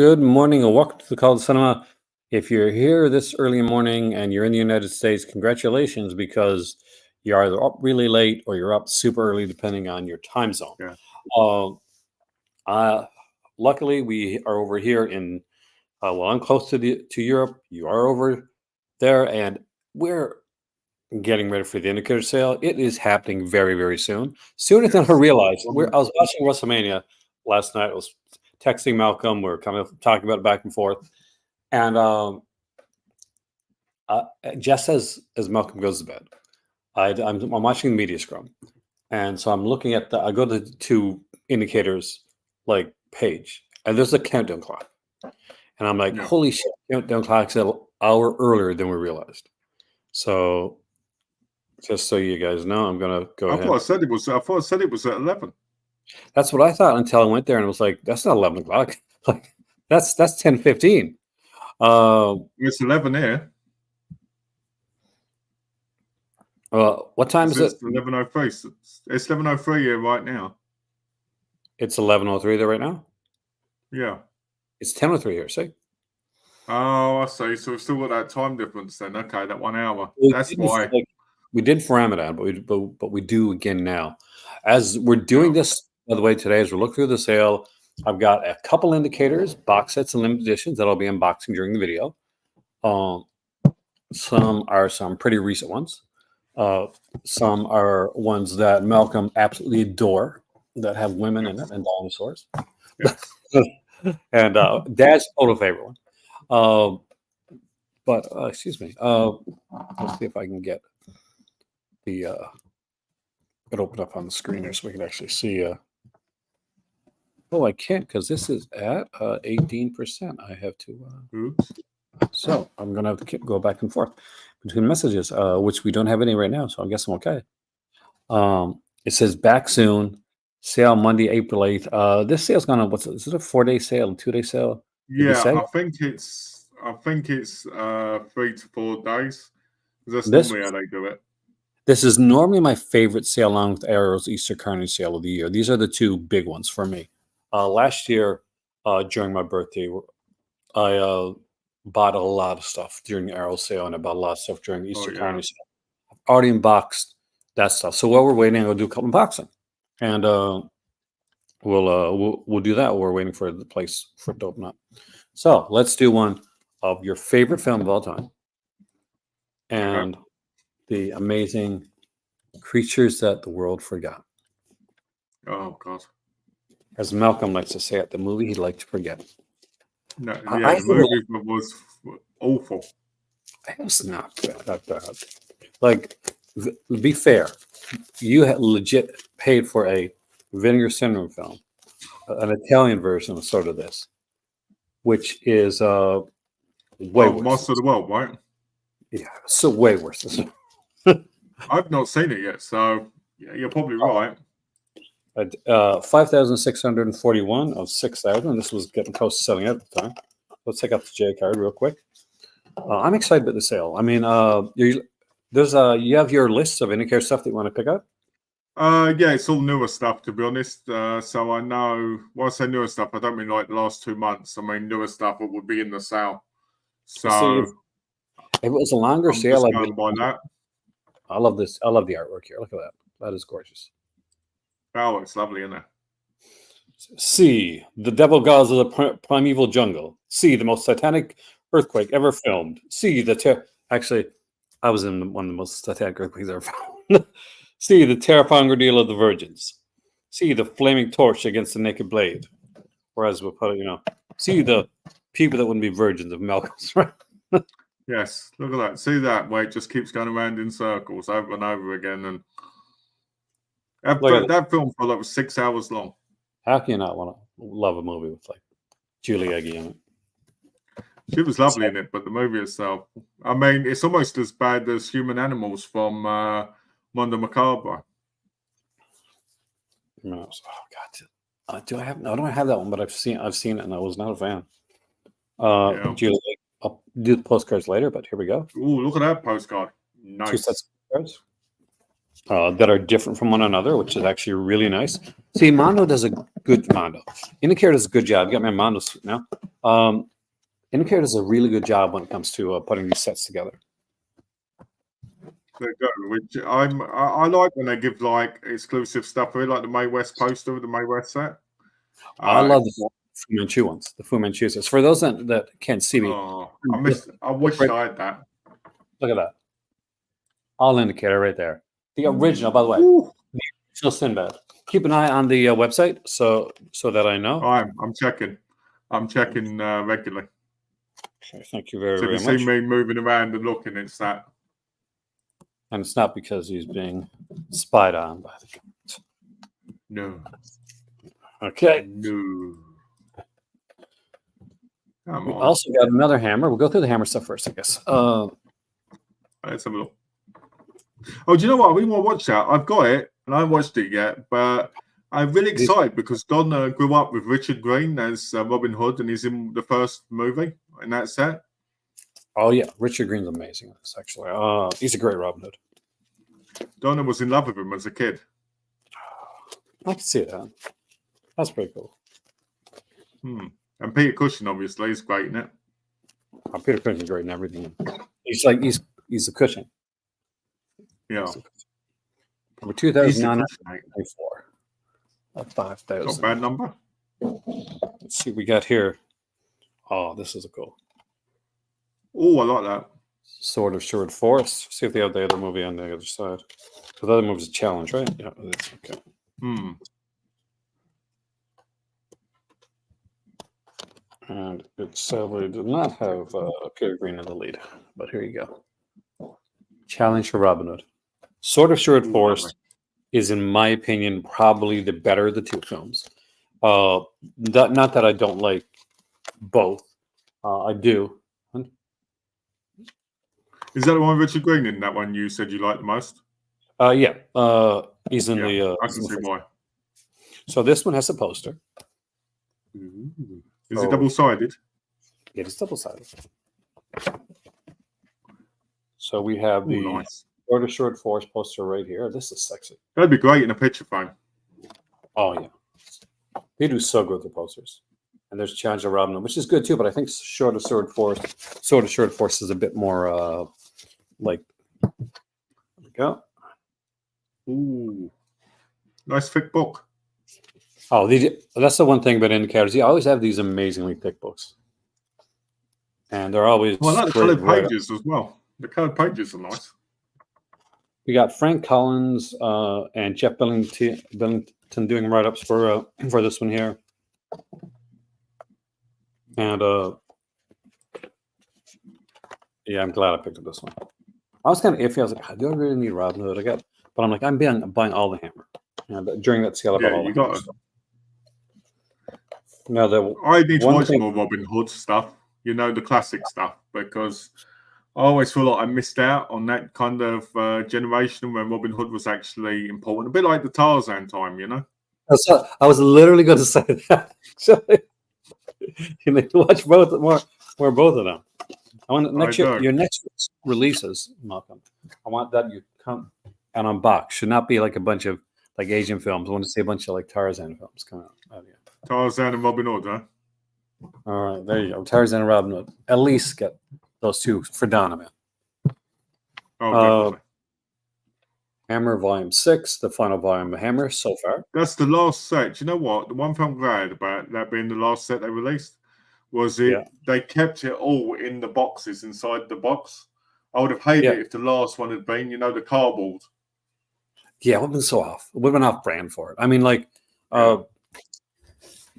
Good morning and welcome to the Call to Cinema. If you're here this early morning and you're in the United States, congratulations because you're either up really late or you're up super early, depending on your time zone. Yeah. Uh, uh, Luckily, we are over here in, well, I'm close to Europe. You are over there, and we're getting ready for the indicator sale. It is happening very, very soon. Sooner than I realized. I was watching WrestleMania last night. I was texting Malcolm. We are kind of talking about it back and forth. And just as Malcolm goes to bed, I'm watching the media scrum. And so I'm looking at I go to the two indicators like page, and there's a countdown clock. And I'm like, holy shit, countdown clock's an hour earlier than we realized. So just so you guys know, I'm gonna go ahead. I thought I said it was at 11. That's what I thought until I went there and it was like, that's not 11 o'clock. Like that's 10:15. It's 11 here. What time is it? 11:03. It's 11:03 here right now. It's 11:03 there right now? Yeah. It's 10:03 here, see? Oh, I see. So we've still got that time difference then. Okay, that 1 hour. That's why. We did for Ramadan, but we do again now. As we're doing this, by the way, today, as we look through the sale, I've got a couple indicators, box sets, and limited editions that I'll be unboxing during the video. Some are some pretty recent ones. Some are ones that Malcolm absolutely adore that have women in it and dinosaurs. Yes. And Dad's total favorite one. But excuse me. Let's see if I can get the it opened up on the screen here so we can actually see. Oh, I can't because this is at 18%. I have to. Oops. So I'm gonna have to go back and forth between messages, which we don't have any right now. So I guess I'm okay. It says back soon. Sale Monday, April 8th. This sale's gonna. Is it a 4-day sale, a 2-day sale? Yeah, I think it's 3 to 4 days. That's normally how they do it. This is normally my favorite sale, along with Arrow's Easter Carnage sale of the year. These are the two big ones for me. Last year, during my birthday, I bought a lot of stuff during the Arrow sale, and I bought a lot of stuff during the Easter Carnage sale. I've already unboxed that stuff. So while we're waiting, I'll do a couple unboxing, and we'll do that while we're waiting for the place for it to open up. So let's do one of your favorite film of all time, and the amazing creatures that the world forgot. Oh God! As Malcolm likes to say at the movie, he'd like to forget. No, yeah, the movie was awful. It was not that bad. Like, be fair, you had legit paid for a Vinegar Syndrome film, an Italian version of sort of this, which is way worse. Master of the World, right? Yeah, so way worse. I've not seen it yet, so yeah, you're probably right. 5,641 of 6,000. This was getting close to selling out at the time. Let's take out the J card real quick. I'm excited about the sale. I mean, you have your list of indicator stuff that you want to pick up? Yeah, it's all newer stuff, to be honest. So I know, when I say newer stuff, I don't mean like the last 2 months. I mean newer stuff that would be in the sale. So if it was a longer sale, I'd buy that. I love this. I love the artwork here. Look at that. That is gorgeous. Oh, it's lovely, isn't it? C, the devil gods of the primeval jungle. C, the most titanic earthquake ever filmed. C, actually, I was in one of the most titanic earthquakes ever filmed. C, the terrifying ordeal of the virgins. C, the flaming torch against the naked blade. Whereas we'll put it, C, the people that wouldn't be virgins of Malcolm's. Yes, look at that. See that where it just keeps going around in circles over and over again, and that film for like 6 hours long. How can you not want to love a movie with like Julie Eggy in it? She was lovely in it, but the movie itself, I mean, it's almost as bad as Human Animals from Mondo Macabre. No, oh God, do I have? No, I don't have that one, but I've seen it, and I was not a fan. Julie, I'll do the postcards later, but here we go. Ooh, look at that postcard! Nice. 2 sets of cards that are different from one another, which is actually really nice. See, Mondo does a good Indicator does a good job. You got my Mondo suit now. Indicator does a really good job when it comes to putting these sets together. There you go. Which I like when they give like exclusive stuff. I like the Mae West poster with the Mae West set. I love the Fu Manchu ones, the Fu Manchu sets. For those that can't see me, Oh, I wish I had that. look at that. All Indicator right there. The original, by the way. Ooh. The original Sinbad. Keep an eye on the website so that I know. I'm checking. I'm checking regularly. Okay, thank you very, So if very you much. see me moving around and looking, it's that. And it's not because he's being spied on by the government. No. Okay. No. Come We on. also got another hammer. We'll go through the hammer stuff first, I guess. Let's have a look. Oh, do you know what? We want to watch that. I've got it, and I haven't watched it yet, but I'm really excited because Don grew up with Richard Green as Robin Hood, and he's in the first movie in that set. Oh yeah, Richard Green's amazing in this, actually. He's a great Robin Hood. Donna was in love with him as a kid. I can see that. That's pretty cool. And Peter Cushing, obviously, is great in it. Peter Cushing's great in everything. He's like he's a Cushing. Yeah. Number 2,994. 5,000. Not a bad number. Let's see what we got here. Oh, this is a cool. Oh, I like that. Sword of Sherwood Forest. See if they have the other movie on the other side. Because the other movie's a challenge, right? Yeah, that's okay. And it sadly did not have Peter Green in the lead. But here you go. Challenge for Robin Hood. Sword of Sherwood Forest is, in my opinion, probably the better of the two films. Not that I don't like both. I do. Is that the one with Richard Green in that one you said you liked the most? Yeah. He's in the... I can see why. So this one has a poster. Is it double-sided? It is double-sided. So we have the nice. Sword of Sherwood Forest poster right here. This is sexy. That'd be great in a picture frame. Oh, yeah. They do so good with the posters. And there's Challenge of Robin Hood, which is good too, but I think Sword of Sherwood Forest is a bit more like... There we go. Ooh. Nice thick book. Oh, that's the one thing about Indicators. You always have these amazingly thick books. And they're always... Well, I like the coloured pages as well. The coloured pages are nice. We got Frank Collins and Jeff Billington doing write-ups for this one here. And yeah, I'm glad I picked up this one. I was kind of iffy. I was like, do I really need Robin Hood? But I'm like, I'm buying all the hammer. And during that sale, I bought all the hammer. Now, I need to watch more Robin Hood stuff. You know, the classic stuff, because I always feel like I missed out on that kind of generation when Robin Hood was actually important. A bit like the Tarzan time, you know? I was literally going to say that. You need to watch both of them. I want your next releases, Malcolm. I want that you come and unbox. Should not be like a bunch of like Asian films. I want to see a bunch of like Tarzan films coming out. Oh, yeah. Tarzan and Robin Hood, huh? All right, there you go. Tarzan and Robin Hood. At least get those two for Donna, man. Oh, definitely. Hammer Volume 6, the final volume of Hammer so far. That's the last set. Do you know what? The one thing I'm glad about that being the last set they released was they kept it all in the boxes inside the box. I would have hated it if the last one had been, the cardboard. Yeah, it would have been so off. It would have been off brand for it. I mean, like,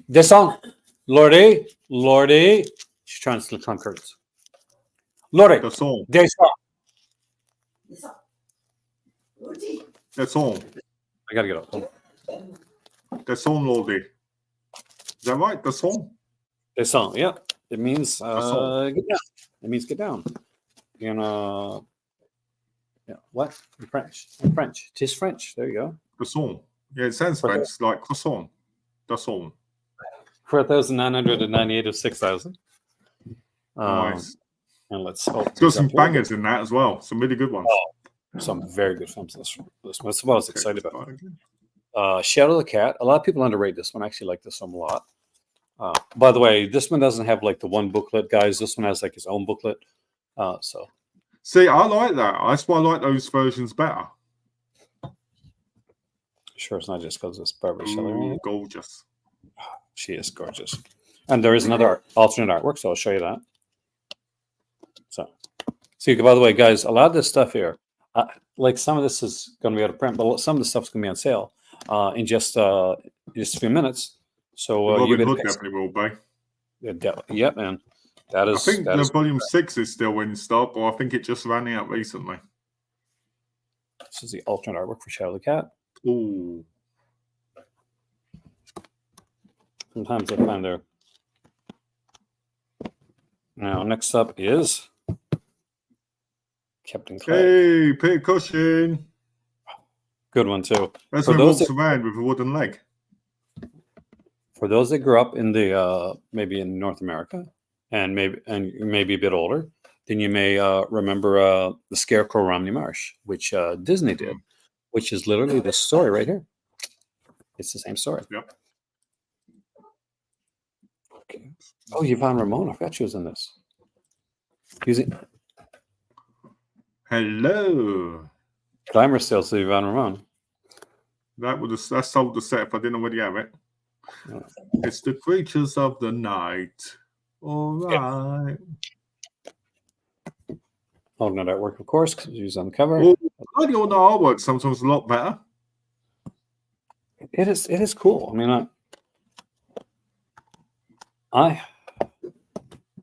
this song, Lordy, she's trying to steal Tom Curtis. Lordy, the song. This song. That's all. I gotta get up. That's all, Lordy. Is that right? The song? The song, yeah. It means get down. It means get down. What? In French. In French. It is French. There you go. Croissant. Yeah, it sounds French like croissant. That's all. 4,998 of 6,000. Nice. And let's hope. It's got some bangers in that as well. Some really good ones. Some very good films. This one. That's what I was excited about. Shadow of the Cat. A lot of people underrate this one. I actually like this one a lot. By the way, this one doesn't have like the one booklet, guys. This one has like its own booklet. So See, I like that. That's why I like those versions better. sure, it's not just because it's Barbara Shelley. Ooh, gorgeous. She is gorgeous. And there is another alternate artwork, so I'll show you that. So, see, by the way, guys, a lot of this stuff here, like some of this is going to be out of print, but some of the stuff's going to be on sale in just a few minutes. So Robin Hood definitely will be. Yep, man. That is. I think the volume 6 is still in stock, or I think it just ran out recently. This is the alternate artwork for Shadow the Cat. Ooh. Sometimes I find there. Now, next up is Captain Clegg. Hey, Peter Cushing. Good one, too. That's when he walks around with a wooden leg. For those that grew up in the maybe in North America and maybe a bit older, then you may remember the Scarecrow Romney Marsh, which Disney did, which is literally this story right here. It's the same story. Yep. Okay. Oh, Yvonne Ramon. I forgot she was in this. Hello. Glamour still to Yvonne Ramon. That sold the set if I didn't already have it. Oh. It's the creatures of the night. All right. Alternate artwork, of course, because it's on the cover. Well, I do the artwork sometimes a lot better. It is cool. I mean,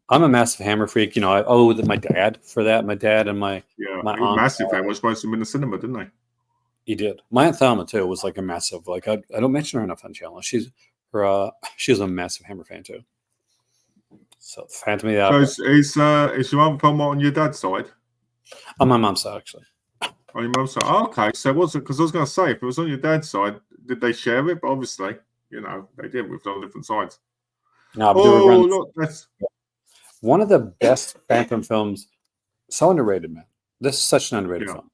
I'm a massive Hammer freak. You know, I owe my dad for that. My dad and my aunt. Massive fan. Was supposed to be in the cinema, didn't they? He did. My Aunt Thelma too was like a massive. Like I don't mention her enough on channel. She's a massive Hammer fan too. So Phantom of the Opera. So is your Aunt Thelma on your dad's side? On my mom's side, actually. On your mom's side. Oh, okay. So was it? Because I was going to say, if it was on your dad's side, did they share it? But obviously, you know, they did with on different sides. No, look, that's one of the best Phantom films. So underrated, man. This is such an underrated film.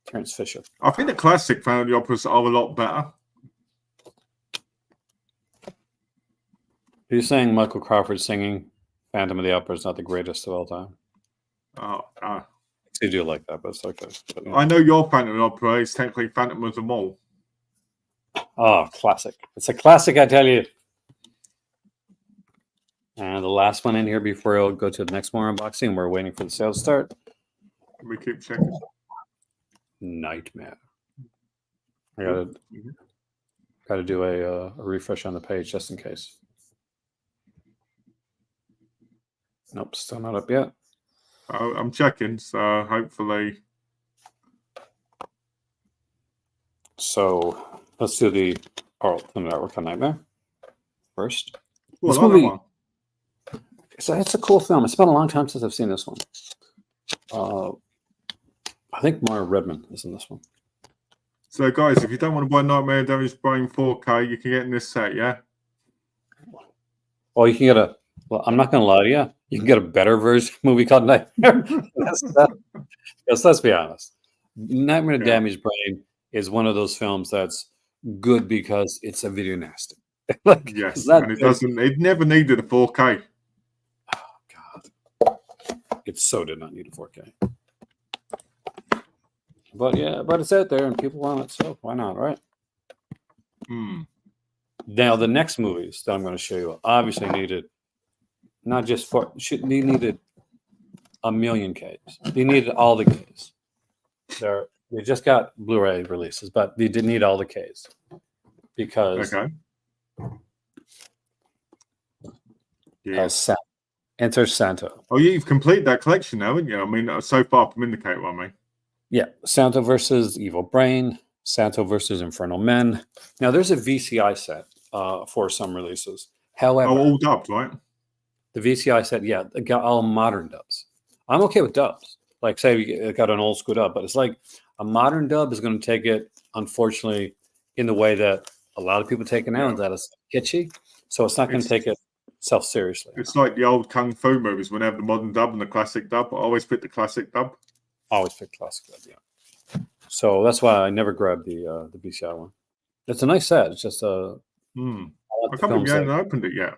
Terence Fisher. I think the classic Phantom of the Operas are a lot better. Are you saying Michael Crawford singing Phantom of the Opera is not the greatest of all time? I do like that, but it's okay. But, I know your Phantom of the Opera is technically Phantom of the Mall. Oh, classic. It's a classic, I tell you. And the last one in here before I'll go to the next more unboxing. We're waiting for the sale to start. We keep checking. Nightmare. I gotta do a refresh on the page just in case. Nope, still not up yet. I'm checking, so hopefully. So let's do the alternate artwork on Nightmare first. Well, this movie, it's a cool film. It's been a long time since I've seen this one. I think Mara Redmond is in this one. So, guys, if you don't want to buy Nightmare Damaged Brain 4K, you can get in this set, yeah? Well, you can get well, I'm not going to lie to you. You can get a better version movie called Nightmare. Yes, let's be honest. Nightmare Damaged Brain is one of those films that's good because it's a video nasty. Yes, and it never needed a 4K. Oh, God. It so did not need a 4K. But yeah, but it's out there and people want it, so why not, right? Now, the next movies that I'm going to show you obviously needed not just they needed a million Ks. They needed all the Ks. They just got Blu-ray releases, but they did need all the Ks because Enter Santo. Oh, you've completed that collection now, haven't you? I mean, so far from Indicator, I mean. Yeah, Santo versus Evil Brain, Santo versus Infernal Men. Now, there's a VCI set for some releases. However, all dubbed, right? The VCI set, yeah, they got all modern dubs. I'm okay with dubs. Like, say we got an old school dub, but it's like a modern dub is going to take it, unfortunately, in the way that a lot of people take it now, and that is kitschy. So it's not going to take itself seriously. It's like the old Kung Fu movies when they have the modern dub and the classic dub. I always pick the classic dub. Always pick classic dub, yeah. So that's why I never grabbed the VCI one. It's a nice set. It's just Hmm. I like I the can't believe films you that. haven't opened it yet.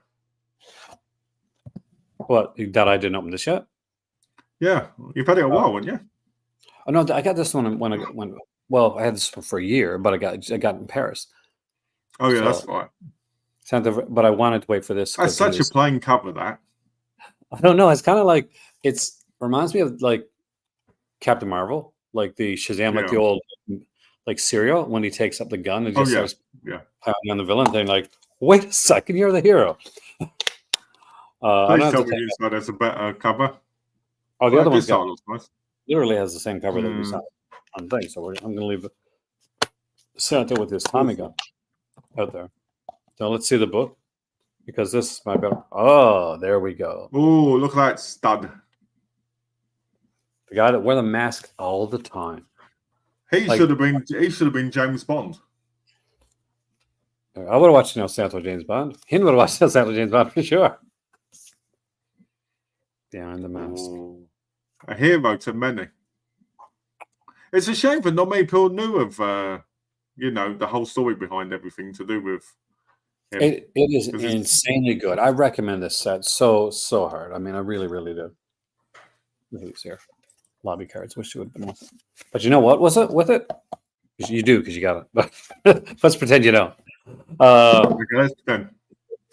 What, that I didn't open this yet? Yeah, you've had it a while, haven't you? Oh no, I got this one when well, I had this one for a year, but I got it in Paris. Oh yeah, So that's right. but I wanted to wait for this That's because such a plain cover. That. I don't know. It's kind of like reminds me of like Captain Marvel, like the Shazam, like the Yeah. old like serial when he takes up the gun and Oh just yeah. starts Yeah. pounding on the villain thing. Like, wait a second, you're the hero. I don't Please have tell to me take. the inside has a better cover. Oh, the Oh, other one's this got art looks nice. literally has the same cover that we saw on thing. So I'm going to leave Santa with his Tommy gun out there. So let's see the book because this is my better. Oh, there we go. Oh, look at that stud. The guy that wore the mask all the time. He Like- should have been. He should have been James Bond. I would have watched Santo James Bond. He would have watched Santo James Bond for sure. Behind the mask. Ooh. A hero to many. It's a shame that not many people knew of, the whole story behind everything to do with him. It is 'Cause it's- insanely good. I recommend this set so hard. I mean, I really, really do. Who's here? Lobby cards. Wish you would have been with it. But you know what was it with it? You do because you got it. But let's pretend you don't. Okay, let's pretend.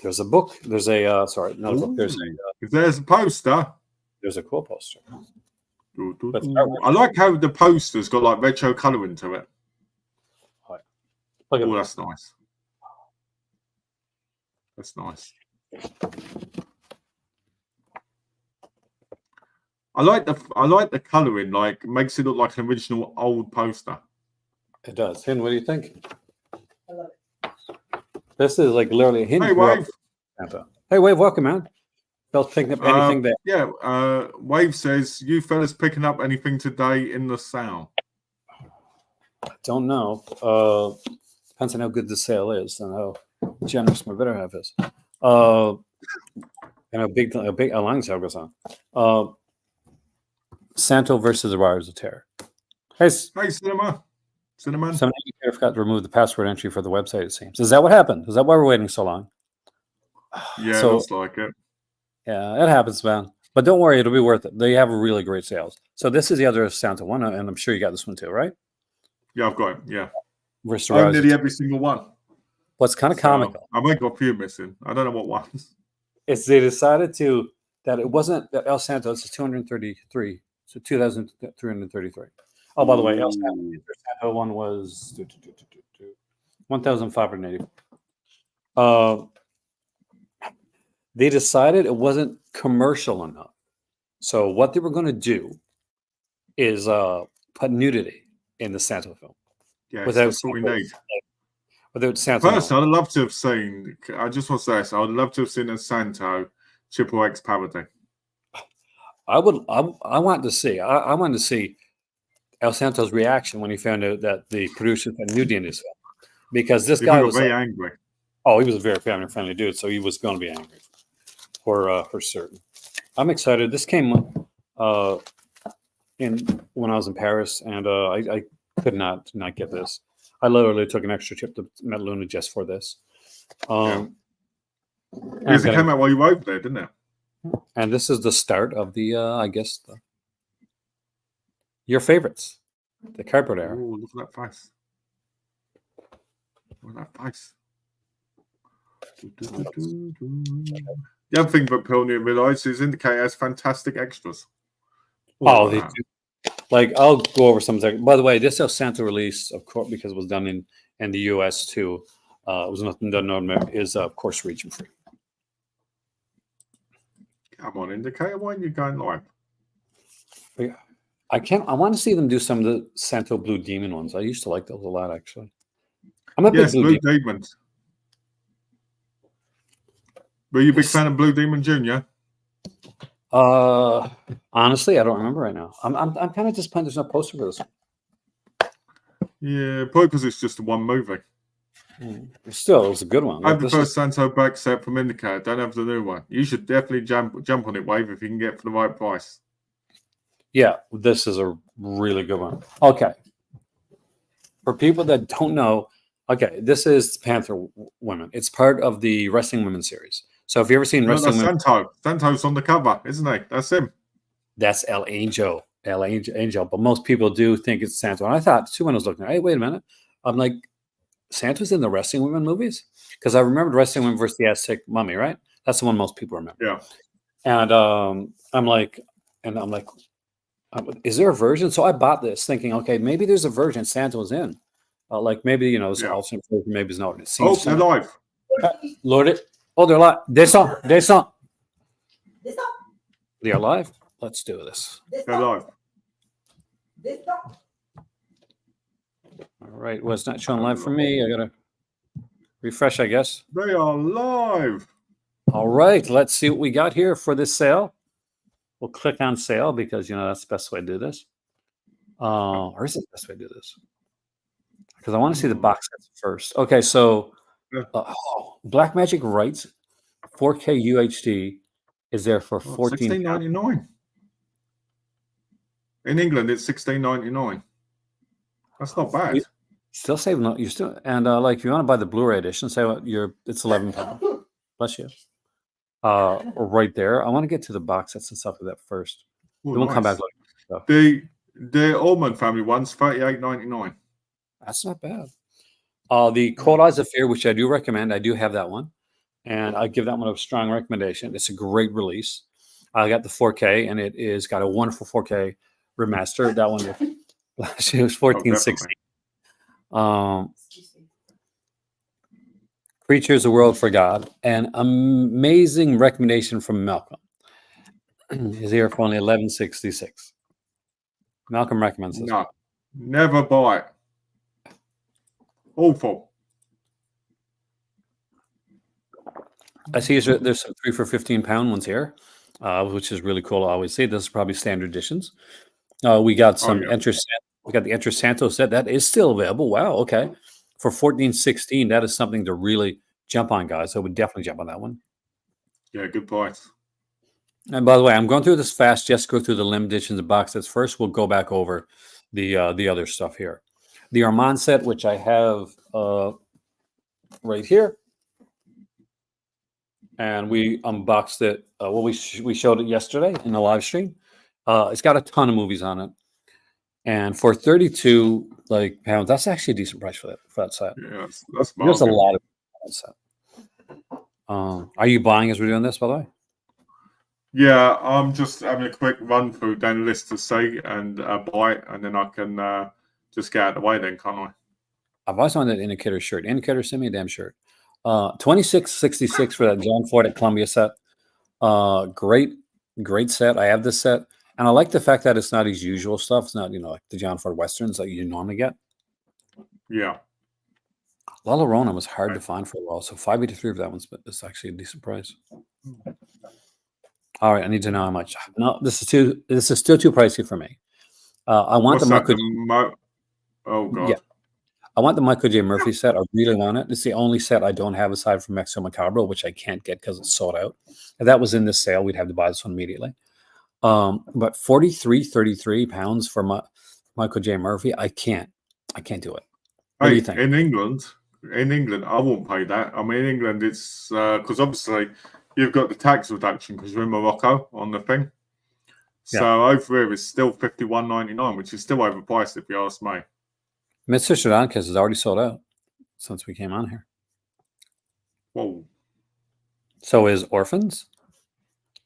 There's a book. There's a sorry, not a book. There's a poster. There's a cool poster. Let's I start with- like how the poster's got like retro colouring to it. Look at Oh, this. that's nice. That's nice. I like the colouring. Like makes it look like an original old poster. It does. Hin, what do you think? I love it. This is like literally a hint. Hey, Wave. Hey, Wave, welcome, man. Fellas picking up anything that. Yeah, Wave says, you fellas picking up anything today in the sale? Don't know. Depends on how good the sale is and how generous my better half is. And a big line sale goes on. Santo versus the Riders of Terror. Hey, Cinema. Cinnamon. Some indicator forgot to remove the password entry for the website, it seems. Is that what happened? Is that why we're waiting so long? Yeah, So, looks like it. yeah, it happens, man. But don't worry, it'll be worth it. They have really great sales. So this is the other Santa one, and I'm sure you got this one too, right? Yeah, I've got it. Yeah. Versus I've nearly every single one. What's kind of comical. I've only got a few missing. I don't know what ones. Is they decided that it wasn't that El Santo, it's 233. So 2,333. Oh, by the way, El Santo one was 1,580. They decided it wasn't commercial enough. So what they were going to do is put nudity in the Santo film. Yeah, Without that's what we need. Without Santo. First, I'd love to have seen. I just want to say this. I'd love to have seen a Santo Triple X parody. I want to see. I wanted to see El Santo's reaction when he found out that the producers had nudity in his film, because this guy was very angry. Oh, he was a very family-friendly dude, so he was going to be angry for certain. I'm excited. This came when I was in Paris, and I could not get this. I literally took an extra trip to Metaluna just for this. Because it came out while you were over there, didn't it? And this is the start of the, I guess, your favorites, the cardboard era. Oh, look at that face. Look at that face. The other thing that people need to realise is Indicator has fantastic extras. Oh, they do. Like, I'll go over some. By the way, this El Santo release, of course, because it was done in the US too. It was nothing done on America. Is of course region free. Come on, Indicator, why are you going live? I want to see them do some of the Santo Blue Demon ones. I used to like those a lot, actually. I'm a big Blue Demon. Were you a big fan of Blue Demon Jr.? Honestly, I don't remember right now. I'm kind of disappointed there's no poster for this one. Yeah, probably because it's just one movie. Still, it was a good one. I have the first Santo back set from Indicator. Don't have the new one. You should definitely jump on it, Wave, if you can get it for the right price. Yeah, this is a really good one. Okay. For people that don't know, Okay, this is Panther Women. It's part of the Wrestling Women series. So if you ever seen No, Wrestling that's Women, Santo. Santo's on the cover, isn't he? That's him. that's El Angel. El Angel. But most people do think it's Santo. And I thought too when I was looking, hey, wait a minute. I'm like, Santa's in the Wrestling Women movies? Because I remembered Wrestling Women versus the Aztec Mummy, right? That's the one most people remember. Yeah. And I'm like, is there a version? So I bought this thinking, okay, maybe there's a version Santa was in. Like maybe, it's Yeah. alternate version, maybe it's not. It Oh, seems they're live. Load it. Oh, they're live. Descend. They are live. Let's do this. They're live. All right. Well, it's not showing live for me. I gotta refresh, I guess. They are live. All right. Let's see what we got here for this sale. We'll click on sale because that's the best way to do this. Or is it the best way to do this? Because I want to see the box sets first. Okay, so Blackmagic Rights 4K UHD is there for $16.99. In England, it's $16.99. That's not bad. Still saving. You still and if you want to buy the Blu-ray edition, say it's £11. Bless you. Right there. I want to get to the box sets and stuff like that first. Ooh, then we'll come nice. back. The Allman Family one's $38.99. That's not bad. The Cold Eyes of Fear, which I do recommend. I do have that one, and I give that one a strong recommendation. It's a great release. I got the 4K, and it is got a wonderful 4K remaster. That one last year was 1460. Creatures of the World for God. An amazing recommendation from Malcolm. Is here for only $11.66. Malcolm recommends this. No, never buy it. Awful. I see there's some 3 for £15 ones here, which is really cool. I always say this is probably standard editions. We got some we got the Enter Santo set that is still available. Wow, okay. For $14.16, that is something to really jump on, guys. I would definitely jump on that one. Yeah, good price. And by the way, I'm going through this fast. Just go through the limited editions and box sets first. We'll go back over the other stuff here. The Armand set, which I have right here, and we unboxed it. We showed it yesterday in the live stream. It's got a ton of movies on it, and for 32 pounds, that's actually a decent price for that set. Yeah, that's there's a lot of that set. Are you buying as we're doing this, by the way? Yeah, I'm just having a quick run through down the list to see and buy it, and then I can just get out of the way then, can't I? I've always wanted that Indicator shirt. Indicator, send me a damn shirt. $26.66 for that John Ford at Columbia set. Great set. I have this set. And I like the fact that it's not his usual stuff. It's not, like the John Ford Westerns that you normally get. Yeah. La Llorona was hard to find for a while. So $5.83 for that one's actually a decent price. All right, I need to know how much. No, this is still too pricey for me. I want oh god. Yeah. I want the Michael J. Murphy set. I really want it. It's the only set I don't have aside from Mexico Macabro, which I can't get because it's sold out. If that was in this sale, we'd have to buy this one immediately. But £33 for Michael J. Murphy, I can't do it. What do you think? In England, I won't pay that. I mean, in England, it's because obviously you've got the tax reduction because you're in Morocco on the thing. So over here, it's still $51.99, which is still overpriced if you ask me. Mr. Sardankis is already sold out since we came on here. Whoa. So is Orphans?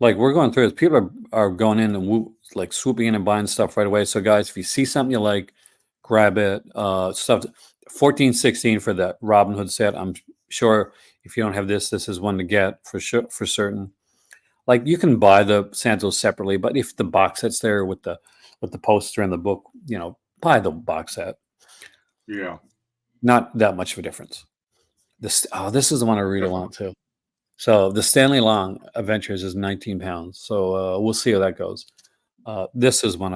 We're going through this. People are going in and swooping in and buying stuff right away. So guys, if you see something you like, grab it. Stuff $14.16 for that Robin Hood set. I'm sure if you don't have this is one to get for sure, for certain. You can buy the Santos separately, but if the box set's there with the poster and the book, buy the box set. Yeah. Not that much of a difference. This is the one I really want too. So the Stanley Long Adventures is £19. So we'll see how that goes. This is one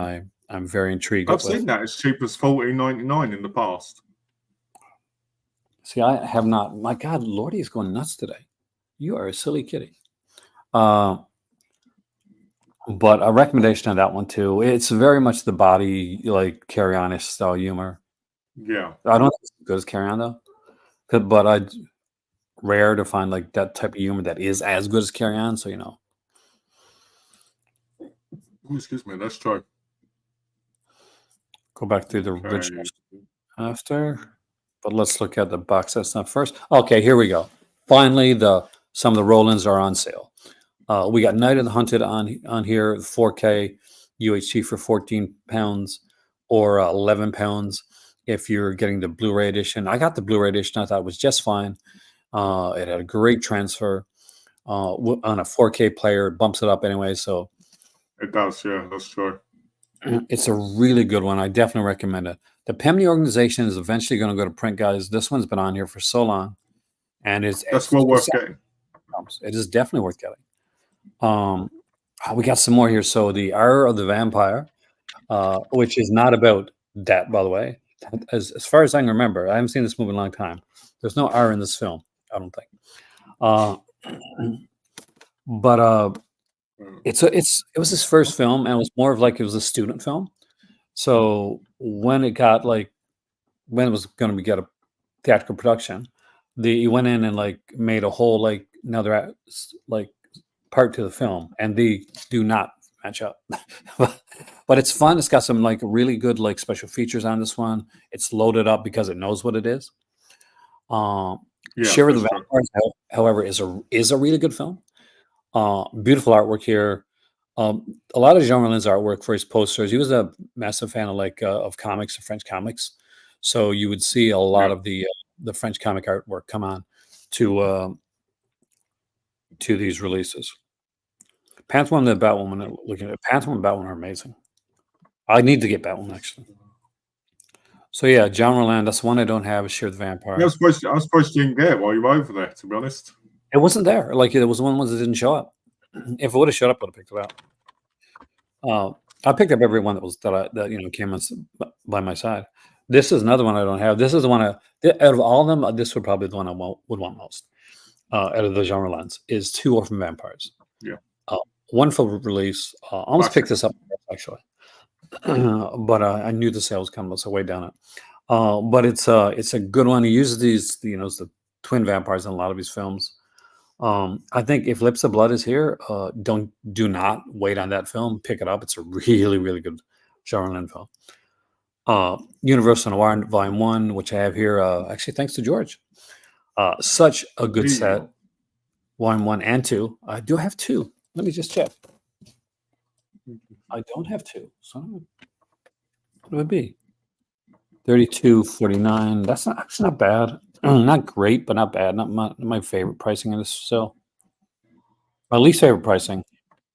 I'm very intrigued. I've seen that as cheap as $14.99 in the past. See, I have not. My God, Lordy is going nuts today. You are a silly kitty. But a recommendation on that one too. It's very much the body Carry On style humor. Yeah. I don't think it's as good as Carry On though. but I rare to find like that type of humor that is as good as Carry On. So Ooh, excuse me. Let's try. go back through the Okay. originals after. But let's look at the box set stuff first. Okay, here we go. Finally, some of the roll-ins are on sale. We got Night of the Hunted on here, 4K UHD for £14 or £11 if you're getting the Blu-ray edition. I got the Blu-ray edition. I thought it was just fine. It had a great transfer on a 4K player. It bumps it up anyway, so It does, yeah, that's true. it's a really good one. I definitely recommend it. The Pemney organization is eventually going to go to print, guys. This one's been on here for so long, and That's well worth getting. It is definitely worth getting. We got some more here. So the Hour of the Vampire, which is not about that, by the way. As far as I can remember, I haven't seen this movie in a long time. There's no R in this film, I don't think. But it was his first film, and it was more of like it was a student film. So when it was going to get a theatrical production, he went in and like made a whole like another like part to the film, and they do not match up. But it's fun. It's got some like really good like special features on this one. It's loaded up because it knows what it is. Share of the Vampires, however, is a really good film. Beautiful artwork here. A lot of Jean Rollins artwork for his posters. He was a massive fan of comics, of French comics. So you would see a lot of the French comic artwork come on to these releases. Pantherwoman and Batwoman. Looking at Pantherwoman and Batwoman are amazing. I need to get Batwoman actually. So yeah, John Roland. That's one I don't have. Is Share the Vampire. I was supposed to get it while you were over there. To be honest, it wasn't there. Like it was one of the ones that didn't show up. If it would have showed up, I would have picked it up. I picked up every one that came by my side. This is another one I don't have. This is the one out of all of them. This would probably be the one I would want most. Out of the genre lens is Two Orphan Vampires. Yeah. Wonderful release. Almost picked this up actually, but I knew the sales coming, so way down it. But it's a good one. He uses these, the twin vampires in a lot of his films. I think if Lips of Blood is here, do not wait on that film. Pick it up. It's a really, really good genre film. Universal Noir Volume 1, which I have here, actually thanks to George. Such a good set. Volume 1 and 2. I do have 2. Let me just check. I don't have 2. So what would it be? 32.49. That's actually not bad. Not great, but not bad. Not my favorite pricing in this. So my least favorite pricing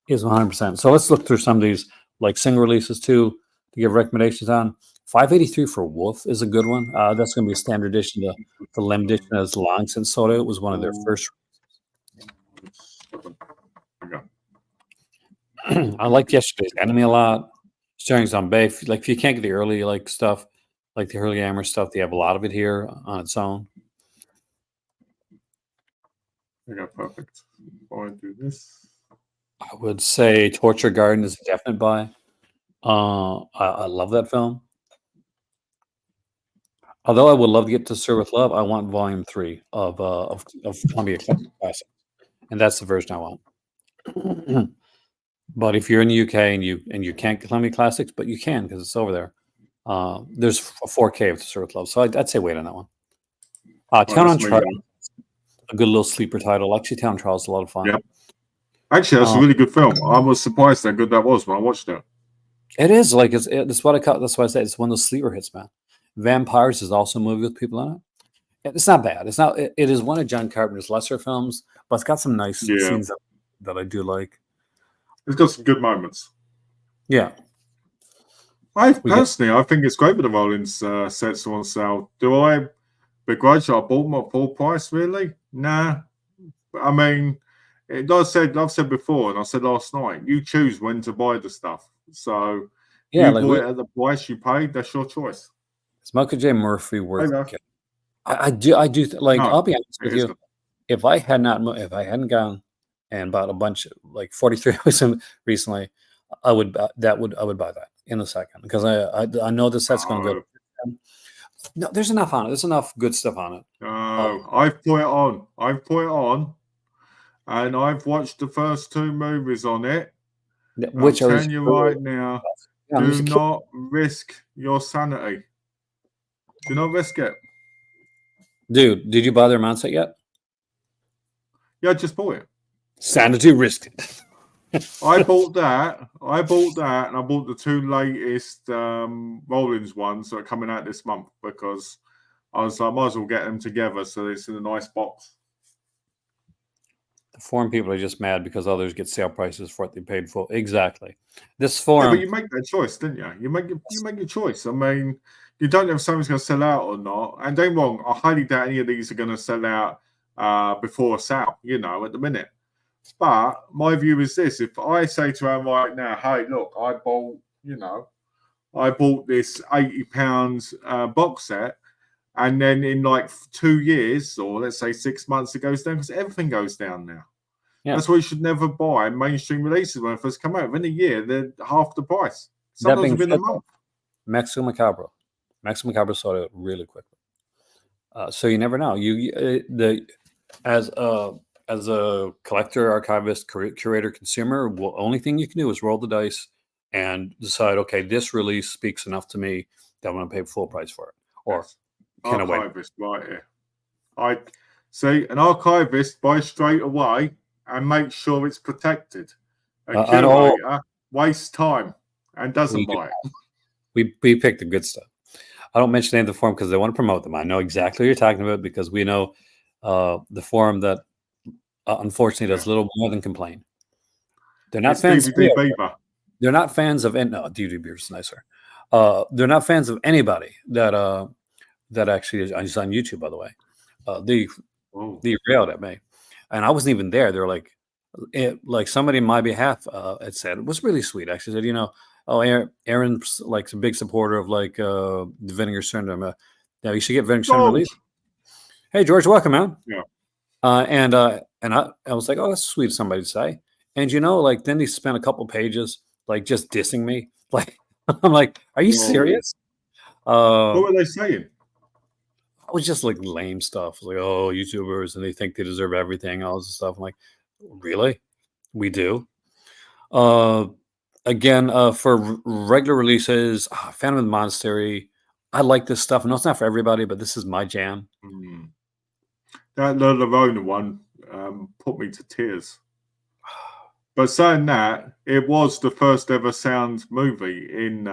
is 100%. So let's look through some of these like single releases too to give recommendations on. 583 for Wolf is a good one. That's going to be a standard edition. The limited edition as long since soda. It was one of their first. I liked Yesterday's Enemy a lot. Starring Zombie. Like if you can't get the early like stuff, like the early Hammer stuff, they have a lot of it here on its own. Yeah, perfect. Why do this? I would say Torture Garden is a definite buy. I love that film. Although I would love to get to Serve with Love, I want Volume 3 of Columbia Classics, and that's the version I want. But if you're in the UK and you can't get Columbia Classics, but you can because it's over there. There's a 4K of Serve with Love, so I'd say wait on that one. Town on Trial, a good little sleeper title. Actually, Town on Trial is a lot of fun. Yeah. Actually, that's a really good film. I was surprised how good that was when I watched it. It is like that's what I said. It's one of those sleeper hits, man. Vampires is also a movie with people in it. It's not bad. It's not. It is one of John Carpenter's lesser films, but it's got some nice scenes that I do like. It's got some good moments. Yeah. I think it's great with the Rollins sets on sale. Do I begrudge I bought them at full price? Really? Nah. I mean, I've said before, and I said last night, you choose when to buy the stuff. So you bought it at the price you paid. That's your choice. Is Michael J. Murphy worth it? I do. Like, no, I'll be honest with you. If I hadn't gone and bought a bunch of like 43 recently, I would buy that in a second because I know the set's going to go. No, there's enough on it. There's enough good stuff on it. No, I've put it on. I've put it on, and I've watched the first 2 movies on it. I'm Which are telling you right now, yeah, do not risk your sanity. Do not risk it. dude. Did you buy their mindset yet? Yeah, I just bought it. Sanity risked it. I bought that, and I bought the 2 latest Rollins ones that are coming out this month because I was like, I might as well get them together so it's in a nice box. The forum people are just mad because others get sale prices for what they paid for. Exactly. This Yeah, forum. but you make that choice, didn't you? You make your choice. I mean, you don't know if something's going to sell out or not. And don't get me wrong, I highly doubt any of these are going to sell out before a sale, at the minute. But my view is this: if I say to him right now, "Hey, look, I bought this £80 box set," and then in like 2 years, or let's say 6 months, it goes down because everything goes down now. Yeah. That's why you should never buy mainstream releases when they first come out. Within a year, they're half the price. That Sometimes being within a said, month. Mexico Macabre sold out really quickly. So you never know. As a collector, archivist, curator, consumer, only thing you can do is roll the dice and decide, okay, this release speaks enough to me that I'm going to pay full price for it, or Yes. can I wait? Archivist right here. I see an archivist buys straight away and makes sure it's protected. A curator wastes time and doesn't buy it. We picked the good stuff. I don't mention any of the forum because they want to promote them. I know exactly what you're talking about because we know the forum that unfortunately does little more than complain. They're not fans. DVD Beaver. They're not fans of no DVD Beaver is nicer. They're not fans of anybody that actually is on YouTube. By the way, they railed at me, and I wasn't even there. They're like somebody in my behalf had said it was really sweet. Actually said, Aaron's like a big supporter of the Vinegar Syndrome. Now you should get Vinegar Syndrome released. Hey George, welcome, man. Yeah. And I was like, oh, that's sweet of somebody to say. And then he spent a couple pages just dissing me. I'm like, are you serious? What were they saying? It was just lame stuff. Like, oh, YouTubers and they think they deserve everything, all this stuff. I'm like, really? We do. Again, for regular releases, Phantom of the Monastery. I like this stuff. No, it's not for everybody, but this is my jam. That Lerona one put me to tears. But saying that, it was the first ever sound movie in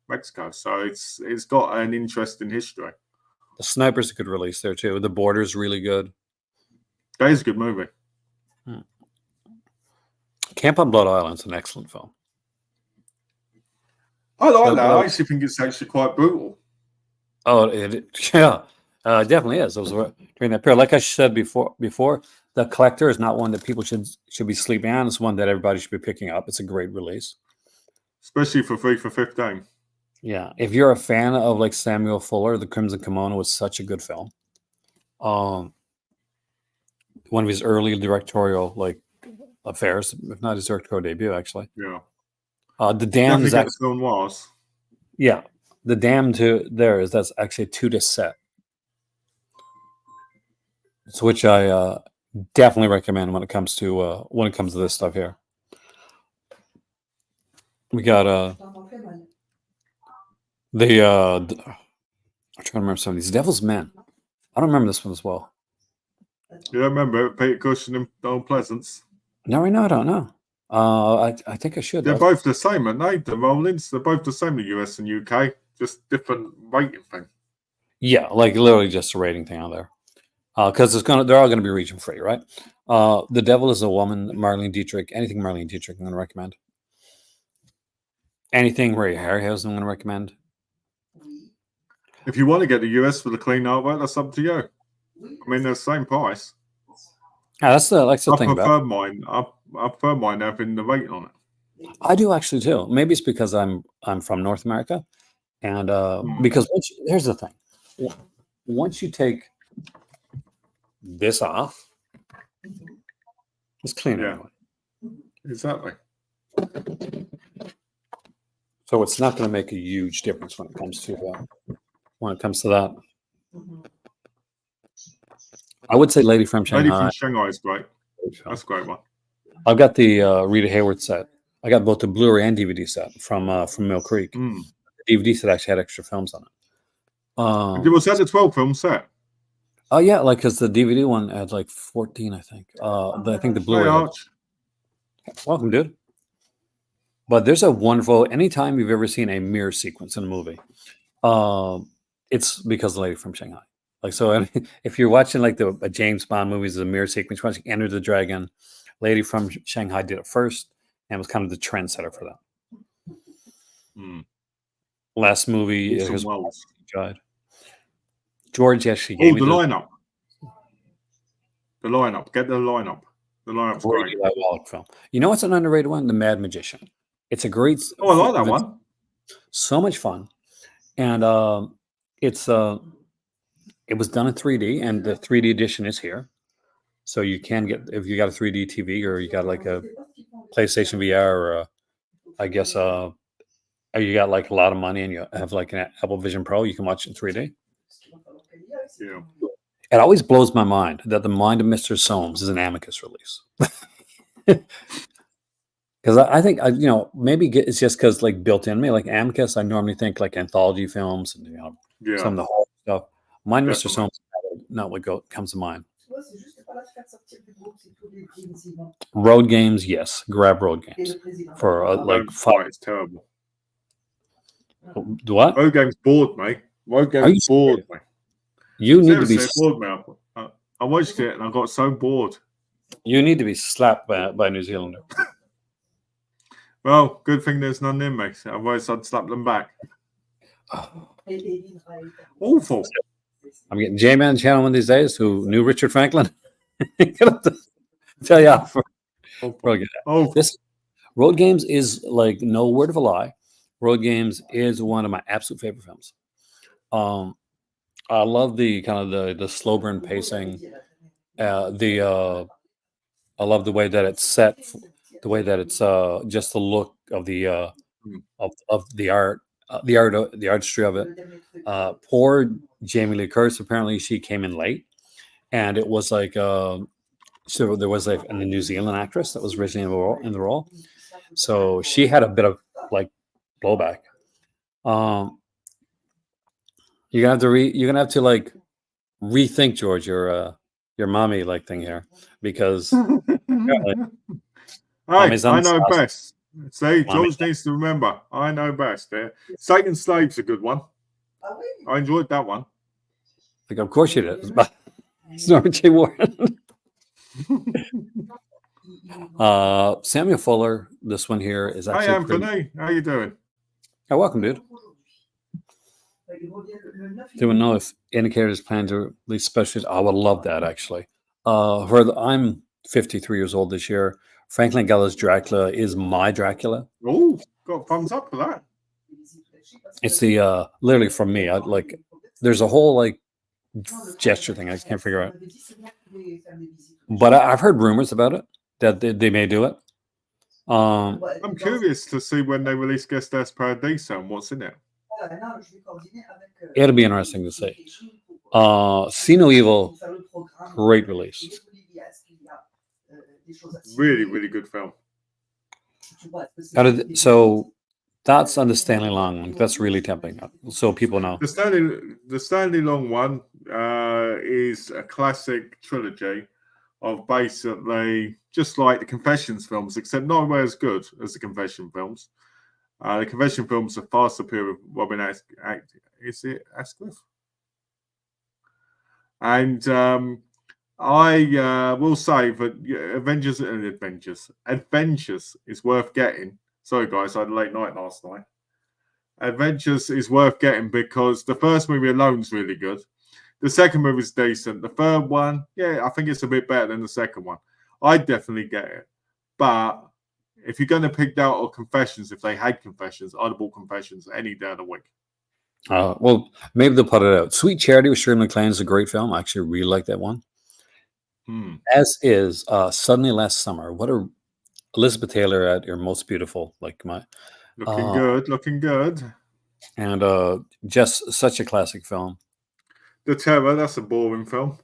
Mexico, so it's got an interesting history. The Sniper's a good release there too. The Border's really good. That is a good movie. Camp on Blood Island's an excellent film. I like that. I actually think it's actually quite brutal. Oh, it definitely is. Those were during that period. Like I said before, The Collector is not one that people should be sleeping on. It's one that everybody should be picking up. It's a great release, especially for 3 for $15. Yeah, if you're a fan of Samuel Fuller, The Crimson Kimono was such a good film. One of his early directorial affairs, if not his directorial debut, actually. Yeah. The Damned is actually film was. Yeah, The Damned that's actually a 2-disc set. So which I definitely recommend when it comes to this stuff here. We got I'm trying to remember some of these. Devil's Men. I don't remember this one as well. You don't remember Peter Cushing and Don Pleasance? No, I don't know. I think I should. They're both the same, aren't they? The Rollins, they're both the same in the US and UK, just different rating thing. Yeah, literally just a rating thing on there. Because they're all gonna be region free, right? The Devil is a Woman, Marlene Dietrich. Anything Marlene Dietrich, I'm gonna recommend. Anything Ray Harryhausen, I'm gonna recommend. If you want to get the US for the clean artwork, that's up to you. I mean, they're the same price. Yeah, that's the thing about mine. I prefer mine having the rating on it. I do actually too. Maybe it's because I'm from North America, and because here's the thing: once you take this off, it's clean anyway. Exactly. So it's not going to make a huge difference when it comes to when it comes to that. I would say Lady from Lady Shanghai. from Shanghai is great. That's a great one. I've got the Rita Hayworth set. I got both the Blu-ray and DVD set from Mill Creek. Mm. The DVD set actually had extra films on it. Was that a 12-film set? Oh yeah, like because the DVD one had like 14, I think. I think the Blu-ray. Hey, Arch. Welcome, dude. But there's a wonderful. Anytime you've ever seen a mirror sequence in a movie, it's because of Lady from Shanghai. Like so, if you're watching like a James Bond movies, a mirror sequence, watching Enter the Dragon, Lady from Shanghai did it first and was kind of the trendsetter for that. Mm. Last movie is God. George actually gave me the lineup. The lineup. Get the lineup. The lineup's great. Film. You know what's an underrated one? The Mad Magician. It's a great. Oh, I like that one. So much fun, and it was done in 3D, and the 3D edition is here, so you can get if you got a 3D TV or you got like a PlayStation VR or I guess you got like a lot of money and you have like an Apple Vision Pro, you can watch it in 3D. Yeah. It always blows my mind that The Mind of Mr. Soames is an Amicus release. Because I think maybe it's just because like built in me, like Amicus, I normally think like anthology films and some of the horror stuff. Mind Mr. Soames, not what comes to mind. Road games, yes, grab road games for like 5. It's terrible. What? Road games bored, mate. Road games bored, mate. You need to be bored, man. I watched it and I got so bored. You need to be slapped by a New Zealander. Well, good thing there's none in, mate. Otherwise, I'd slap them back. Awful. I'm getting J-Man channel one of these days who knew Richard Franklin. Tell you this Road Games is like no word of a lie. Road Games is one of my absolute favorite films. I love the kind of the slow burn pacing. I love the way that it's set, the way that it's just the look of the of the art, the artistry of it. Poor Jamie Lee Curtis. Apparently, she came in late, and it was like so there was like a New Zealand actress that was originally in the role, so she had a bit of like blowback. You're gonna have to like rethink, George, your mommy like thing here, because I know best. See, George needs to remember. I know best. Satan's Slave's a good one. I enjoyed that one. Like, of course you did. It's Norman J. Warren. Samuel Fuller. This one here is actually. Hi, Anthony. How you doing? Oh, welcome, dude. Do we know if Indicators plan to release specials? I would love that, actually. I'm 53 years old this year. Franklin Gella's Dracula is my Dracula. Oh, got thumbs up for that. It's the literally from me. I like. There's a whole like gesture thing I can't figure out. But I've heard rumors about it that they may do it. I'm curious to see when they release Gestas Paradiso and what's in it. It'll be interesting to see. See No Evil, great release. Really, really good film. So that's on the Stanley Long one. That's really tempting. So people know. The Stanley Long one is a classic trilogy of basically just like the Confessions films, except nowhere as good as the Confession films. The Confession films are far superior with Robin Asquith? And I will say that Adventures is worth getting. Sorry, guys, I had a late night last night. Adventures is worth getting because the first movie alone is really good. The second movie is decent. The third one, yeah, I think it's a bit better than the second one. I'd definitely get it. But if you're going to pick out or Confessions, if they had Confessions, I'd have bought Confessions any day of the week. Well, maybe they'll put it out. Sweet Charity with Shirley MacLaine is a great film. I actually really like that one. As is Suddenly Last Summer. What a Elizabeth Taylor at your most beautiful. Like my looking good. and just such a classic film. The Terror, that's a boring film.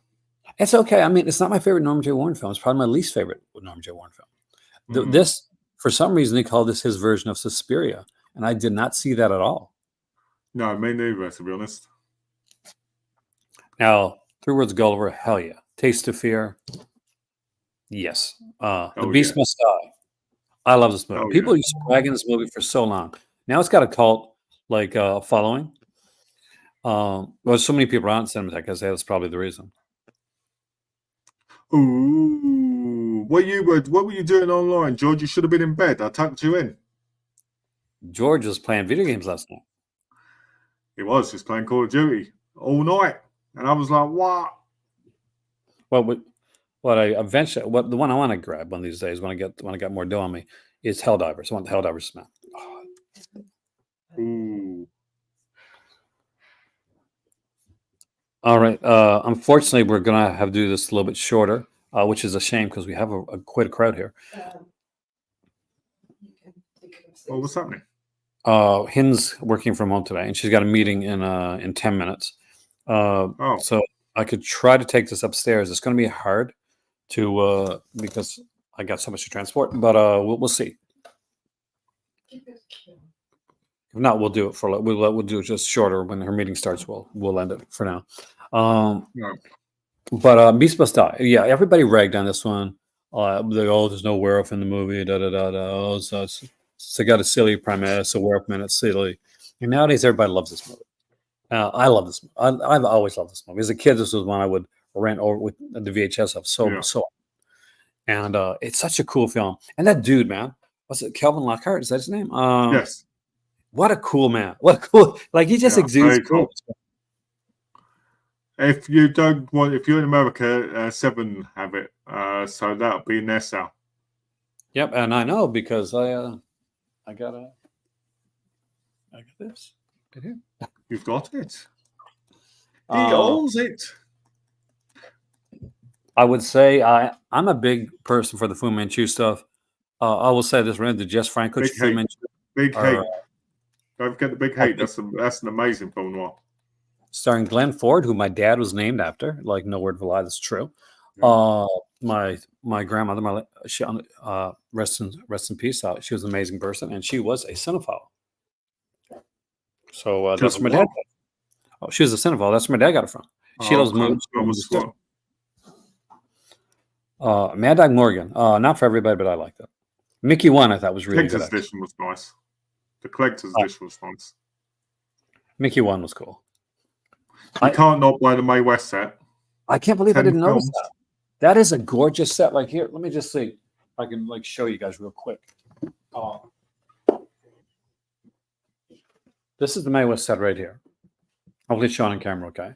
It's okay. I mean, it's not my favorite Norman J. Warren film. It's probably my least favorite Norman J. Warren film. This, for some reason, they called this his version of Suspiria, and I did not see that at all. No, me neither, to be honest. Now, Three Words Gulliver, hell yeah. Taste of Fear, yes. The Beast Must Die. I love this movie. People used to brag in this movie for so long. Now it's got a cult like following. Well, so many people around Cinematheque, I say that's probably the reason. Ooh, what were you doing online, George? You should have been in bed. I tucked you in. George was playing video games last night. He was just playing Call of Duty all night, and I was like, "What?" Well, what I eventually, the one I want to grab one of these days when I get more dough on me is Helldivers. I want the Helldivers smell. Ooh. All right. Unfortunately, we're gonna have to do this a little bit shorter, which is a shame because we have quite a crowd here. Well, what's happening? Hin's working from home today, and she's got a meeting in 10 minutes. So I could try to take this upstairs. It's going to be hard to because I got so much to transport, but we'll see. If not, we'll do it we'll do it just shorter. When her meeting starts, we'll end it for now. But Beast Must Die. Yeah, everybody ragged on this one. There's no werewolf in the movie. Oh, so it's got a silly premise. A werewolf man, it's silly. And nowadays, everybody loves this movie. I love this movie. I've always loved this movie. As a kid, this was one I would rent over with the VHS of so. And it's such a cool film. And that dude, man, what's it? Calvin Lockhart, is that his name? Yes. What a cool man. What a cool, like he just exudes cool. If you're in America, 7 have it. So that'll be in their cell. Yep, and I know because I got this right here. You've got it. He owns it. I would say I'm a big person for the Fu Manchu stuff. I will say this: the Jess Franco Fu Manchu. Big Hate. Don't forget the Big Hate. That's an amazing film noir. Starring Glenn Ford, who my dad was named after. Like, no word of a lie, that's true. Yeah. My grandmother, she rest in peace. She was an amazing person, and she was a cinephile. So that's where my dad. Oh, she was a cinephile. That's where my dad got it from. She loves movies. Mad Dog Morgan. Not for everybody, but I liked it. Mickey 1, I thought was really good. Collector's edition was nice. The collector's edition was nice. Mickey 1 was cool. You can't not buy the Mae West set. I can't believe I didn't notice that. That is a gorgeous set. Like here, let me just see if I can like show you guys real quick. This is the Mae West set right here. I'll let you on camera, okay?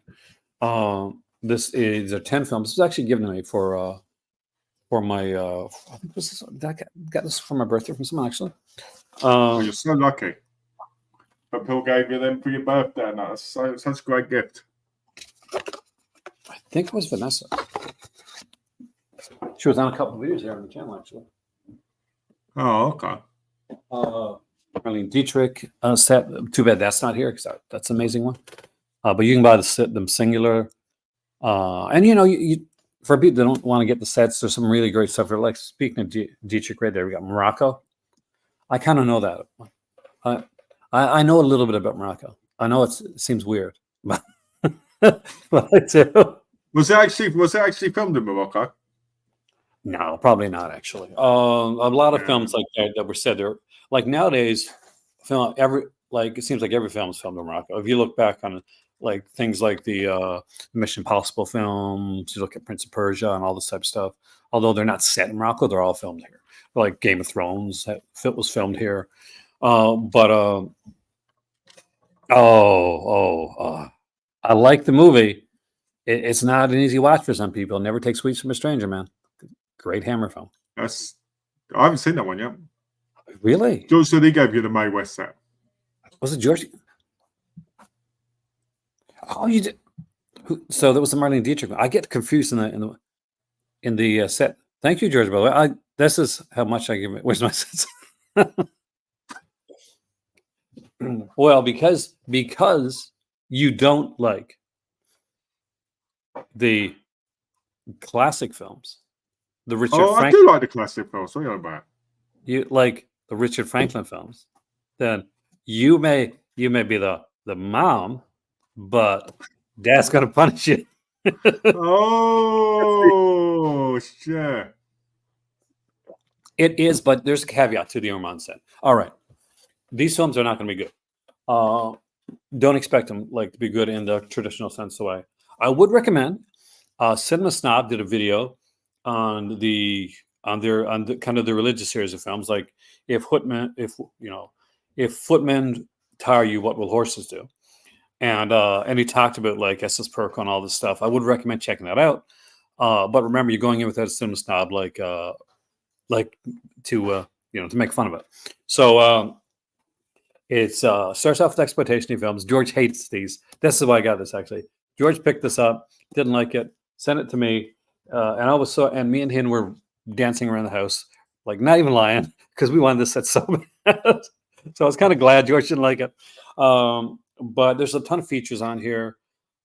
These are 10 films. This was actually given to me for my I think I got this for my birthday from someone actually. You're so lucky. But Bill gave you them for your birthday, and that's such a great gift. I think it was Vanessa. She was on a couple of videos here on the channel, actually. Oh, okay. Marlene Dietrich set. Too bad that's not here because that's an amazing one. But you can buy them singular. And you for people that don't want to get the sets, there's some really great stuff. Like speaking of Dietrich right there, we got Morocco. I kind of know that. I know a little bit about Morocco. I know it seems weird, but I do. Was it actually filmed in Morocco? No, probably not actually. A lot of films like that were said there. Like nowadays, it seems like every film is filmed in Morocco. If you look back on like things like the Mission Impossible films, you look at Prince of Persia and all this type of stuff. Although they're not set in Morocco, they're all filmed here. Like Game of Thrones, that was filmed here. I like the movie. It's not an easy watch for some people. Never Take Sweets from a Stranger, man. Great Hammer film. I haven't seen that one yet. Really? George said he gave you the Mae West set. Was it George? Oh, you did. So that was the Marlene Dietrich. I get confused in the set. Thank you, George. By the way, this is how much I give it. Where's my sets? Well, because you don't like the classic films, the Richard Oh, I Frank, do like the classic films. What are you on about? you like the Richard Franklin films, then you may be the mom, but dad's gonna punish you. Oh, shit. It is, but there's a caveat to the Ormond said. All right, these films are not going to be good. Don't expect them like to be good in the traditional sense way. I would recommend. Cinema Snob did a video on the kind of the religious series of films, like if footmen tire you, what will horses do? And he talked about like SS Perk and all this stuff. I would recommend checking that out. But remember, you're going in with that Cinema Snob like to to make fun of it. So it's starts off with exploitation films. George hates these. This is why I got this actually. George picked this up, didn't like it, sent it to me, and me and him were dancing around the house, like not even lying, because we wanted this set so bad. So I was kind of glad George didn't like it. But there's a ton of features on here,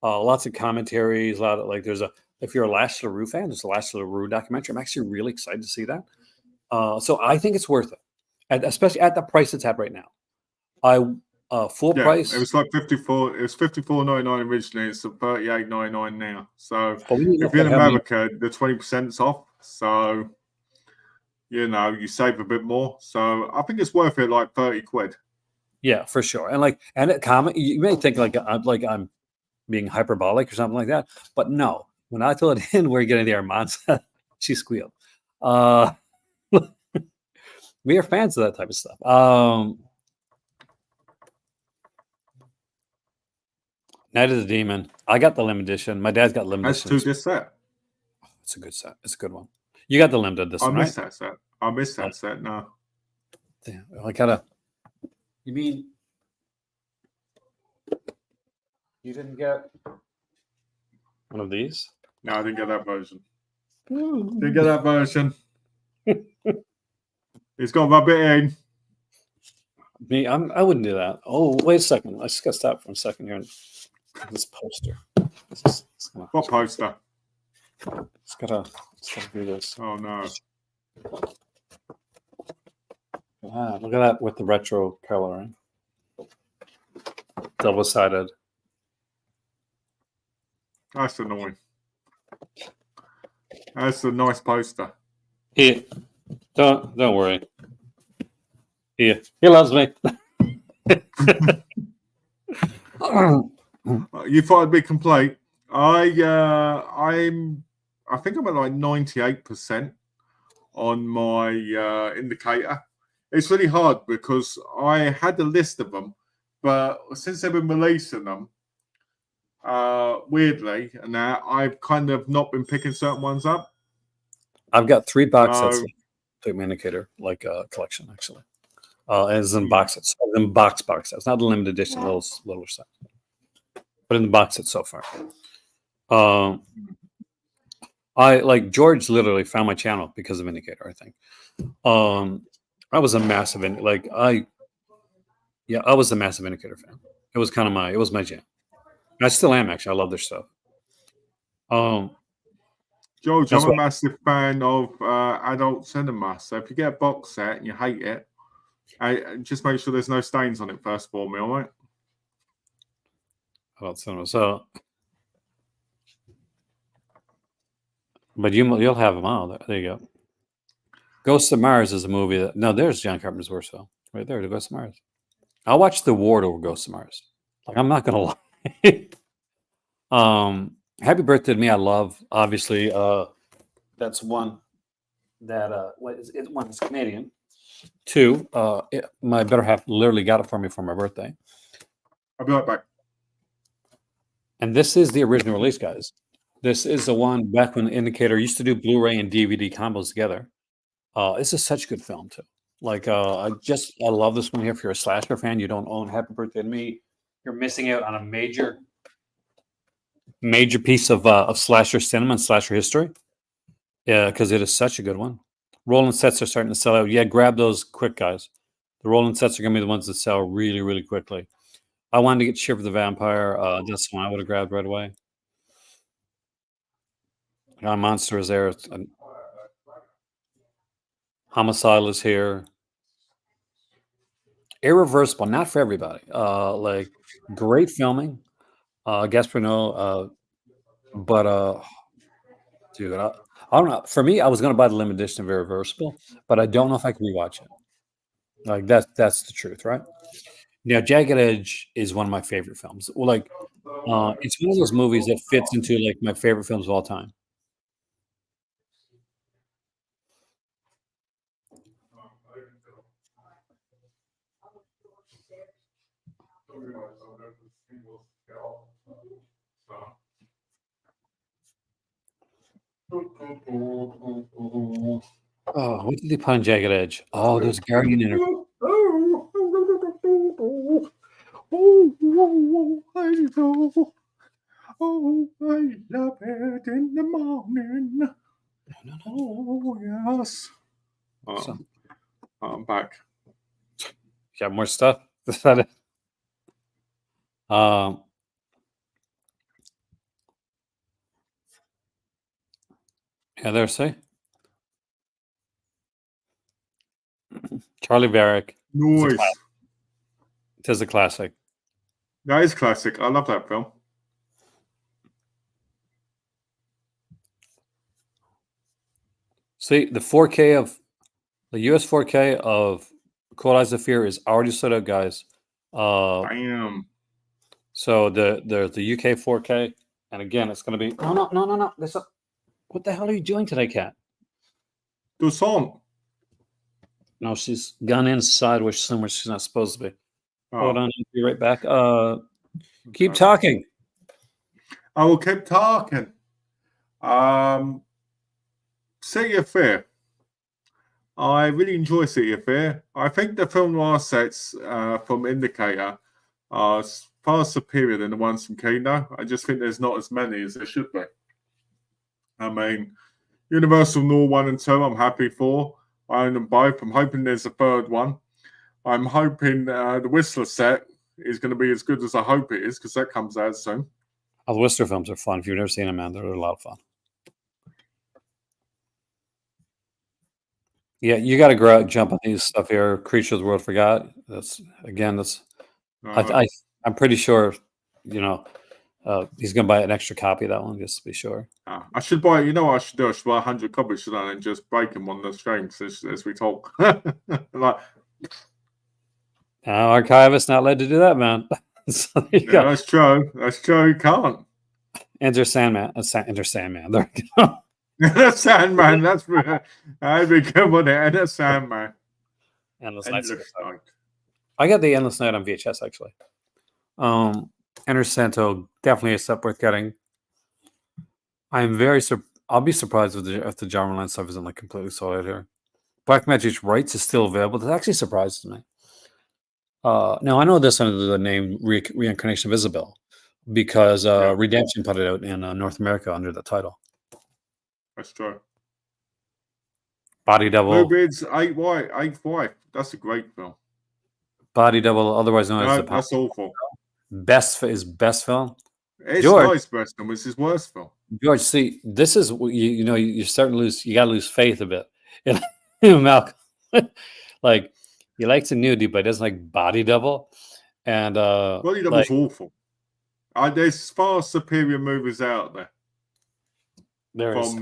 lots of commentaries, a lot of like if you're a Lash LaRue fan, there's a Lash LaRue documentary. I'm actually really excited to see that. So I think it's worth it, especially at the price it's at right now. Full price. It was like 54. It was 54.99 originally. It's 38.99 now. So But if you're in America, the 20%'s off. So you save a bit more. So I think it's worth it, like 30 quid. Yeah, for sure. And it comment, you may think like I'm being hyperbolic or something like that, but no. When I threw it in, we're getting the Armand. She squealed. We are fans of that type of stuff. Night of the Demon. I got the limited edition. My dad's got limited edition. That's 2 disc set. It's a good set. It's a good one. You got the limited edition, I right? missed that set. I missed that set. No. Damn, I gotta. You mean you didn't get one of these? No, I didn't get that version. Didn't get that version. It's got rub it in. Me, I wouldn't do that. Oh, wait a second. I just got to stop for a second here. This poster. What poster? It's gotta do this. Oh no! Look at that with the retro coloring. Double-sided. That's annoying. That's a nice poster. He don't worry. He loves me. You thought I'd be complete. I think I'm at like 98% on my indicator. It's really hard because I had a list of them, but since they've been releasing them, weirdly, and now I've kind of not been picking certain ones up. I've got 3 box sets. Take indicator like collection actually. As in box sets, in box sets, not the limited edition, little set, but in the box set so far. I like George literally found my channel because of indicator. I think I was a massive I was a massive indicator fan. It was my jam. I still am actually. I love their stuff. George, I'm a massive fan of adult cinema. So if you get a box set and you hate it, just make sure there's no stains on it first for me, all right? Adult cinema. So, but you'll have them all. There you go. Ghost of Mars is a movie that there's John Carpenter's worst film right there. The Ghost of Mars. I'll watch The Ward over Ghost of Mars. Like I'm not gonna lie. Happy Birthday to Me, I love. Obviously, that's one that one is Canadian. 2, my better half literally got it for me for my birthday. I'll be right back. And this is the original release, guys. This is the one back when Indicator used to do Blu-ray and DVD combos together. This is such a good film too. Like I love this one here. If you're a slasher fan, you don't own Happy Birthday to Me, you're missing out on a major piece of slasher cinema and slasher history. Yeah, because it is such a good one. Rolling sets are starting to sell out. Yeah, grab those quick, guys. The rolling sets are going to be the ones that sell really, really quickly. I wanted to get Shiver the Vampire. That's the one I would have grabbed right away. Monster is there. Homicidal is here. Irreversible, not for everybody. Like great filming. Gasparino, but dude, I don't know. For me, I was gonna buy the limited edition of Irreversible, but I don't know if I can rewatch it. Like that's the truth, right? Now, Jagged Edge is one of my favorite films. Well, like it's one of those movies that fits into like my favorite films of all time. Oh, what did they put on Jagged Edge? Oh, there's Guardian interview. Oh, I love it in the morning. Oh, yes. I'm back. Got more stuff. Is that it? Yeah, there. See, Charlie Varick. Noise. It is a classic. That is classic. I love that film. See, the 4K of the US 4K of Cold Eyes of Fear is already set up, guys. Damn. So the UK 4K, and again, it's going to be no. What the hell are you doing today, Cat? Do song. No, she's gone inside where somewhere she's not supposed to be. Hold on, I'll be right back. Keep talking. I will keep talking. City of Fear. I really enjoy City of Fear. I think the film noir sets from Indicator are far superior than the ones from Kino. I just think there's not as many as there should be. I mean, Universal Noir 1 and 2, I'm happy for. I own them both. I'm hoping there's a third one. I'm hoping the Whistler set is going to be as good as I hope it is, because that comes out soon. Oh, the Whistler films are fun. If you've never seen them, man, they're a lot of fun. Yeah, you got to grow out, jump on these stuff here. Creature of the World Forgot. I'm pretty sure, he's going to buy an extra copy of that one just to be sure. I should buy. You know what I should do? I should buy 100 copies, should I, and just break them on the streams as we talk. Like, archivist not allowed to do that, man. So yeah, that's true. That's true. You can't. Enter Sandman. Enter Sandman. There we go. The Sandman. That'd be good, wouldn't it? Enter Sandman. Endless Night. I got the Endless Night on VHS actually. Enter Santo, definitely a step worth getting. I'll be surprised if the John Line stuff isn't like completely sold out here. Black Magic's Rights is still available. That actually surprises me. Now I know this under the name Reincarnation of Isabel because Redemption put it out in North America under the title. That's true. Body Double. Bluebeard's Eighth Wife. That's a great film. Body Double, otherwise known as that's awful. Best film. It's not his best film. It's his worst film. George, see, this is you're starting to lose. You got to lose faith a bit in Malcolm. Like he likes a nudie, but he doesn't like Body Double. And Body Double's awful. There's far superior movies out there. From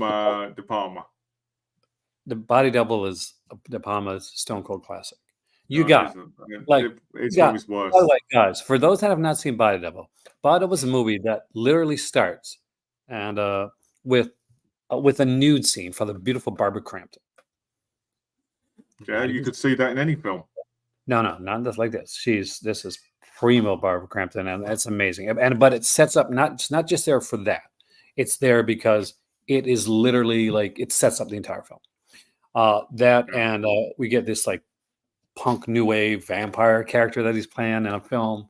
De Palma. The Body Double is De Palma's Stone Cold classic. It's always worse. Guys, for those that have not seen Body Double is a movie that literally starts and with a nude scene for the beautiful Barbara Crampton. Yeah, you could see that in any film. No, not just like this. This is primo Barbara Crampton, and it's amazing. But it sets up it's not just there for that. It's there because it is literally like it sets up the entire film. And we get this like punk new wave vampire character that he's playing in a film.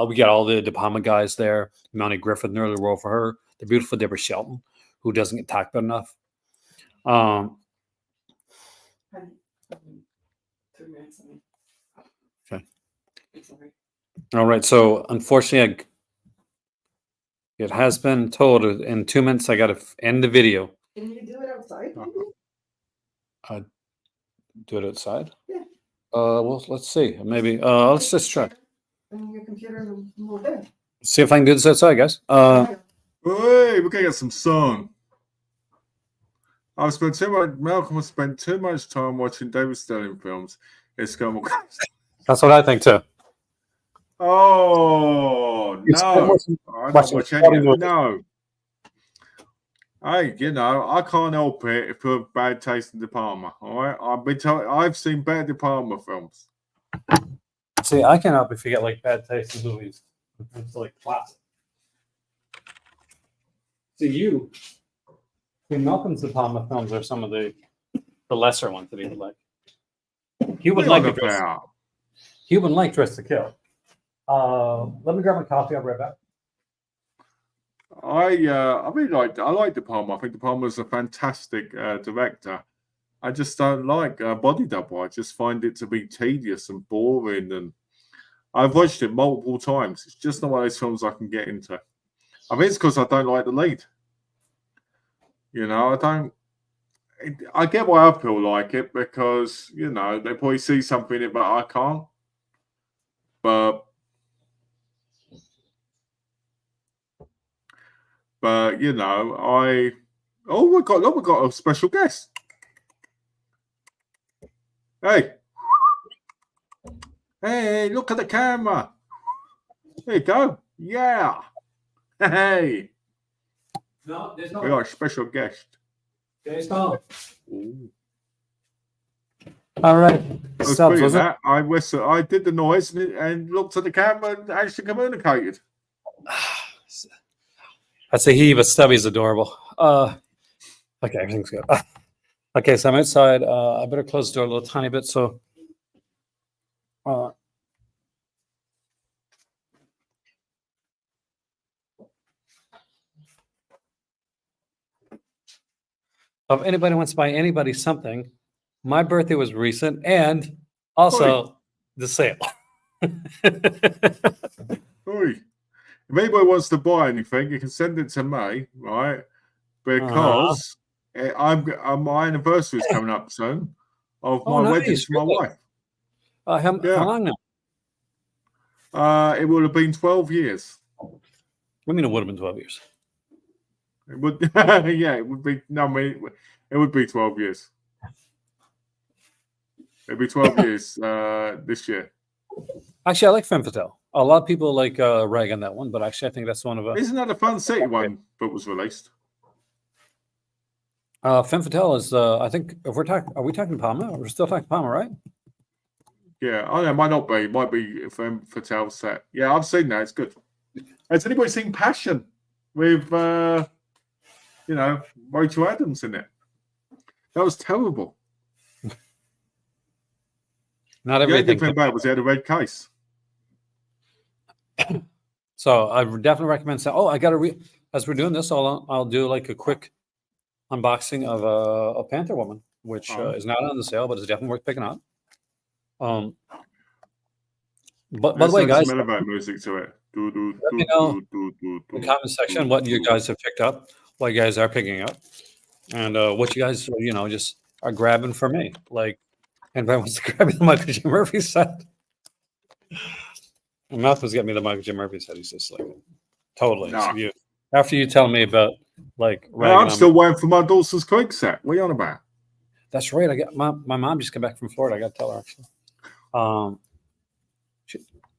We got all the De Palma guys there. Melanie Griffith, in early role for her. The beautiful Deborah Shelton, who doesn't get talked about enough. 3 minutes. All right. So unfortunately, it has been told in 2 minutes I got to end the video. Can you do it outside? Do it outside. Yeah. Well, let's see. Maybe. Let's just try. And your computer in a little bit. See if I can do this outside, guys. Hey, we're gonna get some sun. Malcolm has spent too much time watching David Sterling films. It's going. That's what I think too. Oh It's no! watching- I don't watching watch any. sporting movies. No. Hey, I can't help it if you're bad taste in De Palma. All right, I've seen better De Palma films. See, I can't help if you get like bad taste in movies. It's like classic. See, Malcolm's De Palma films are some of the lesser ones that he would like. He would like Dress to Kill. Let me grab my coffee. I'll be right back. I like De Palma. I think De Palma is a fantastic director. I just don't like Body Double. I just find it to be tedious and boring, and I've watched it multiple times. It's just not one of those films I can get into. I mean, it's because I don't like the lead. I get why other people like it because they probably see something in it, but I can't. But we got a special guest. Hey, look at the camera. There you go. Yeah. Hey. No, there's We got a special guest. There's no. All right. I did the noise and looked at the camera and actually communicated. I'd say he, but Stubby's adorable. Okay, everything's good. Okay, so I'm outside. I better close the door a little tiny bit. So, if anybody wants to buy anybody something, my birthday was recent and also the sale. Oi. If anybody wants to buy anything, you can send it to me, right? Because my anniversary is coming up soon of my wedding to my wife. How long now? It would have been 12 years. I mean, it would have been 12 years. It would, yeah, it would be. No, I mean, it would be 12 years. It'd be 12 years this year. Actually, I like Femme Fatale. A lot of people like rag on that one, but actually, I think that's one of Isn't that a Fun City one that was released? Femme Fatale is. I think if we're talking, are we talking Palma? We're still talking Palma, right? Yeah, I don't know. It might not be. It might be Femme Fatale set. Yeah, I've seen that. It's good. Has anybody seen Passion with Rachel Adams in it? That was terrible. Not The only everything. thing about it was he had a red case. So I would definitely recommend. I got to as we're doing this, I'll do like a quick unboxing of a Panther Woman, which is not on the sale, but it's definitely worth picking up. But by the way, guys, some elevator music to it. let me know in the comment section what you guys have picked up, what you guys are picking up, and what you guys just are grabbing for me. Like, anybody wants to grab me the Michael J. Murphy set? Malcolm's got me the Michael J. Murphy set. He's just like totally. No. After you tell me about like, I'm still waiting for my Dawson's Creek set. What are you on about? That's right. I got my mom just came back from Florida. I got to tell her actually.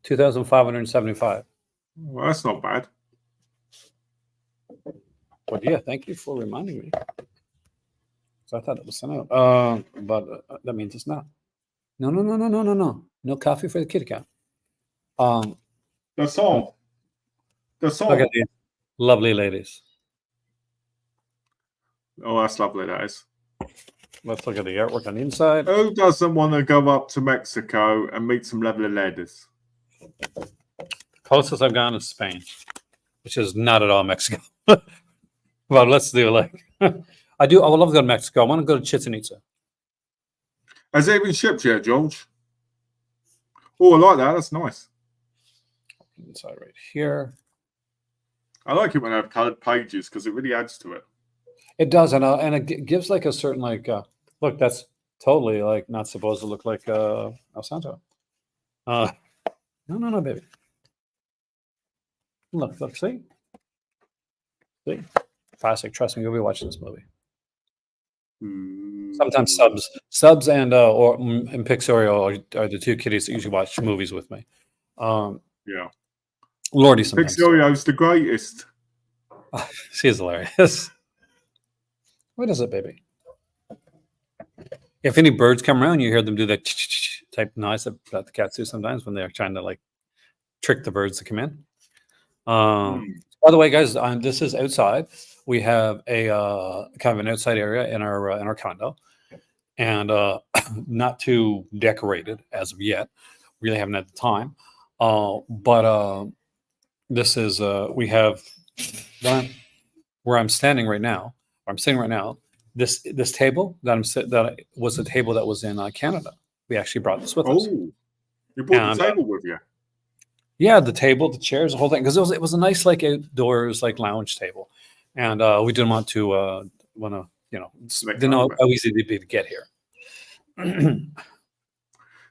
2,575. Well, that's not bad. But yeah, thank you for reminding me. So I thought it was sent out. But that means it's not. No. No coffee for the kitty cat. That's all. That's all. Look at these lovely ladies. Oh, that's lovely, that is. Let's look at the artwork on the inside. Who doesn't want to go up to Mexico and meet some lovely ladies? Closest I've gone is Spain, which is not at all Mexico. Well, let's do like I would love to go to Mexico. I want to go to Chichen Itza. Has it been shipped yet, George? Oh, I like that. That's nice. inside right here. I like it when I have coloured pages because it really adds to it. It does, and it gives like a certain like look. That's totally like not supposed to look like El Santo. No, baby. Look, see, classic. Trust me, you'll be watching this movie. Sometimes subs and and Pixorio are the two kitties that usually watch movies with me. Yeah, Lordy, sometimes Pixorio's the greatest. she is hilarious. What is it, baby? If any birds come around, you hear them do that type noise that the cats do sometimes when they're trying to like trick the birds to come in. By the way, guys, this is outside. We have a kind of an outside area in our condo, and not too decorated as of yet. Really haven't had the time, but this is we have where I'm standing right now. Where I'm sitting right now. This table that was a table that was in Canada. We actually brought this with us. Oh, you brought the table with you? Yeah, the table, the chairs, the whole thing, because it was a nice like outdoors like lounge table, and we didn't want to didn't know how easy it'd be to get here.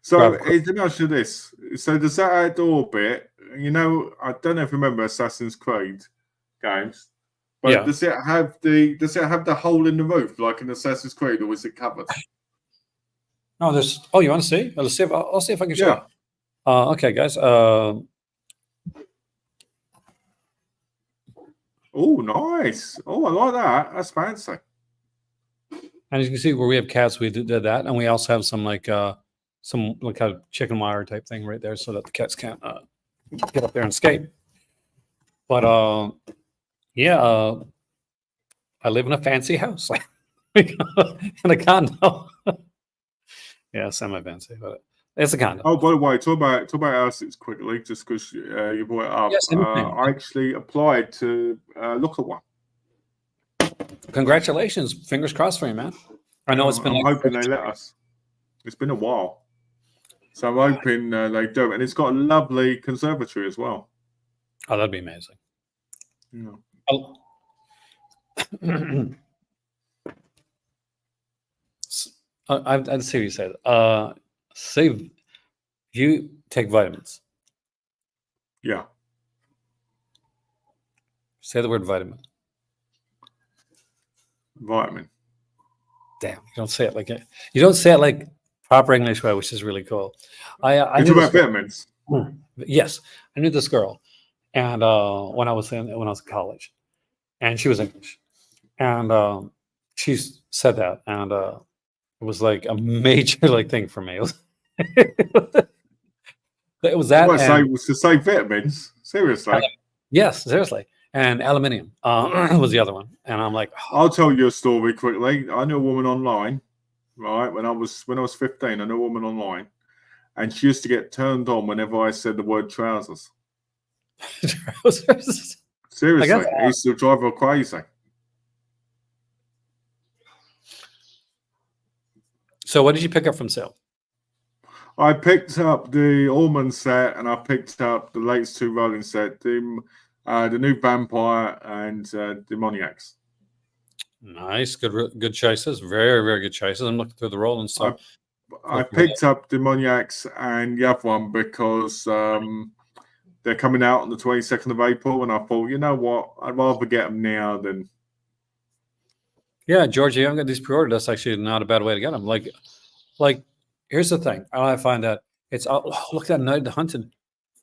So let me ask you this: so does that outdoor bit? You know, I don't know if you remember Assassin's Creed games, but does it have the hole in the roof like in Assassin's Creed, or is it covered? No, there's. Oh, you want to see? Let's see. I'll see if I can show. Yeah. You. Okay, guys. Oh, nice. Oh, I like that. That's fancy. And as you can see, where we have cats, we did that, and we also have some like kind of chicken wire type thing right there, so that the cats can't get up there and escape. But I live in a fancy house, in a condo. Yeah, semi-fancy, but it's a condo. Oh, by the way, talk about assets quickly, just because you brought it up. Yes, I actually applied to look at one. Congratulations! Fingers crossed for you, man. I know it's been. I'm hoping they let us. It's been a while, so I'm hoping they do. And it's got a lovely conservatory as well. Oh, that'd be amazing. Yeah. I'd see what you said. Say you take vitamins. Yeah. Say the word vitamin. Vitamin. Damn, you don't say it like it. You don't say it like proper English way, which is really cool. I you talk about vitamins. Yes, I knew this girl, and when I was in college, and she was English, and she said that, and it was like a major like thing for me. It was that. It was to say vitamins. Seriously. Yes, seriously. And aluminium was the other one. And I'm like, oh. I'll tell you a story quickly. I knew a woman online, right? When I was 15, I knew a woman online, and she used to get turned on whenever I said the word trousers. Trousers? Seriously, it used to drive her crazy. So what did you pick up from sale? I picked up the Allman set, and I picked up the latest 2 rolling set, the new Vampire and Demoniacs. Nice, good choices. Very, very good choices. I'm looking through the roll and stuff. I picked up Demoniacs and the other one because they're coming out on the 22nd of April, and I thought, you know what, I'd rather get them now than. Yeah, George, you haven't got these pre-ordered. That's actually not a bad way to get them. Like, here's the thing. I find that it's look at Night of the Hunted,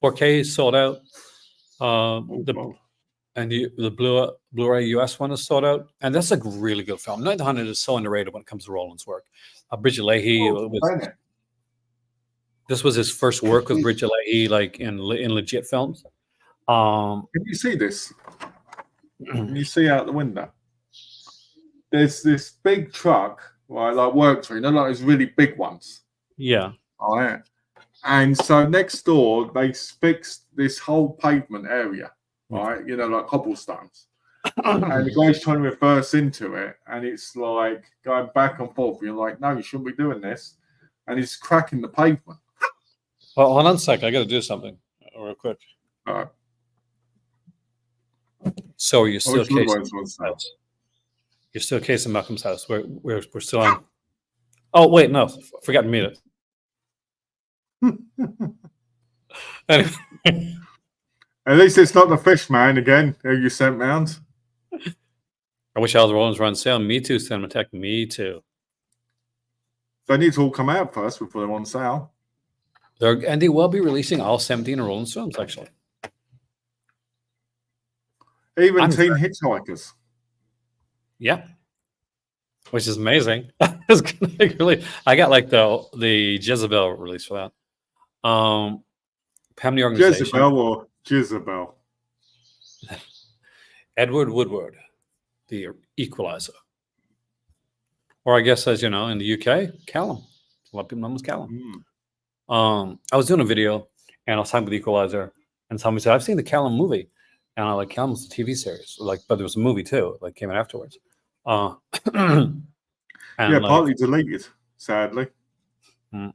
4K is sold out. The Blu-ray US one is sold out, and that's a really good film. Night of the Hunted is so underrated when it comes to Roland's work. Bridget Leahy. This was his first work with Bridget Leahy, like in legit films. Can you see this? Can you see out the window? There's this big truck, right, like work truck, like those really big ones. Yeah. Oh, yeah. And so next door, they fixed this whole pavement area, right? Like cobblestones. And the guy's trying to reverse into it, and it's like going back and forth. You're like, no, you shouldn't be doing this. And it's cracking the pavement. Well, hold on a sec. I got to do something real quick. All right. So you're Oh, still which other casing ones was that? house. You're still casing Malcolm's house. We're still on. Oh wait, no, forgot to mute it. Anyway, At least it's not the fish man again who you sent round. I wish all the Rollins were on sale. Me too, Cinematech. Me too. They need to all come out first before they're on sale. And they will be releasing all 17 Rollins films, actually. Even I'm Teen Hitchhikers. Yeah, which is amazing. It's gonna be really. I got like the Jezebel release for that. How many organizations? Jezebel or Jezebel? Edward Woodward, the Equalizer, or I guess as you know in the UK, Callum. A lot of people know him as Callum. I was doing a video and I was talking with the Equalizer, and somebody said, "I've seen the Callum movie," and I like Callum's a TV series, like, but there was a movie too, like came out afterwards. And Yeah, like, partly deleted, sadly. Mm.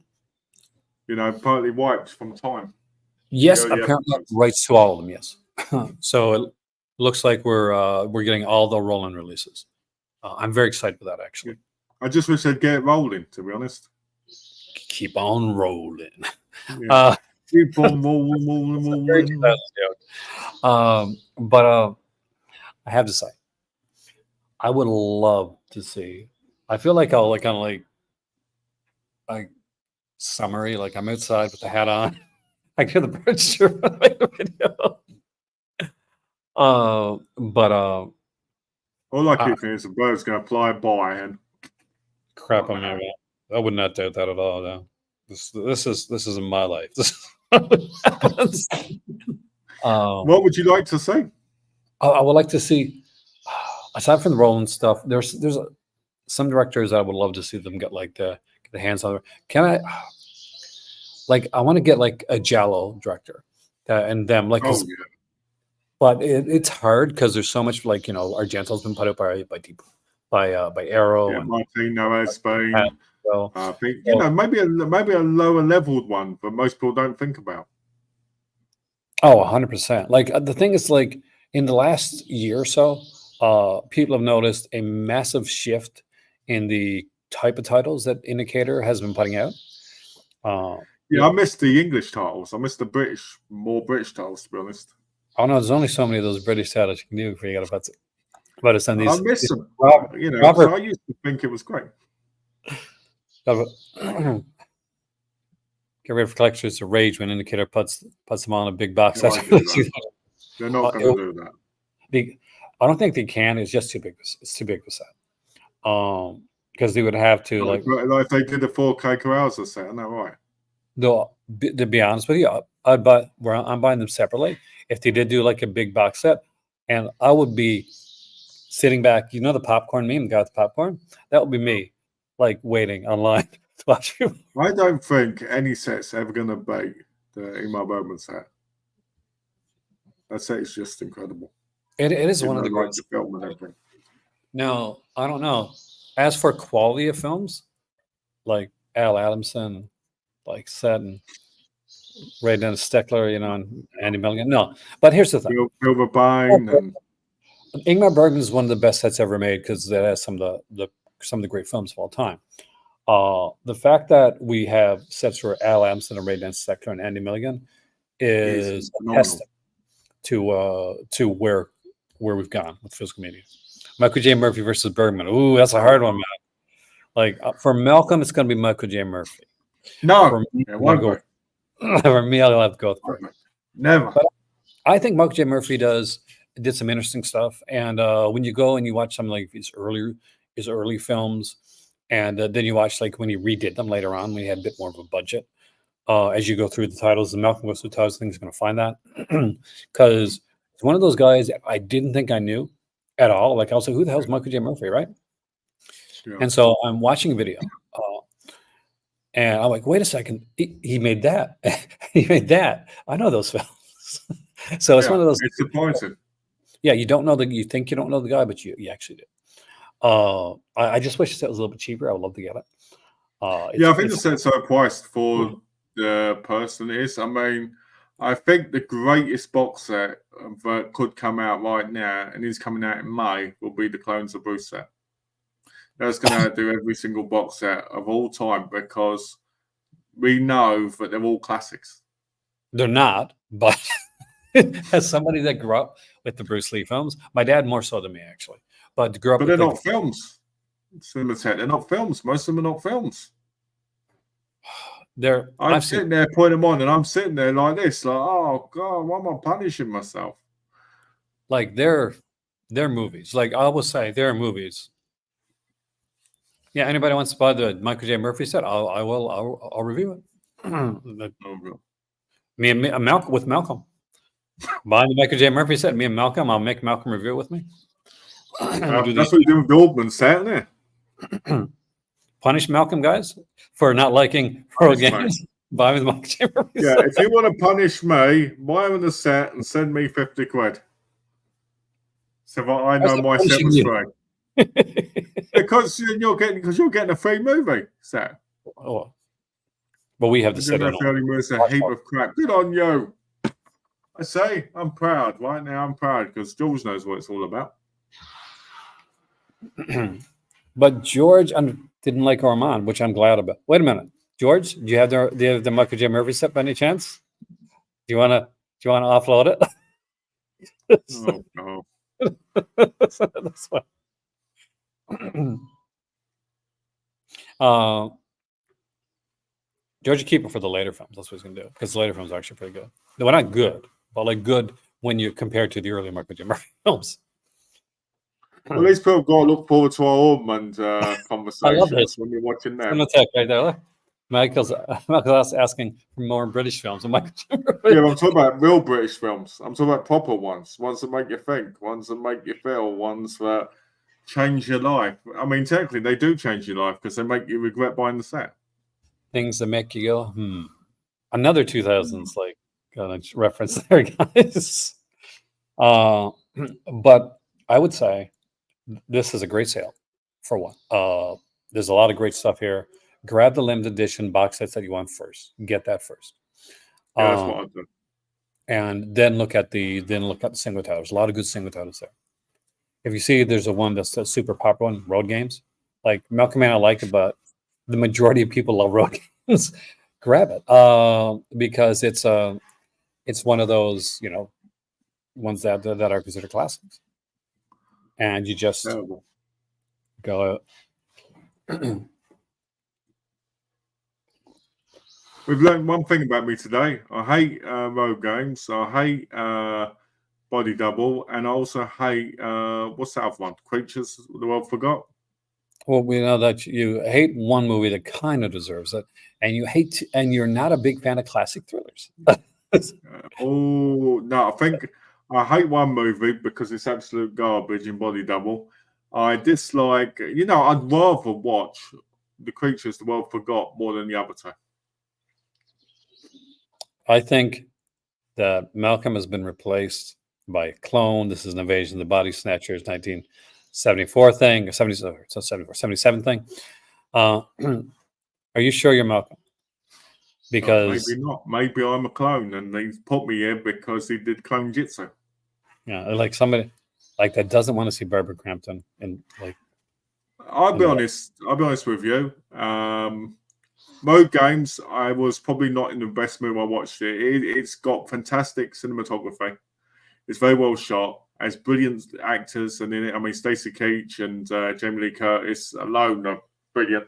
You know, partly wiped from time. yes, The early apparently episodes. rights to all of them. Yes, so it looks like we're getting all the Roland releases. I'm very excited for that. Actually, I just wish they'd get it rolling, to be honest. keep on rolling. Yeah. Keep on rolling, It's a very rolling. 2000s joke. But I have to say, I would love to see. I feel like I'll like kind of like summary, like I'm outside with the hat on. I hear the birds chirp on the video. But All I keep thinking is the bird's going to fly by and crap on my. I would not doubt that at all. No. This is in my life. This what would you like to see? I would like to see, aside from the Roland stuff, there's some directors I would love to see them get like get the hands on. Can I? Like I want to get like a Giallo director, and them like. Oh, yeah. But it's hard because there's so much like Argento's been put up by Arrow Yeah, and Martino has been. so, I think maybe a lower leveled one, but most people don't think about. oh 100%. Like the thing is like in the last year or so, people have noticed a massive shift in the type of titles that Indicator has been putting out. Yeah, I missed the English titles. I missed the more British titles, to be honest. Oh no, there's only so many of those British titles you can do before you got to put it on these. I miss them. Robert, so I used to think it was great. Get ready for collectors to rage when Indicator puts them on a big box. No, I do that. They're not going to do that. I don't think they can. It's just too big. It's too big for set. Because they would have to like if they did a 4K Carousel set, isn't that right? No, to be honest with you, I'm buying them separately. If they did do like a big box set, and I would be sitting back, the popcorn meme, got the popcorn. That would be me, like waiting online to watch people. I don't think any set's ever going to beat the Ingmar Bergman set. That set is just incredible. It is one of the great film and everything. No, I don't know. As for quality of films, like Al Adamson, like set and Ray Dennis Steckler, and Andy Milligan. No, but here's the thing: Wilbur Bine and Ingmar Bergman is one of the best sets ever made because it has some of the great films of all time. The fact that we have sets for Al Adamson and Ray Dennis Steckler and Andy Milligan is a testament to where we've gone with physical media. Michael J. Murphy versus Bergman. Ooh, that's a hard one, man. Like for Malcolm, it's going to be Michael J. Murphy. No, for me, I'll have to go with Bergman. Never. But I think Michael J. Murphy did some interesting stuff. And when you go and you watch some like his early films, and then you watch like when he redid them later on, when he had a bit more of a budget. As you go through the titles, and Malcolm goes through the titles, I think he's going to find that because it's one of those guys that I didn't think I knew at all. Like I was like, who the hell is Michael J. Murphy, right? Yeah. And so I'm watching a video, and I'm like, wait a second, he made that. He made that. I know those films. So it's one of those. It's disappointing. Yeah, you don't know you think you don't know the guy, but you actually do. I just wish it was a little bit cheaper. I would love to get it. I think the set's so priced for the person it is. I mean, I think the greatest box set that could come out right now, and is coming out in May, will be the Clones of Bruce set. That's going to do every single box set of all time because we know that they're all classics. They're not, but as somebody that grew up with the Bruce Lee films, my dad more so than me actually, but grew up But with they're not films. Cinema Tech, they're not films. Most of them are not films. I'm sitting there putting them on, and I'm sitting there like this, like, oh God, why am I punishing myself? Like they're movies. Like I will say, they're movies. Yeah, anybody wants to buy the Michael J. Murphy set? I'll review it. Me and Malcolm with Malcolm. Buying the Michael J. Murphy set. Me and Malcolm. I'll make Malcolm review it with me. That's what you do with the Oldman set, isn't it? Punish Malcolm, guys, for not liking pro games. Buy with Michael J. Murphy. Yeah, if you want to punish me, buy them the set and send me 50 quid. So that I know my set was free. Because you're getting a free movie set. Oh, but we have to set it It's a heap of crap. Good on you. I say I'm proud right now. I'm proud because George knows what it's all about. But George didn't like Ormond, which I'm glad about. Wait a minute, George, do you have the Michael J. Murphy set by any chance? Do you want to offload it? Oh no. That's what. George, keep it for the later films. That's what he's gonna do because the later films are actually pretty good. They're not good, but like good when you compare to the early Michael J. Murphy films. Well, these people got to look forward to our Ormond conversations when you're watching them. Right there. Michael's asking for more British films. And Michael J. Murphy. Yeah, I'm talking about real British films. I'm talking about proper ones that make you think, ones that make you feel, ones that change your life. I mean, technically, they do change your life because they make you regret buying the set. Things that make you go, Another 2000s like reference there, guys. But I would say this is a great sale for one. There's a lot of great stuff here. Grab the limited edition box sets that you want first. Get that first. Yeah, that's what I do. And then look at the single titles. A lot of good single titles there. If you see there's a one that's a super popular one, Road Games. Like Malcolm and I like it, but the majority of people love Road Games. Grab it. Because it's one of those, ones that are considered classics. And you just go. We've learned one thing about me today. I hate road games. I hate Body Double, and I also hate what's that other one? Creatures the World Forgot. Well, we know that you hate one movie that kind of deserves it, and you're not a big fan of classic thrillers. Oh no, I think I hate one movie because it's absolute garbage in Body Double. I dislike, I'd rather watch The Creatures the World Forgot more than the other two. I think that Malcolm has been replaced by a clone. This is an Invasion of the Body Snatchers 1974 thing, 77 thing. Are you sure you're Malcolm? Because maybe not. Maybe I'm a clone, and they put me here because he did clone jitsu. Yeah, like somebody like that doesn't want to see Barbara Crampton, and like. I'll be honest with you. Road Games, I was probably not in the best mood when I watched it. It's got fantastic cinematography. It's very well shot. It has brilliant actors, and in it, I mean, Stacey Keach and Jamie Lee Curtis alone are brilliant.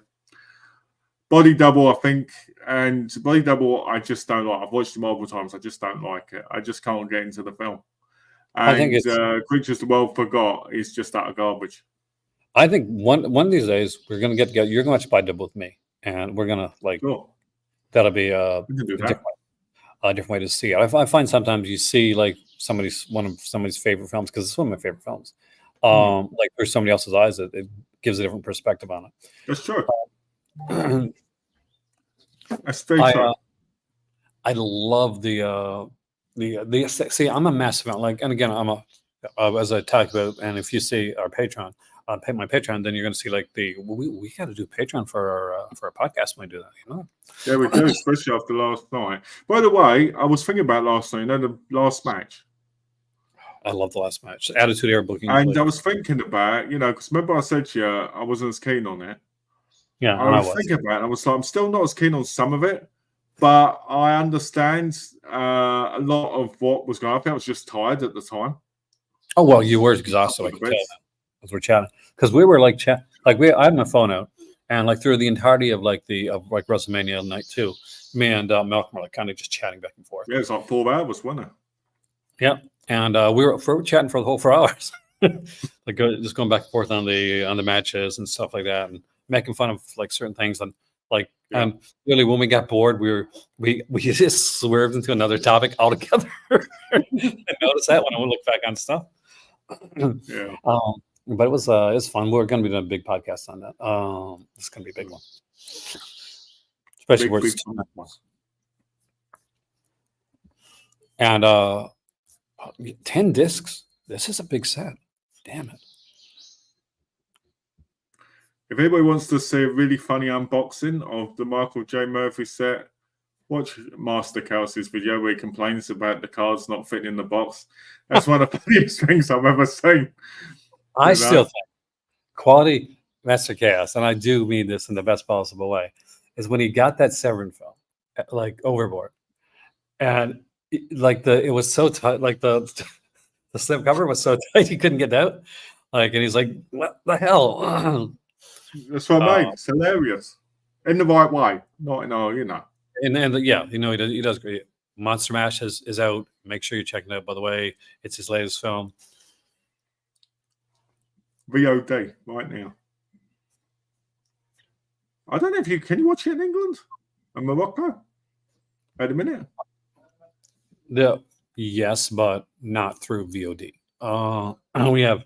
Body Double, I think, and Body Double, I just don't like. I've watched it multiple times. I just don't like it. I just can't get into the film. And I think Creatures the World Forgot is just utter garbage. I think one of these days we're going to get together. You're going to watch Body Double with me. And we're gonna that'll be a different way to see it. I find sometimes you see like somebody's favorite films because it's one of my favorite films. Like through somebody else's eyes, it gives a different perspective on it. That's true. That's very true. I love the see. I'm a massive fan. Like, and again, I'm as I talk about, and if you see our Patreon, pay my Patreon, then you're going to see like we got to do Patreon for our podcast when we do that. You know? Yeah, we do, especially after last night. By the way, I was thinking about last night. You know, the last match. I love the last match. Attitude Era booking. And I was thinking about, because remember I said to you I wasn't as keen on it. Yeah, I was thinking about it. I was like, I'm still not as keen on some of it, but I understand a lot of what was going on. I think I was just tired at the time. Oh well, you were exhausted. I could tell as we're chatting because we were like I had my phone out and like through the entirety of WrestleMania night 2, me and Malcolm were like kind of just chatting back and forth. Yeah, it's like 4 hours, wasn't it? Yeah, and we were chatting for the whole 4 hours, like just going back and forth on the matches and stuff like that, and making fun of like certain things and like really when we got bored, we just swerved into another topic altogether. I noticed that when I would look back on stuff. Yeah. But it was fun. We're going to be doing a big podcast on that. It's going to be a big one, especially where it's and 10 discs. This is a big set. Damn it. If anybody wants to see a really funny unboxing of the Michael J. Murphy set, watch Master Kelsey's video where he complains about the cards not fitting in the box. That's one of the funniest things I've ever seen. I still think quality Master Chaos, and I do mean this in the best possible way, is when he got that Severin film, like overboard, and like it was so tight, like the slip cover was so tight he couldn't get out, like, and he's like, "What the hell?" That's what I mean. It's hilarious in the right way, not in our, And yeah, he does great. Monster Mash is out. Make sure you check it out. By the way, it's his latest film. VOD right now. I don't know if can you watch it in England and Morocco at the minute? Yes, but not through VOD. We have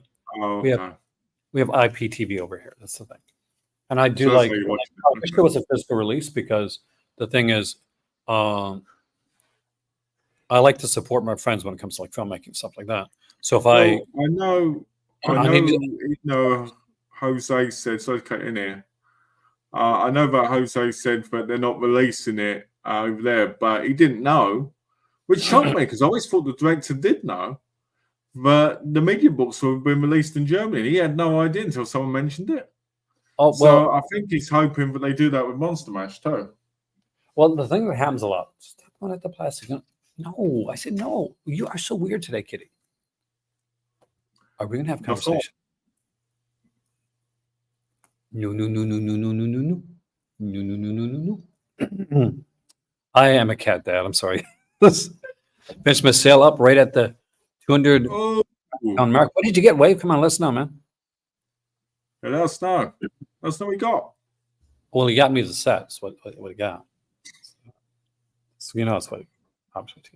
IPTV over here. That's the thing. And I do I wish there was a physical release because the thing is, I like to support my friends when it comes to like filmmaking stuff like that. So if I know, Jose said, so okay in here. I know that Jose said that they're not releasing it over there, but he didn't know, which shocked me because I always thought the director did know. But the media books were being released in Germany. He had no idea until someone mentioned it. Oh, well, so I think he's hoping that they do that with Monster Mash too. Well, the thing that happens a lot. Stop going at the plastic. No, I said no. You are so weird today, Kitty. Are we gonna have a conversation? No. I am a cat dad. I'm sorry. Finished my sale up right at the 200 pound mark. What did you get, Wave? Come on, let's know, man. Yeah, let us know. That's what we got. Well, he got me the set. That's what he got. So that's what I'm supposed to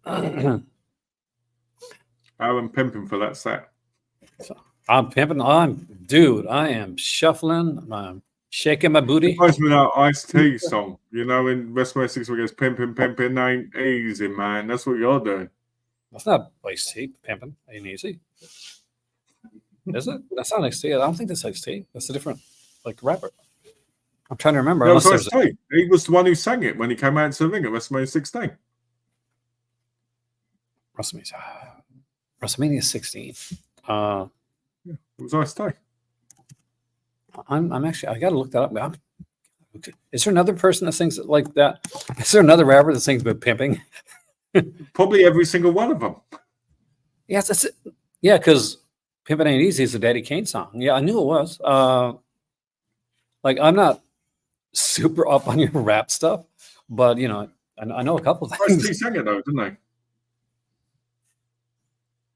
get. I'm pimping for that set. So I'm pimping. I am shuffling. I'm shaking my booty. It reminds me of that Ice-T song. In WrestleMania 6 where it goes pimping ain't easy, man. That's what you're doing. That's not Ice-T. Pimping ain't easy. Is it? That's not Ice-T. I don't think that's Ice-T. That's a different rapper. I'm trying to remember. That was Ice-T. He was the one who sang it when he came out into the ring at WrestleMania 16. WrestleMania 16. It was Ice-T. I'm actually. I got to look that up. Is there another person that sings like that? Is there another rapper that sings about pimping? Probably every single one of them. Yes, that's it. Yeah, because "Pimpin' Ain't Easy" is a Daddy Kane song. Yeah, I knew it was. I'm not super up on your rap stuff, but I know a couple of things. Ice-T sang it though, didn't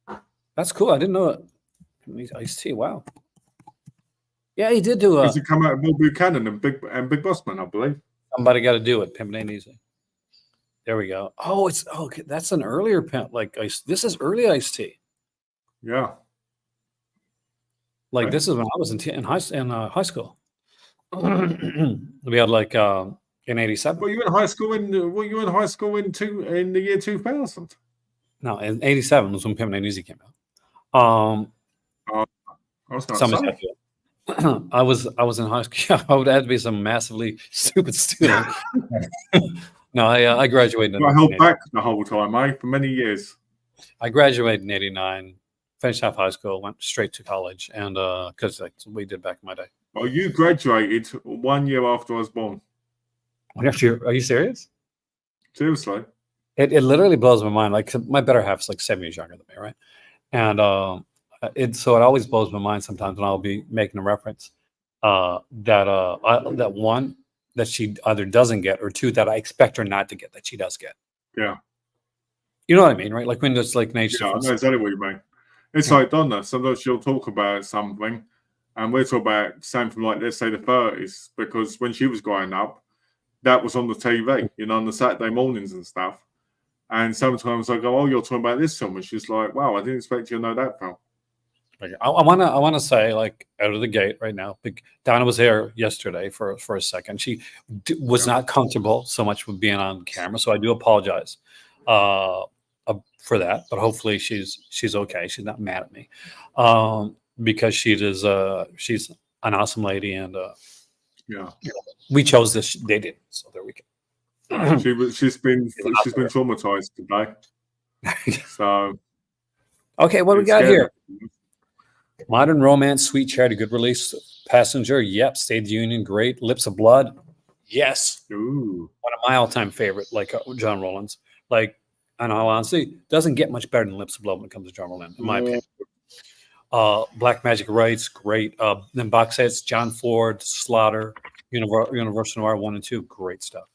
they? That's cool. I didn't know it. Ice-T. Wow. Yeah, he did do Does it come out of Bill Buchanan and Big Bossman, I believe. Somebody got to do it. Pimpin' Ain't Easy. There we go. Oh, okay. That's an earlier pimp. This is early Ice-T. Yeah. This is when I was in high school. We had in '87. Were you in high school in the year 2000? No, in '87 was when Pimpin' Ain't Easy came out. I was going to Somebody's say. got to. I was in high school. I would have to be some massively stupid student. No, I graduated I in held back the whole time, for many years. I graduated in '89, finished off high school, went straight to college, and because that's what we did back in my day. Oh, you graduated 1 year after I was born. Are you serious? Seriously. It literally blows my mind. Like my better half is like 7 years younger than me, right? And it always blows my mind sometimes when I'll be making a reference that one that she either doesn't get, or two that I expect her not to get that she does get. Yeah. You know what I mean, right? Like when there's like nature. Yeah, I know exactly what you mean. It's like Donna. Sometimes she'll talk about something, and we'll talk about something like, let's say, the 30s, because when she was growing up, that was on the TV, on the Saturday mornings and stuff. And sometimes I go, "Oh, you're talking about this film," and she's like, "Wow, I didn't expect you to know that film." I want to say, like, out of the gate right now, Donna was here yesterday for a second. She was not comfortable so much with being on camera, so I do apologize for that. But hopefully she's okay. She's not mad at me because she's an awesome lady, and we chose this. They did, so there we go. She's been traumatized today. So okay, what do we got here? Modern romance, Sweet Charity, good release. Passenger, yep. State of the Union, great. Lips of Blood, yes. Ooh. One of my all-time favorite, like John Rowland's. Like, in all honesty, doesn't get much better than Lips of Blood when it comes to John Rowland, in my opinion. Black Magic Rights, great. Then box sets, John Ford, Slaughter, Universal Noir 1 and 2, great stuff.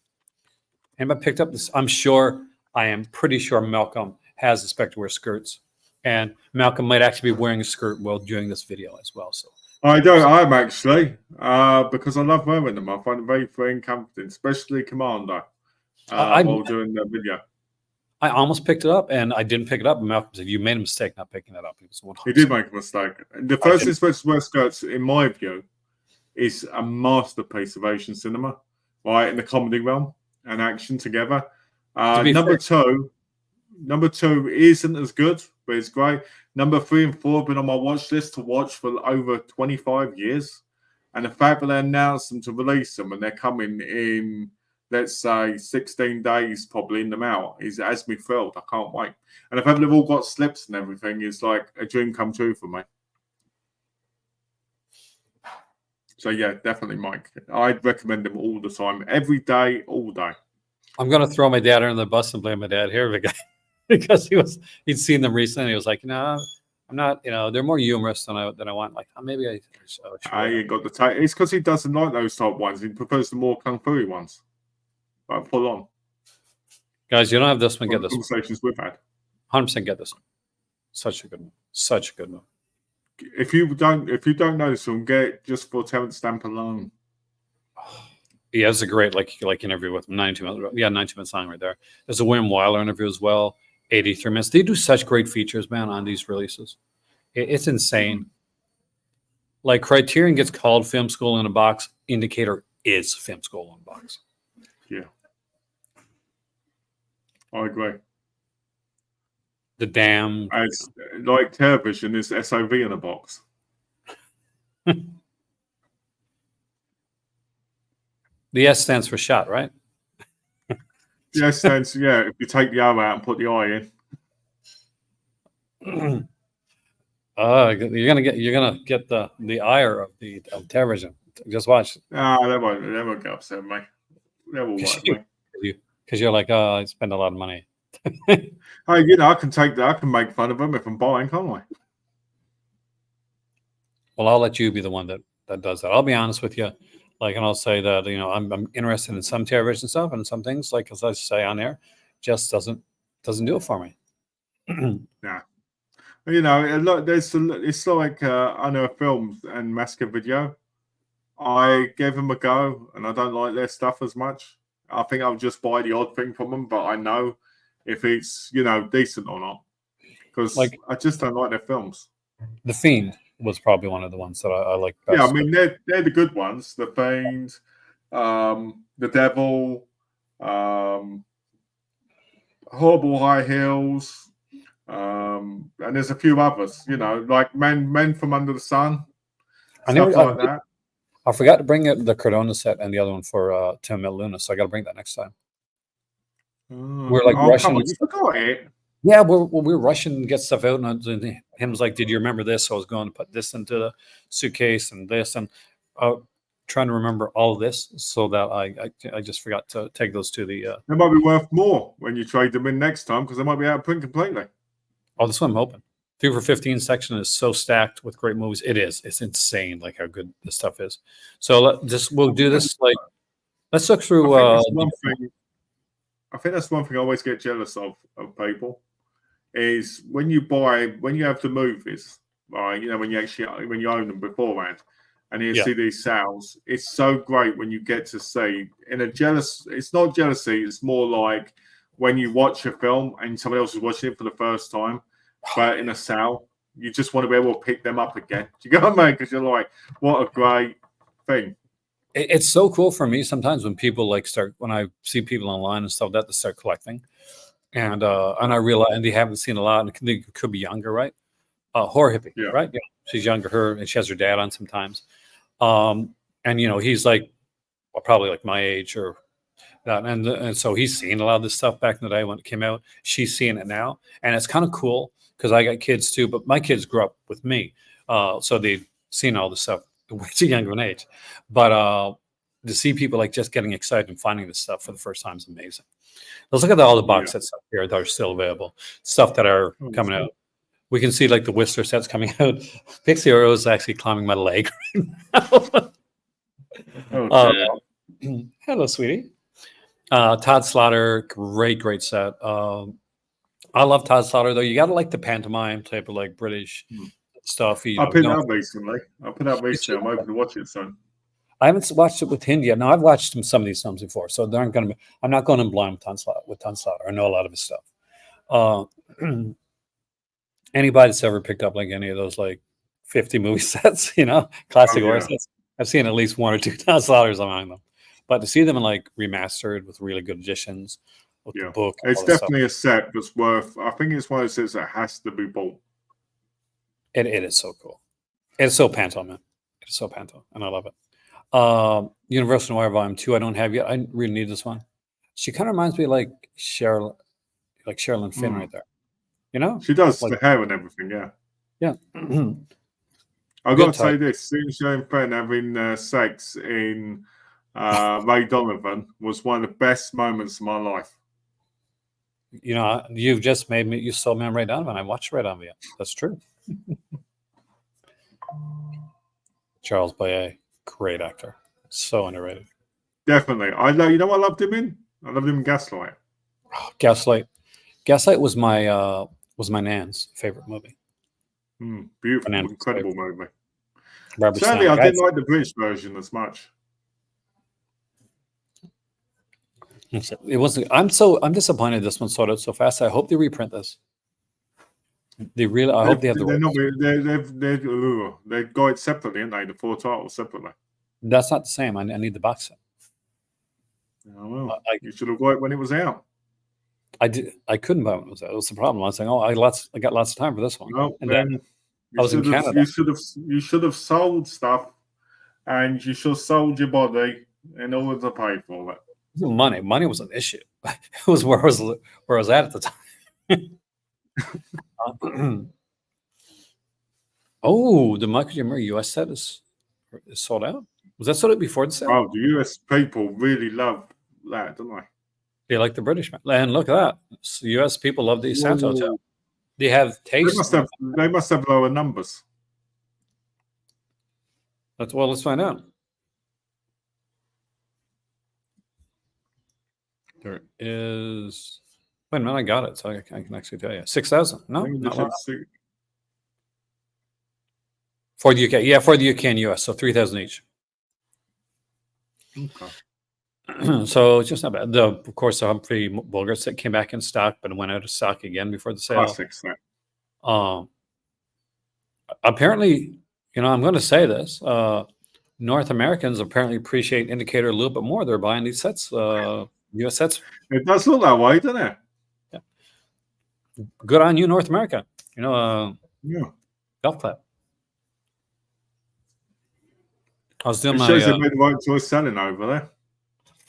Anybody picked up this? I am pretty sure Malcolm has expected to wear skirts. And Malcolm might actually be wearing a skirt while doing this video as well. So I'm actually because I love wearing them. I find them very free and comforting, especially Commando. While doing the video, I almost picked it up, and I didn't pick it up. And Malcolm said, "You made a mistake not picking it up." He did make a mistake. The first Inspector Wear skirts, in my view, is a masterpiece of Asian cinema, right, in the comedy realm and action together. Number two isn't as good, but it's great. Number 3 and 4 have been on my watch list to watch for over 25 years. And the fact that they announced them to release them and they're coming in, let's say, 16 days probably in them out, has me thrilled. I can't wait. And the fact they've all got slips and everything is like a dream come true for me. So, yeah, definitely, Mike. I'd recommend them all the time, every day, all day. I'm going to throw my dad under the bus and blame my dad here because he'd seen them recently. He was like, no, I'm not. They're more humorous than I want. Like, maybe I should. You got the take. It's because he doesn't like those type ones. He prefers the more kung fu ones. Like full on. Guys, you don't have this one. Get this conversations we've had. 100% get this one. Such a good one. Such a good one. If you don't know this one, get it just for Terrence Stamp alone. Yeah, it's a great like interview with him. 92 minutes. Yeah, 92 minutes long right there. There's a William Wyler interview as well. 83 minutes. They do such great features, man, on these releases. It's insane. Like Criterion gets called Film School in a Box. Indicator is Film School in a Box. Yeah, I agree. The Damned. It's like television is SOV in a box. The S stands for shot, right? The S stands, yeah. If you take the O out and put the I in, you're gonna get the ire of television. Just watch. They won't get upset with me. They will like me because you're like, I spend a lot of money. Hey, I can take that. I can make fun of them if I'm buying, can't I? Well, I'll let you be the one that does that. I'll be honest with you. Like, and I'll say that, I'm interested in some television stuff, and some things, like, as I say on air, just doesn't do it for me. Yeah. It's like I know films and Massacre Video. I gave them a go, and I don't like their stuff as much. I think I'll just buy the odd thing from them, but I know if it's decent or not, because I just don't like their films. The Fiend was probably one of the ones that I like best. Yeah, I mean they're the good ones. The Fiend, the Devil, Horrible High Heels, And there's a few others, you know, like Men from Under the Sun, I stuff never. like that. I forgot to bring the Cardona set and the other one for Tim Luna, so I got to bring that next time. We're like Oh, rushing. come on, you forgot it. Yeah, we're rushing to get stuff out, and him was like, "Did you remember this?" So I was going to put this into the suitcase and this, and trying to remember all of this, so that I just forgot to take those to the. They might be worth more when you trade them in next time because they might be out of print completely. Oh, this one I'm hoping. 3 for 15 section is so stacked with great movies. It is. It's insane, like how good this stuff is. So we'll do this. Like, let's look through. I think that's one thing I always get jealous of people is when you have the movies, right? You know, when you own them beforehand, and you see these sales. It's so great when you get to see it's not jealousy. It's more like when you watch a film and someone else is watching it for the first time, but in a sale, you just want to be able to pick them up again. Do you get what I mean? Because you're like, what a great thing. It's so cool for me sometimes when people when I see people online and stuff that they start collecting, and I realize, and they haven't seen a lot, and they could be younger, right? Horror hippie, right? Yeah, she's younger, and she has her dad on sometimes, and he's like, probably like my age or that, and so he's seen a lot of this stuff back in the day when it came out. She's seeing it now, and it's kind of cool because I got kids too, but my kids grew up with me, so they've seen all this stuff way too young of an age, but to see people like just getting excited and finding this stuff for the first time is amazing. Let's look at all the box sets up here that are still available, stuff that are coming out. We can see like the Whistler sets coming out. Pixie Oro is actually climbing my leg right now. Hello, sweetie. Todd Slaughter, great set. I love Todd Slaughter though. You got to like the pantomime type of like British stuff. I put it up recently. I'm open to watch it soon. I haven't watched it with him yet. No, I've watched some of these films before, so I'm not going in blind with Todd Slaughter. I know a lot of his stuff. Anybody that's ever picked up like any of those like 50 movie sets, classic horror sets, I've seen at least 1 or 2 Todd Slaughters among them. But to see them in like remastered with really good editions, with the book, it's definitely a set that's worth. I think it's one of those sets that has to be bought. It is so cool. It's so panto, man. It's so panto, and I love it. Universal Noir Volume 2, I don't have yet. I really need this one. She kind of reminds me of like Sherilyn Finn right there. She does like, the hair and everything, yeah. I've got to say this: seeing Sherilyn Finn having sex in Ray Donovan was one of the best moments of my life. You've just made me. You saw me on Ray Donovan. I watched Ray Donovan. That's true. Charles Boyer, great actor, so underrated. Definitely, I know. You know what I loved him in? I loved him in Gaslight. Oh, Gaslight was my nan's favorite movie. Beautiful, incredible movie. Barbara Sadly, Stanwyck. I didn't like the British version as much. It wasn't. I'm disappointed this one sold out so fast. I hope they reprint this. I hope they have the rights. They've got it separately, haven't they? The 4 titles separately. That's not the same. I need the box set. Oh, well, you should have got it when it was out. I couldn't buy it when it was out. That was the problem. I was saying, I got lots of time for this one. No, and then I was in Canada. You should have sold stuff, and you should have sold your body in order to pay for it. Money was an issue. It was where I was at the time. The Michael J. Murray US set is sold out. Was that sold out before the sale? Oh, the US people really love that, don't they? They like the British man. And look at that. US people love the Santo Hotel. They have taste. They must have lower numbers. Let's find out. There is. Wait a minute, I got it, so I can actually tell you. 6,000. No, not a lot. For the UK, for the UK and US, so 3,000 each. Okay. So it's just not bad. Of course, the Humphrey Bogart set came back in stock, but it went out of stock again before the sale. Classic set. Apparently, I'm going to say this. North Americans apparently appreciate Indicator a little bit more. They're buying these sets, US sets. It does look that way, doesn't it? Yeah. good on you, North America. Yeah. Golf clap. I was doing It my. shows they made the right choice selling over there.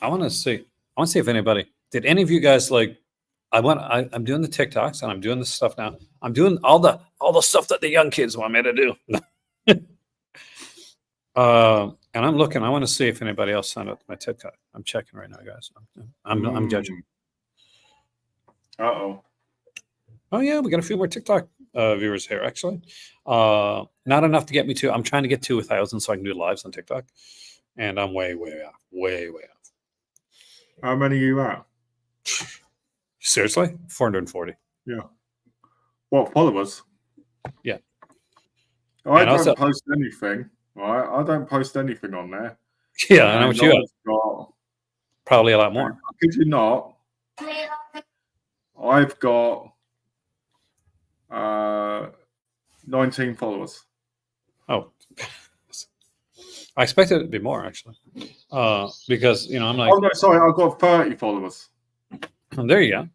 I want to see if anybody did. Any of you guys like? I'm doing the TikToks and I'm doing this stuff now. I'm doing all the stuff that the young kids want me to do. And I'm looking. I want to see if anybody else signed up to my TikTok. I'm checking right now, guys. I'm judging. Uh-oh. Oh yeah, we got a few more TikTok viewers here. Actually, not enough to get me to. I'm trying to get to 1,000 so I can do lives on TikTok, and I'm way off. Way off. How many are you at? Seriously, 440. Yeah. What, followers? Yeah. I And don't also- post anything. Right? I don't post anything on there. Yeah, I know what And you have. I've got, Probably a lot more. kid you not, I've got 19 followers. Oh, I expected it to be more actually, because I'm like, Oh no, sorry, I've got 30 followers. oh, there you go.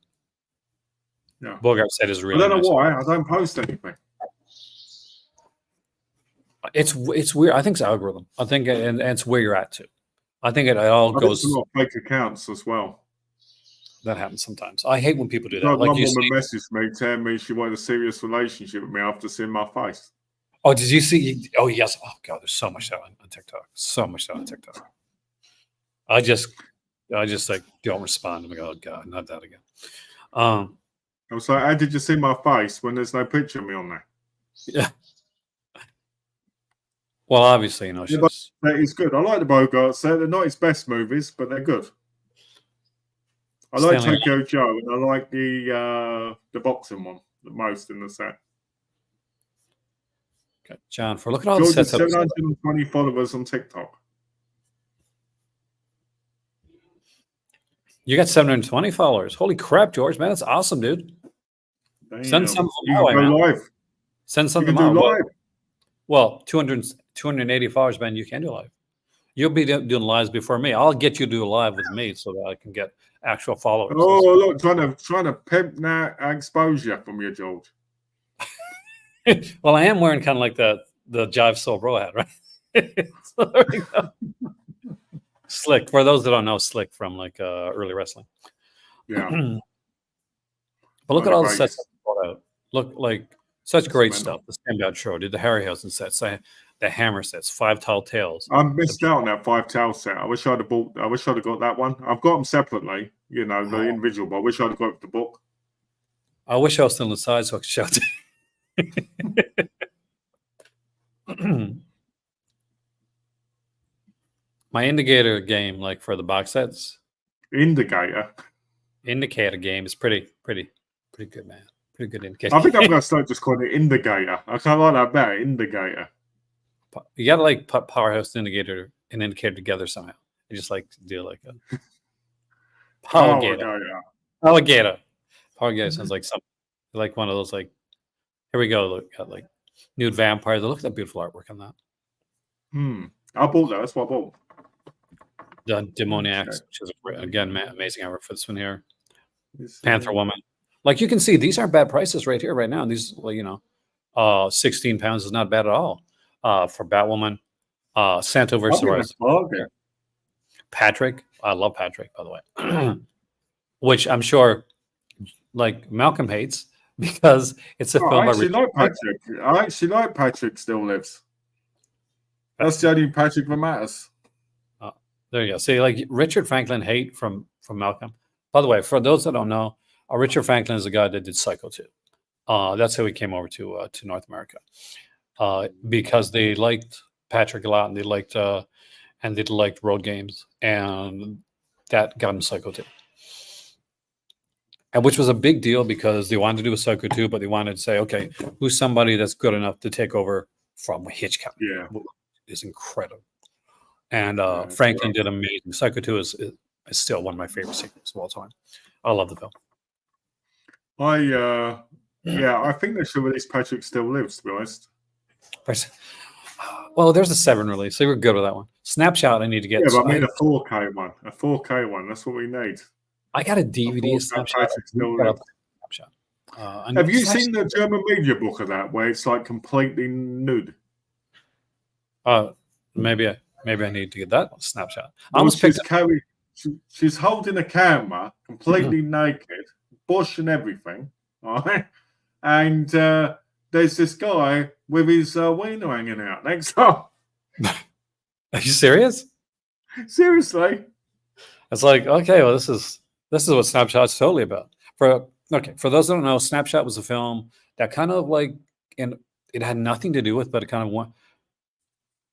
Yeah. Bogart said is I really don't know nice. why. I don't post anything. It's weird. I think it's algorithm. I think and it's where you're at too. I think it all I think goes. there's a lot of fake accounts as well. That happens sometimes. I hate when people do that. Like Like one you woman see, messaged me telling me she wanted a serious relationship with me after seeing my face. oh, did you see? Oh, yes. Oh, God, there's so much that on TikTok. So much that on TikTok. I just like don't respond. I'm like, oh, God, not that again. I was like, how did you see my face when there's no picture of me on there? Yeah. Well, obviously, Yeah, she's. That is good. I like the Bogarts. They're not his best movies, but they're good. I like Stanley- Tokyo Joe, and I like the boxing one the most in the set. Okay, John, for look at all the George has sets up. 720 followers on TikTok. You got 720 followers. Holy crap, George, man, that's awesome, dude. Damn. Send some You my way, can go man. live. Send You something can do my way. live. Well, 280 followers, man, you can do live. You'll be doing lives before me. I'll get you to do a live with me so that I can get actual followers. Oh, look, trying to pimp that exposure from you, George. Well, I am wearing kind of like the Jive Soul Bro hat, right? So there we go. Slick. For those that don't know, Slick from like early wrestling. Yeah. But look at all the Vegas. sets that they brought out. Look like such great mental. stuff. The Standout Show did the Harryhausen sets, the Hammer sets, 5 Tall Tales. I missed out on that 5 towel set. I wish I'd have got that one. I've got them separately, the individual, but I wish I'd have got the book. I wish I was still inside so I could shout. My indicator game, like for the box sets, Indicator. indicator game is pretty good, man. Pretty good indicator. I think I'm going to start just calling it Indicator. I kind of like that better, Indicator. You gotta like put Powerhouse and indicator together somehow. You just like do like a Power Gator. Power Gator sounds like something like one of those like. Here we go. Look, got like nude vampires. Look at that beautiful artwork on that. I bought that. That's what I bought. The Demoniacs, which is again amazing artwork for this one here. Panther Woman. Like you can see, these aren't bad prices right here, right now. These, well, 16 pounds is not bad at all. For Batwoman, Santo versus Patrick. I love Patrick, by the way, which I'm sure like Malcolm hates because it's a film. I actually like Patrick. I actually like Patrick Still Lives. That's the only Patrick that matters. There you go. See, like Richard Franklin hate from Malcolm. By the way, for those that don't know, Richard Franklin is the guy that did Psycho 2. That's how he came over to North America. Because they liked Patrick a lot, and they liked road games, and that got him Psycho 2. And which was a big deal because they wanted to do a Psycho 2, but they wanted to say, okay, who's somebody that's good enough to take over from Hitchcock? Yeah, is incredible. And Franklin did amazing. Psycho 2 is still one of my favorite sequels of all time. I love the film. I think they should release Patrick Still Lives, to be honest. Well, there's a 7 release, so we're good with that one. Snapshot, I need to get. Yeah, but I mean a 4K one. A 4K one. That's what we need. I got a DVD of Snapshot. Patrick Still Lives. Snapshot. And Have you it's seen the German media book of that, where it's like completely nude? maybe I need to get that snapshot. I Well, almost picked she's holding a camera, completely naked, bush and everything, right? And there's this guy with his wiener hanging out next to her. Are you serious? Seriously. It's like, okay, well, this is what Snapshot's totally about. For those that don't know, Snapshot was a film that kind of like, and it had nothing to do with, but it kind of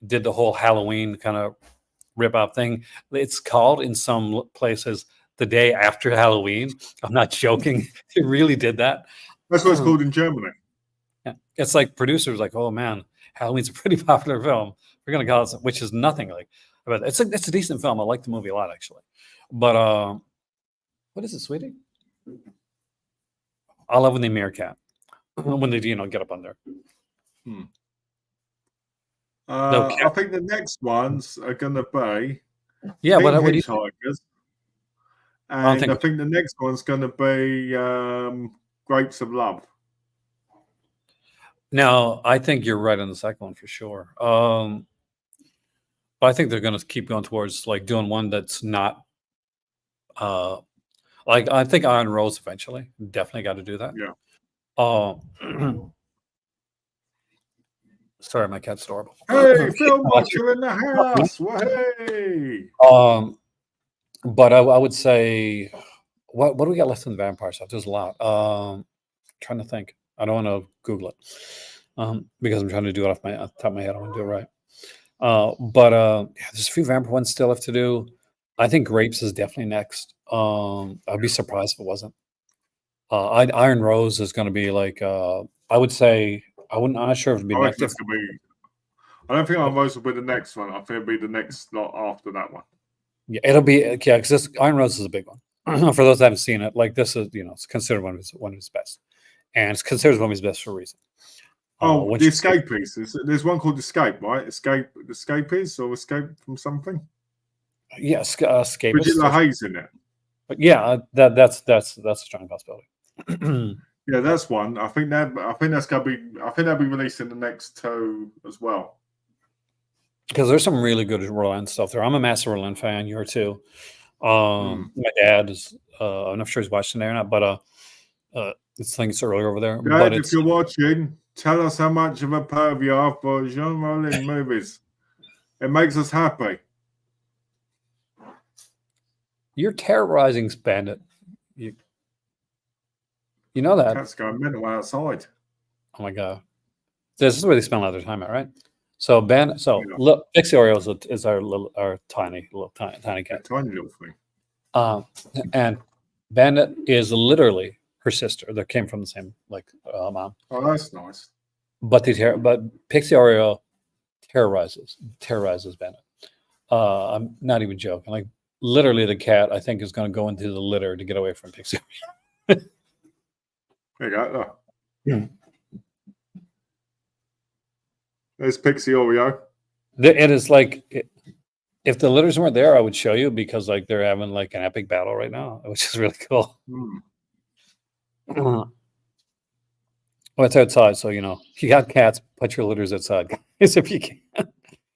did the whole Halloween kind of rip off thing. It's called in some places the day after Halloween. I'm not joking. It really did that. That's what it's called in Germany. Yeah. It's like producers like, oh man, Halloween's a pretty popular film. We're gonna call it, which is nothing like. But it's a decent film. I like the movie a lot actually. But what is it, sweetie? I love when they meerkat when they get up on there. I think the next ones are going to be Yeah, Pink what do you Hitchhikers, don't and think- I think the next one's going to be Grapes of Love. No, I think you're right on the second one for sure. But I think they're going to keep going towards like doing one that's not. Like I think Iron Rose eventually definitely got to do that. Yeah. Sorry, my cat's adorable. Hey, film watcher in the house! Hey. But I would say, what do we got left in the vampire stuff? There's a lot. Trying to think. I don't want to Google it because I'm trying to do it off the top of my head. I want to do it right. But yeah, there's a few vampire ones still left to do. I think Grapes is definitely next. I'd be surprised if it wasn't. Iron Rose is going to be like. I would say I'm not sure if it'd be next. I don't think Iron Rose will be the next one. I think it'll be the next lot after that one. Yeah, it'll be because Iron Rose is a big one. For those that haven't seen it, like this is it's considered one of his best, and it's considered one of his best for a reason. The Escapees. There's one called Escape, right? Escapees or Escape from something. Yeah, Escape. Bridget LaHaye's in it. But yeah, that's a strong possibility. Yeah, that's one. I think that's gonna be. I think that'll be released in the next two as well. Because there's some really good Roland stuff there. I'm a massive Roland fan. You are too. My dad is. I'm not sure he's watching there or not, but I think it's earlier over there. Dad, but if you're watching, tell us how much of a perv you are for Jean Rollin movies. It makes us happy. You're terrorizing Bandit. You know that. Cats going mental outside. Oh my god, this is where they spend a lot of their time at, right? So Bandit. So Yeah. look, Pixie Oreo is our tiny cat. Tiny little thing. And Bandit is literally her sister. They came from the same mom. Oh, that's nice. But Pixie Oreo terrorizes Bandit. I'm not even joking. Like literally, the cat I think is going to go into the litter to get away from Pixie. There you go. Yeah. There's Pixie Oreo. It is like if the litters weren't there, I would show you because like they're having like an epic battle right now, which is really cool. Well, it's outside, so if you got cats, put your litters outside, guys, if you can. If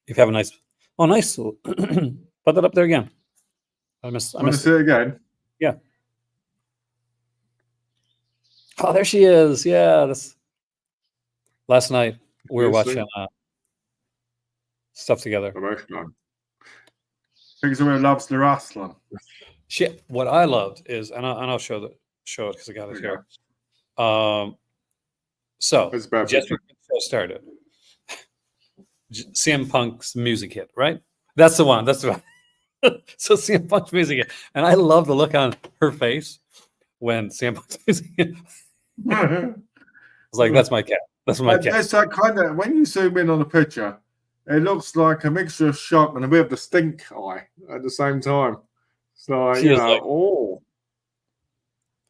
you have a nice, put that up there again. I missed See it again. Yeah. Oh, there she is. Yeah, last night we were watching stuff together. Pixie Oreo loves the wrestling. What I loved is, and I'll show it because I got it here. So just when the show started, CM Punk's music hit, right? That's the one. So CM Punk's music hit, and I love the look on her face when CM Punk's music hit. It's like that's my cat. That's my cat. It's that kind of when you zoom in on the picture, it looks like a mixture of shock and a bit of the stink eye at the same time. So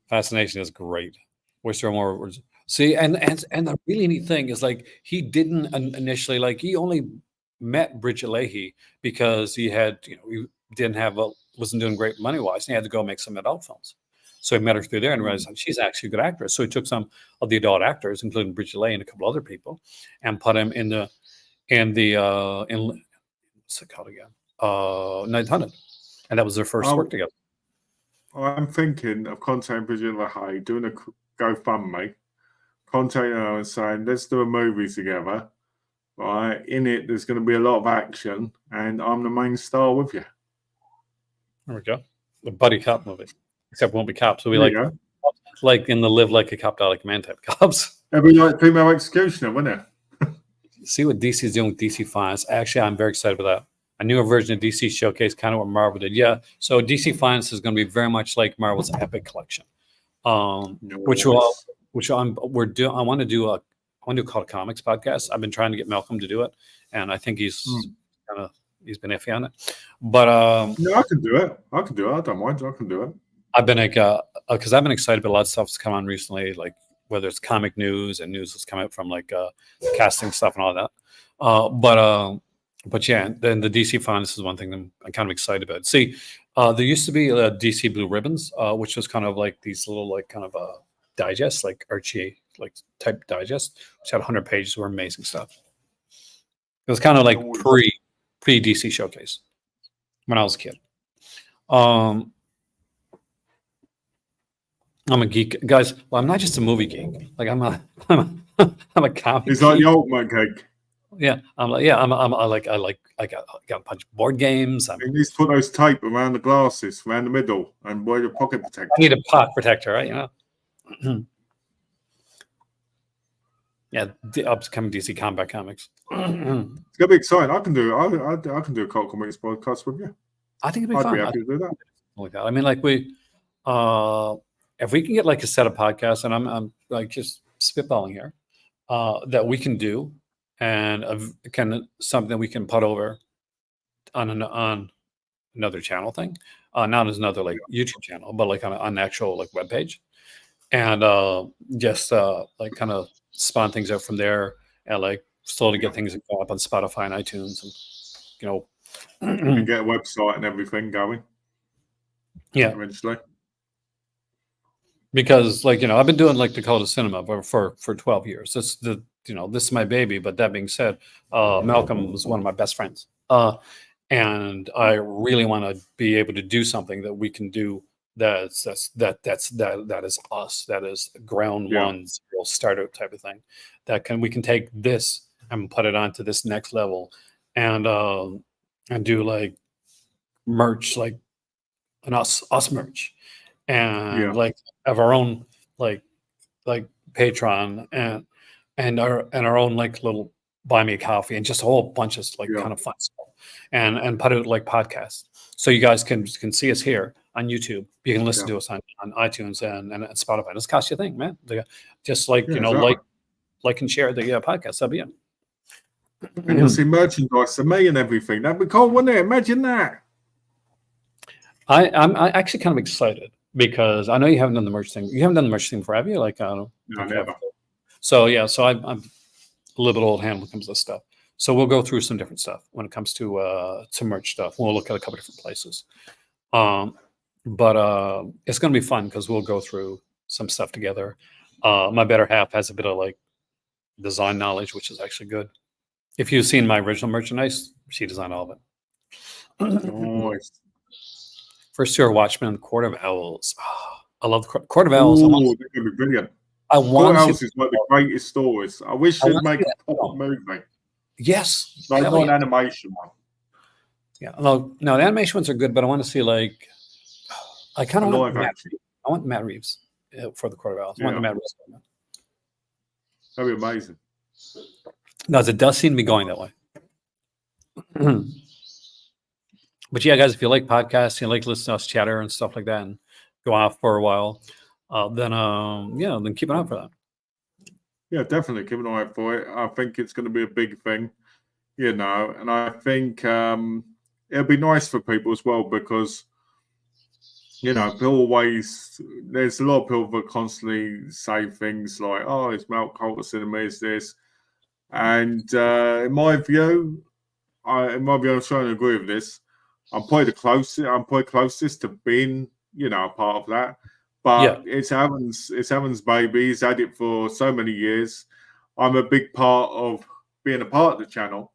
fascination is great. Wish there were more words. See, and the really neat thing is like he didn't initially he only met Bridget Leahy because he had he wasn't doing great money wise and he had to go make some adult films. So he met her through there and realized that she's actually a good actress. So he took some of the adult actors, including Bridget Lay and a couple other people, and put him in what's it called again? Night Hunted. And that was their first work together. I'm thinking of contacting Bridget LaHaye, doing a GoFundMe, contacting her and saying, let's do a movie together. Right. In it, there's going to be a lot of action, and I'm the main star with you. There we go. The buddy cop movie. Except it won't be cops. It'll be There you like in the Live Like a Cop, Die Like a Man type cops. It'll be like Female Executioner, wouldn't it? See what DC is doing with DC Finance. Actually, I'm very excited about that. A newer version of DC Showcase, kind of what Marvel did. Yeah. So DC Finance is going to be very much like Marvel's Epic Collection, which I want to do called a comics podcast. I've been trying to get Malcolm to do it, and I think he's been iffy on it. But no, I can do it. I don't mind. I can do it. I've been like, because I've been excited about a lot of stuff that's come on recently, like whether it's comic news and news that's come out from like casting stuff and all that. But yeah, then the DC Finance is one thing I'm kind of excited about. See, there used to be DC Blue Ribbons, which was kind of like these little like kind of digests, like Archie like type digest, which had 100 pages, were amazing stuff. It was kind of like pre DC Showcase when I was a kid. I'm a geek, guys. Well, I'm not just a movie geek. Like I'm a comic. It's like the ultimate geek. Yeah, I got a bunch of board games. You need to put those tape around the glasses, around the middle, and wear your pocket protector. I need a pocket protector, right? You know. Yeah, the upcoming DC Combat Comics. It's gonna be exciting. I can do it. I can do a Cult Comics podcast with you. I think it'd be I'd fun. be happy to do that. Like that. I mean, like if we can get like a set of podcasts, and I'm like just spitballing here, that we can do, and something that we can put over on another channel thing, not as another like YouTube channel, but like on an actual like web page, and just like kind of spawn things out from there, and like slowly get things up on Spotify and iTunes, and you know, and get a website and everything going. Yeah, eventually. Because like I've been doing like the Cult of Cinema for 12 years. This is my baby. But that being said, Malcolm was one of my best friends, and I really want to be able to do something that we can do. That is us. That is ground one zero startup type of thing. We can take this and put it onto this next level, and do like merch, like an us merch, and like have our own like Patreon and our own like little Buy Me a Coffee and just a whole bunch of like kind of fun stuff, and put it like podcasts, so you guys can see us here on YouTube. You can listen to us on iTunes and Spotify. It doesn't cost you a thing, man. Just like like and share the podcast. That'll be it. And you'll see merchandise of me and everything. That'd be cool, wouldn't it? Imagine that. I'm actually kind of excited because I know you haven't done the merch thing. You haven't done the merch thing forever. You're like, I don't know. No, never. So I'm a little bit old hand when it comes to this stuff. So we'll go through some different stuff when it comes to merch stuff. We'll look at a couple different places. But it's going to be fun because we'll go through some stuff together. My better half has a bit of like design knowledge, which is actually good. If you've seen my original merchandise, she designed all of it. Nice. First Year Watchmen, Court of Owls. Oh, I love Court of Owls. Oh, they're going to be brilliant. Court of Owls is one of the greatest stories. I wish they'd make a proper movie. Yes. Like not an animation one. Yeah. No, the animation ones are good, but I want to see like I kind of want Matt Reeves for the Court of Owls. I want the Matt Reeves. That'd be amazing. No, it does seem to be going that way. But yeah, guys, if you like podcasts, you like listening to us chatter and stuff like that, and go off for a while, then keep an eye out for that. Yeah, definitely keep an eye out for it. I think it's going to be a big thing, and I think it'll be nice for people as well because people there's a lot of people that constantly say things like, "Oh, it's Cult of Cinema, is this?" And in my view, I'm trying to agree with this. I'm probably closest to being, a part of that. But it's Aaron's baby. He's had it for so many years. I'm a big part of being a part of the channel.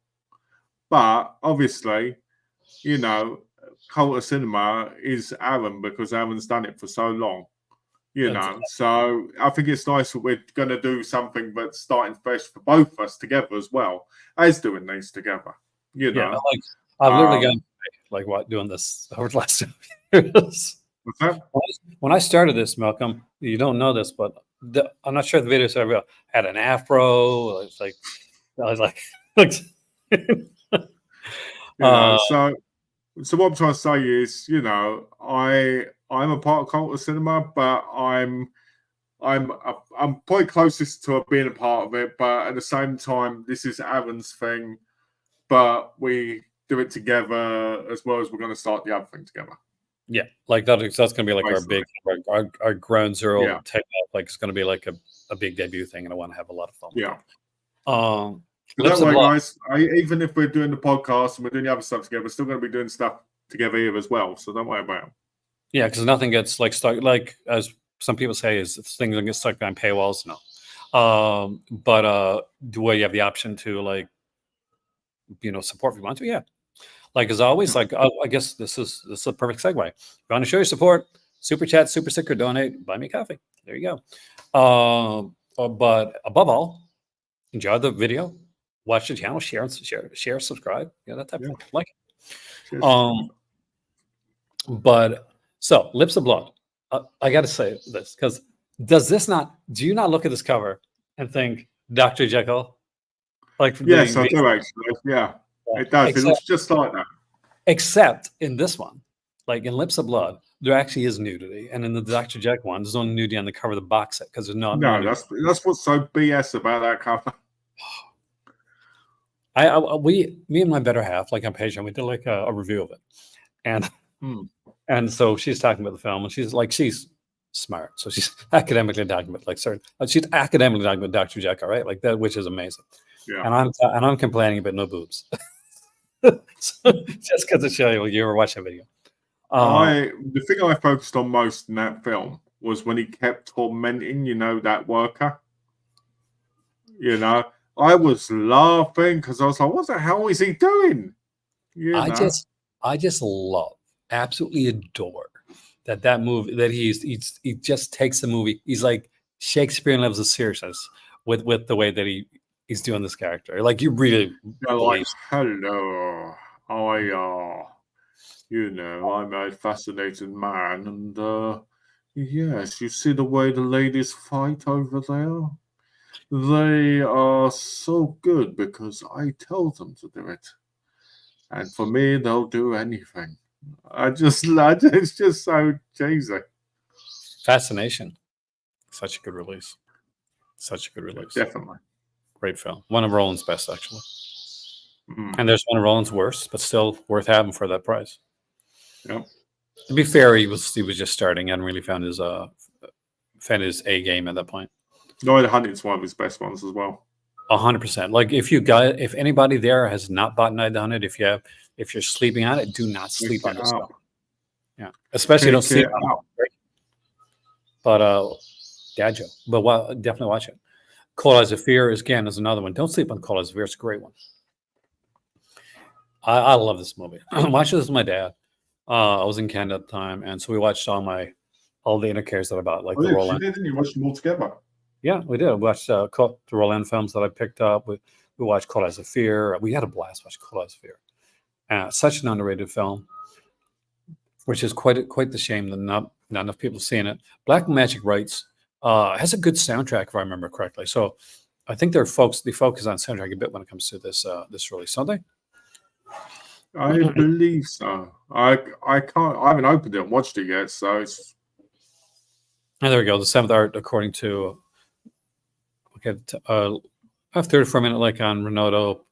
But obviously, you know, Cult of Cinema is Aaron because Aaron's done it for so long. You know, so I think it's nice that we're going to do something that's starting fresh for both of us together as well as doing these together. You know, like I've literally gotten like what doing this over the last 2 years. what's that? When I started this, Malcolm, you don't know this, but I'm not sure the videos ever had an afro. It's like I was like, so what I'm trying to say is, you know, I'm a part of Cult of Cinema, but I'm probably closest to being a part of it. But at the same time, this is Aaron's thing, but we do it together as well as we're going to start the other thing together. Yeah, like that's going to be like our ground zero take off. Like it's going to be like a big debut thing, and I want to have a lot of fun. Yeah. But don't worry, guys. Even if we're doing the podcast and we're doing the other stuff together, we're still going to be doing stuff together here as well. So don't worry about it. Yeah, because nothing gets like stuck. Like as some people say, is things don't get stuck behind paywalls. No, but do we have the option to like, you know, support if you want to? Yeah. Like as always, like I guess this is a perfect segue. If you want to show your support, super chat, super sticker, donate, buy me a coffee. There you go. But above all, enjoy the video, watch the channel, share, subscribe, that type of thing. Like it. But so Lips of Blood. I got to say this because do you not look at this cover and think Dr. Jekyll? Like yes, I do actually. Yeah. It does. It looks just like that. Except in this one, like in Lips of Blood, there actually is nudity, and in the Dr. Jack one, there's no nudity on the cover of the box set because there's no. No, that's what's so BS about that cover. Me and my better half, like on Patreon, we did like a review of it, and so she's talking about the film, and she's smart, so she's academically talking about she's academically talking about Dr. Jekyll, right? Like that, which is amazing. Yeah. And I'm complaining about no boobs. So, just because of show you were watching a video. The thing I focused on most in that film was when he kept tormenting, that worker. I was laughing because I was like, "What the hell is he doing?" I just love, absolutely adore that movie. That he just takes the movie. He's like Shakespearean levels of seriousness with the way that he's doing this character. Like you really like, hello, I'm a fascinating man, and yes, you see the way the ladies fight over there. They are so good because I tell them to do it, and for me, they'll do anything. It's just so cheesy. Fascination, such a good release. Definitely. Great film. One of Roland's best, actually. And there's one of Roland's worst, but still worth having for that price. Yep. To be fair, he was just starting and really found his A game at that point. No, The Hunting's one of his best ones as well. 100%. Like if anybody there has not bought Night the Hunted, if you're sleeping on it, do not sleep on this stuff. Yeah, especially don't sleep on it. But dad joke. But definitely watch it. Cold Eyes of Fear is another one. Don't sleep on Cold Eyes of Fear. It's a great one. I love this movie. I watched this with my dad. I was in Canada at the time, and so we watched all the intercares that I bought, like the Roland. Didn't you watch them all together? Yeah, we did. We watched the Roland films that I picked up. We watched Cold Eyes of Fear. We had a blast watching Cold Eyes of Fear. Such an underrated film, which is quite the shame that not enough people have seen it. Black Magic Rights has a good soundtrack, if I remember correctly. So I think they focus on soundtrack a bit when it comes to this release, don't they? I believe so. I haven't opened it and watched it yet, so it's. And there we go. The seventh art, according to. Okay, I have 30 for a minute, like on Renato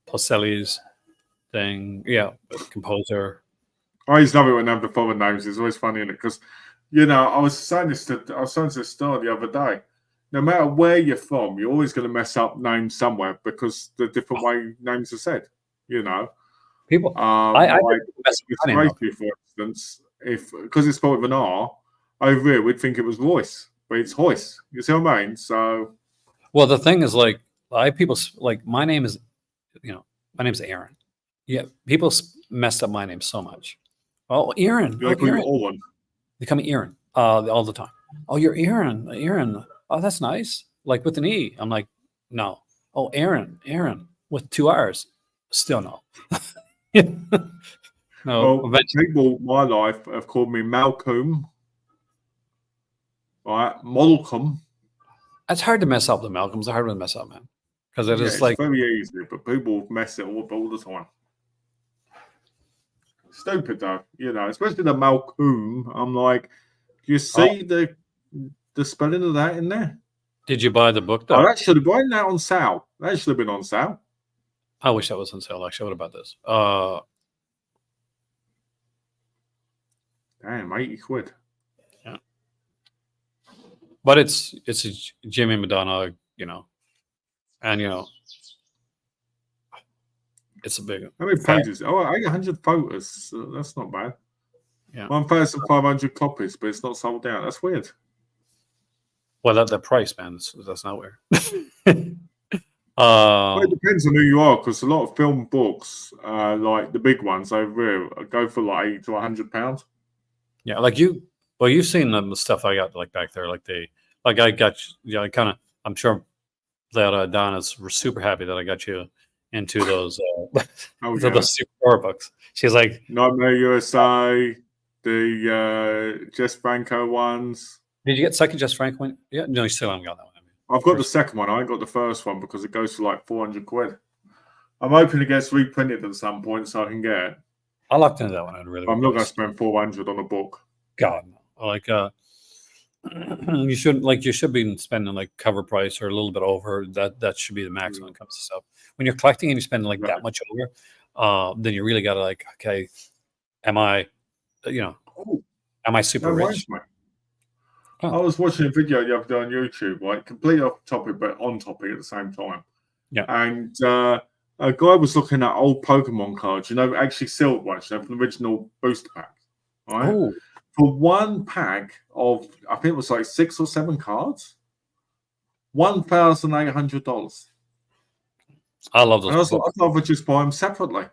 Pacelli's thing. Yeah, composer. I always love it when they have the foreign names. It's always funny, isn't it? Because I was saying to the star the other day. No matter where you're from, you're always going to mess up names somewhere because the different way names are said. People, like, for instance, because it's spelled with an R, over here, we'd think it was Royce, but it's Hoyce. You see what I mean? So, Well, the thing is, like, I have people like my name is, my name's Aaron. Yeah, people messed up my name so much. Oh, Aaron. you're Oh, like you're Aaron. all one. They call me Aaron all the time. Oh, you're Aaron. Aaron. Oh, that's nice. Like with an E. I'm like, no. Oh, Aaron. Aaron with 2 R's. Still no. No. Well, Eventually. people in my life have called me Malcolm, right? Malcolm. It's hard to mess up the Malcolms. It's hard to mess up, man. Because it Yeah, is it's like, very easy, but people mess it up all the time. Stupid though, especially the Malcolm. I'm like, do you see the spelling of that in there? did you buy the book though? Oh, that should have been that on sale. That should have been on sale. I wish that was on sale. Actually, what about this? Damn, 80 quid. Yeah. But it's a Jimmy Madonna, and it's a big. How many pages? Oh, 800 photos. So that's not bad. Yeah. 1,500 copies, but it's not sold out. That's weird. Well, that price, man, that's not weird. Well, it depends on who you are, because a lot of film books, like the big ones over here, go for like £80 to £100. Yeah, like you've seen the stuff I got like back there, like I got you. I kind of, I'm sure that Donna's super happy that I got you into those those super books. She's like Nightmare USA, the Jess Franco ones. Did you get second Jess Franco one? Yeah, no, you still haven't got that one. I've got the second one. I ain't got the first one because it goes for like 400 quid. I'm hoping it gets reprinted at some point so I can get it. I locked into that one. I'm not going to spend 400 on a book. God, no. Like you should be spending like cover price or a little bit over. That should be the max when it comes to stuff. When you're collecting and you're spending like that much over, then you really got to like, okay, am I super rich? I was watching a video the other day on YouTube, right? Completely off topic, but on topic at the same time. Yeah. And a guy was looking at old Pokemon cards, actually sealed ones, from the original booster pack. Right? Oh. For one pack of, I think it was like 6 or 7 cards, $1,800. I love those. And I was like, I'd rather just buy them separately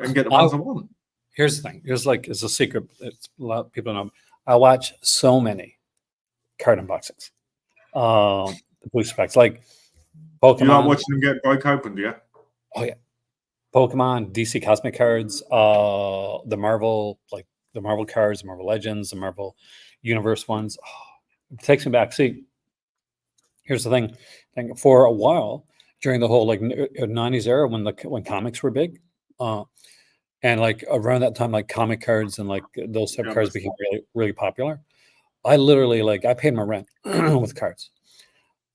and get the ones I want. Here's the thing. It's a secret. It's a lot of people know. I watch so many card unboxings. The booster packs, like Pokemon. You're not watching them get broke open, do you? Oh yeah. Pokemon, DC Cosmic cards, the Marvel cards, the Marvel Legends, the Marvel Universe ones. It takes me back. See, here's the thing. For a while, during the whole like 90s era when comics were big, and like around that time, like comic cards and like those type of cards became really, really popular. I literally I paid my rent with cards.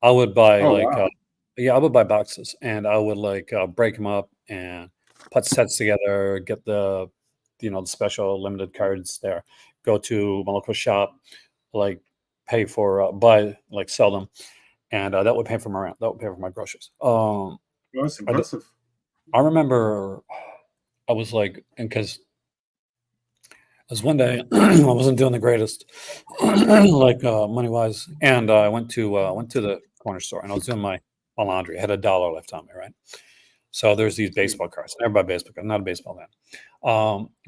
I would buy I would buy boxes and I would break them up and put sets together, get the the special limited cards there, go to my local shop, pay for sell them, and that would pay for my rent. That would pay for my groceries. That's impressive. I remember I was because was one day I wasn't doing the greatest money wise, and I went to the corner store and I was doing my laundry. I had $1 left on me, right? So there's these baseball cards. I never buy baseball cards. I'm not a baseball man,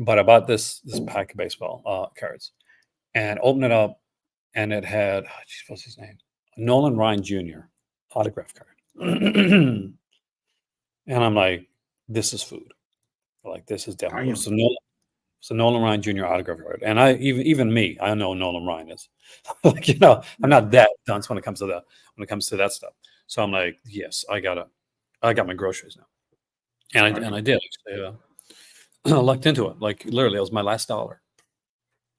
but I bought this pack of baseball cards and opened it up, and it had what's his name? Nolan Ryan Jr. autograph card, and I'm like, this is food. This is definitely so Nolan Ryan Jr. autograph card. And I I know Nolan Ryan is. I'm not that dunce when it comes to that stuff. So I'm like, yes, I got my groceries now. And I did. I lucked into it. Literally, it was my last dollar.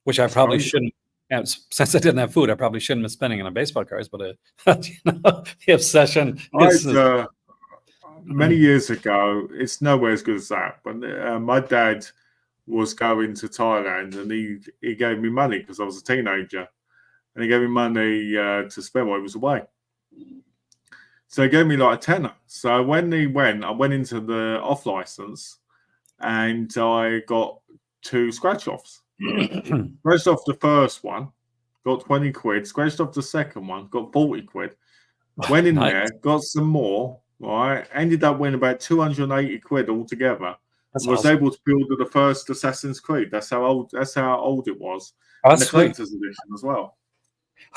Which I probably shouldn't. And since I didn't have food, I probably shouldn't have been spending it on baseball cards, but the obsession many years ago, it's nowhere as good as that. But my dad was going to Thailand, and he gave me money because I was a teenager, and he gave me money to spend while he was away. So he gave me a tenner. So when he went, I went into the off license, and I got 2 scratch offs. Scratched off the first one, got 20 quid, scratched off the second one, got 40 quid, went in Nice. there, got some more, right? Ended up winning about 280 quid altogether. That's Was awesome. able to build the first Assassin's Creed. That's how old it was. Oh, And that's the sweet. collector's edition as well.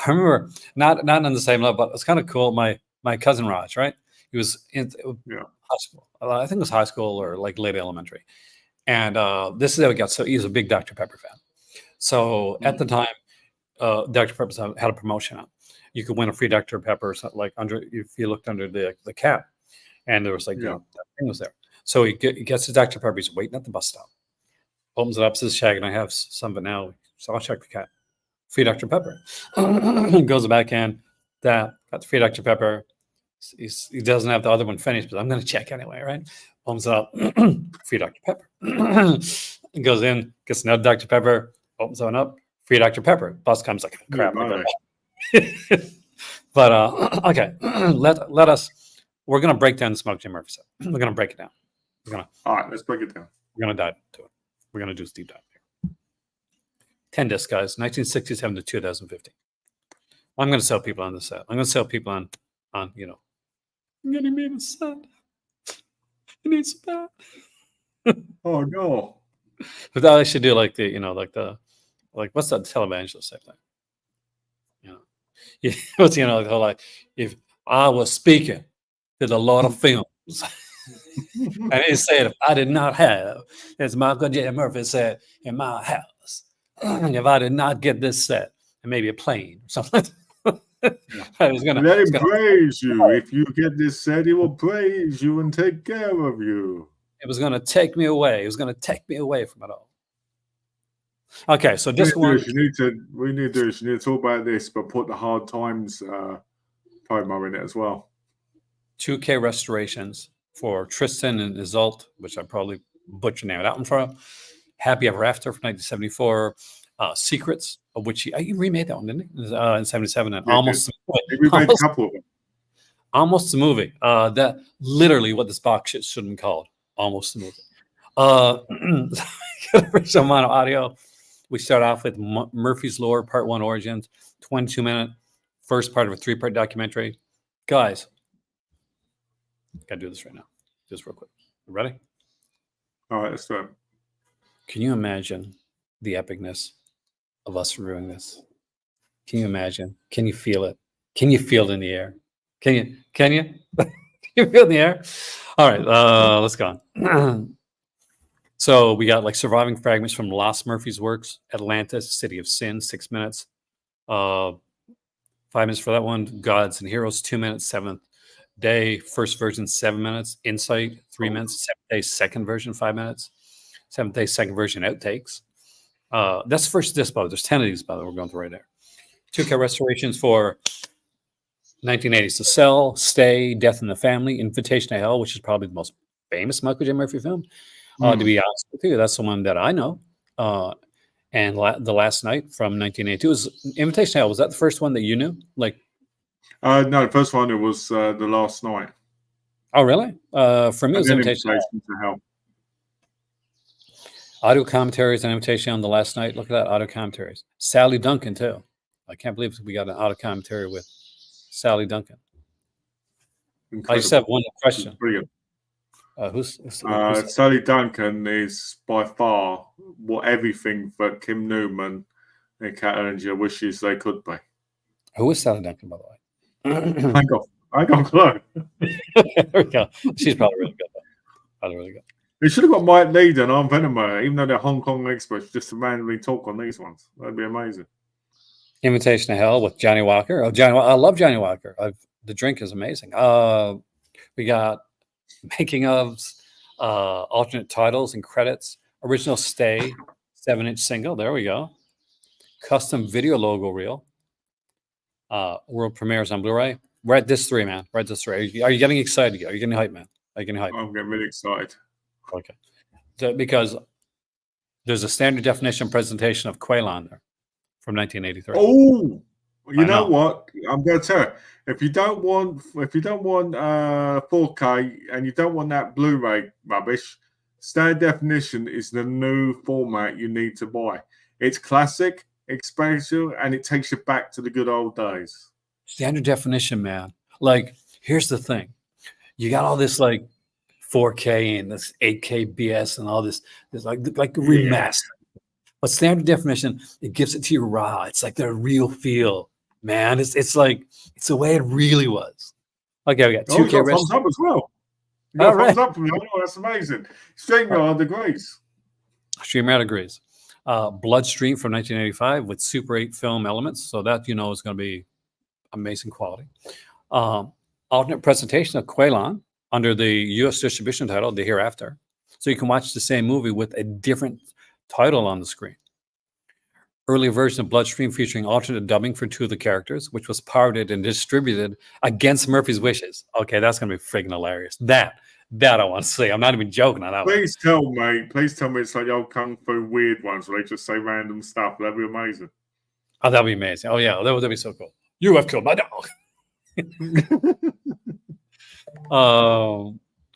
I remember not on the same level, but it's kind of cool. My cousin Raj, right? He was in Yeah. high school. I think it was high school or like late elementary. And this is how he got. So he was a big Dr. Pepper fan. So at the time, Dr. Pepper had a promotion on. You could win a free Dr. Pepper or something like under if you looked under the cap, and there was like Yeah. that thing was there. So he gets his Dr. Pepper. He's waiting at the bus stop. Opens it up, says, "Shag, and I have some of it now." So I'll check the cap. Free Dr. Pepper. Goes back in. Got the free Dr. Pepper. He doesn't have the other one finished, but I'm going to check anyway, right? Opens it up. Free Dr. Pepper. Goes in, gets another Dr. Pepper. Opens one up. Free Dr. Pepper. Bus comes like crap. But okay, let us. We're going to break down the Smoke Jim Murphy set. We're going to break it down. All right, let's break it down. We're going to dive into it. We're going to do this deep dive here. 10 discs, guys, 1967 to 2015. I'm going to sell people on this set. I'm going to sell people on I'm getting me a set. It needs that. Oh no. But I should do like what's that televangelist type thing? What's the whole like if I was speaking to the Lord of Films. And he said, if I did not have, as Michael J. Murphy said, in my house, if I did not get this set, and maybe a plane or something. I was gonna let him praise you. If you get this set, he will praise you and take care of you. It was going to take me away. It was going to take me away from it all. Okay, so just one. You need to talk about this, but put the Hard Times promo in it as well. 2K restorations for Tristan and Isolde, which I probably butchered the name of that one for. Happy Ever After from 1974. Secrets, of which he remade that one, didn't he? In 77. And almost. He remade a couple of them. Almost the movie. That literally what this box shit should have been called. Almost the movie. Original mono audio. We start off with Murphy's Lore, Part 1 Origins, 22-minute, first part of a 3-part documentary. Guys, gotta do this right now, just real quick. You ready? All right, let's do it. Can you imagine the epicness of us reviewing this? Can you imagine? Can you feel it? Can you feel it in the air? Can you? Can you feel it in the air? All right, let's go on. So we got like surviving fragments from Lost Murphy's works, Atlantis, City of Sin, 6 minutes. 5 minutes for that one. Gods and Heroes, 2 minutes. Seventh Day, first version, 7 minutes. Insight, 3 minutes. 7th Day, second version, 5 minutes. 7th Day, second version, outtakes. That's the first disc, by the way. There's 10 of these, by the way, we're going through right there. 2K restorations for 1980s. The Cell, Stay, Death in the Family, Invitation to Hell, which is probably the most famous Michael J. Murphy film. To be honest with you, that's the one that I know. And The Last Night from 1982 was Invitation to Hell. Was that the first one that you knew? Like, no, the first one it was The Last Night. Oh, really? For me, it was Invitation to Hell. Audio commentaries and Invitation on The Last Night. Look at that, audio commentaries. Sally Duncan too. I can't believe we got an audio commentary with Sally Duncan. Incredible. I just have one question. Brilliant. Who's Sally Duncan is by far everything that Kim Newman and Kat Erninger wishes they could be. Who is Sally Duncan, by the way? I got close. There we go. She's probably really good. Probably really good. They should have got Mike Lead and Arm Venomer, even though they're Hong Kong experts, just to randomly talk on these ones. That'd be amazing. Invitation to Hell with Johnny Walker. Oh, I love Johnny Walker. The drink is amazing. We got making ofs, alternate titles and credits, original Stay, 7-inch single. There we go. Custom video logo reel. World premieres on Blu-ray. We're at this 3, man. We're at this 3. Are you getting excited? Are you getting hyped, man? Are you getting hyped? I'm getting really excited. Okay. Because there's a standard definition presentation of Quaylon there from 1983. Oh, you know what? I'm going to tell you. If you don't want 4K and you don't want that Blu-ray rubbish, standard definition is the new format you need to buy. It's classic. exposure, and it takes you back to the good old days. Standard definition, man. Like, here's the thing. You got all this like 4K and this 8K BS and all this like remaster. But standard definition, it gives it to you raw. It's like the real feel, man. It's like it's the way it really was. Okay, we got 2K. You got thumbs up as well. You got All right. thumbs up from me. Oh, that's amazing. StreamYard agrees. StreamYard agrees. Bloodstream from 1985 with Super 8 film elements, so that is going to be amazing quality. Alternate presentation of Quaylon under the U.S. distribution title The Hereafter, so you can watch the same movie with a different title on the screen. Early version of Bloodstream featuring alternate dubbing for 2 of the characters, which was pirated and distributed against Murphy's wishes. Okay, that's going to be freaking hilarious. That I want to see. I'm not even joking on that one. Please tell me it's like the old Kung Fu weird ones where they just say random stuff. That'd be amazing. Oh, that'd be amazing. Oh, yeah, that'd be so cool. You have killed my dog.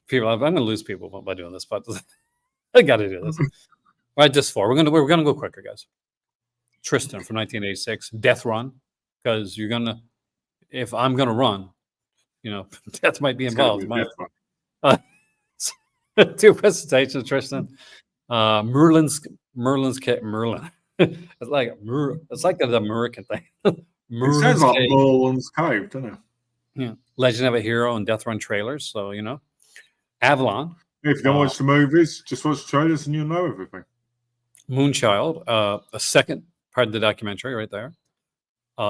People, I'm going to lose people by doing this, but I got to do this. All right, just 4. We're gonna go quicker, guys. Tristan from 1986, Death Run, because if I'm gonna run, death might be involved. 2 presentations, Tristan. Merlin. It's like the American thing. It sounds like Merlin's Cave, doesn't it? Yeah. Legend of a Hero and Death Run trailers. So Avalon. If you don't watch the movies, just watch the trailers and you'll know everything. Moonchild, a second part of the documentary right there.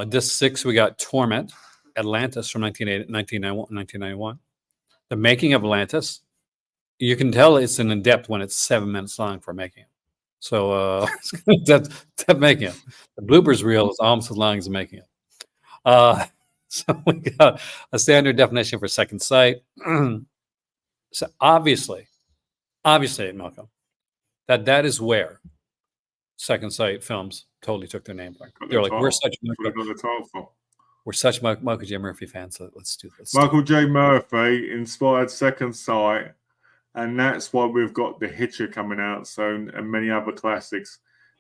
Disc 6, we got Torment, Atlantis from 1991. The Making of Atlantis. You can tell it's an in-depth when it's 7 minutes long for making it. So that's making it. The bloopers reel is almost as long as making it. So we got a standard definition for Second Sight. So obviously, Malcolm, that is where Second Sight Films totally took their name from. They're like, we're such Michael J. Murphy fans, so let's do this. Michael J. Murphy inspired Second Sight, and that's why we've got The Hitcher coming out soon and many other classics,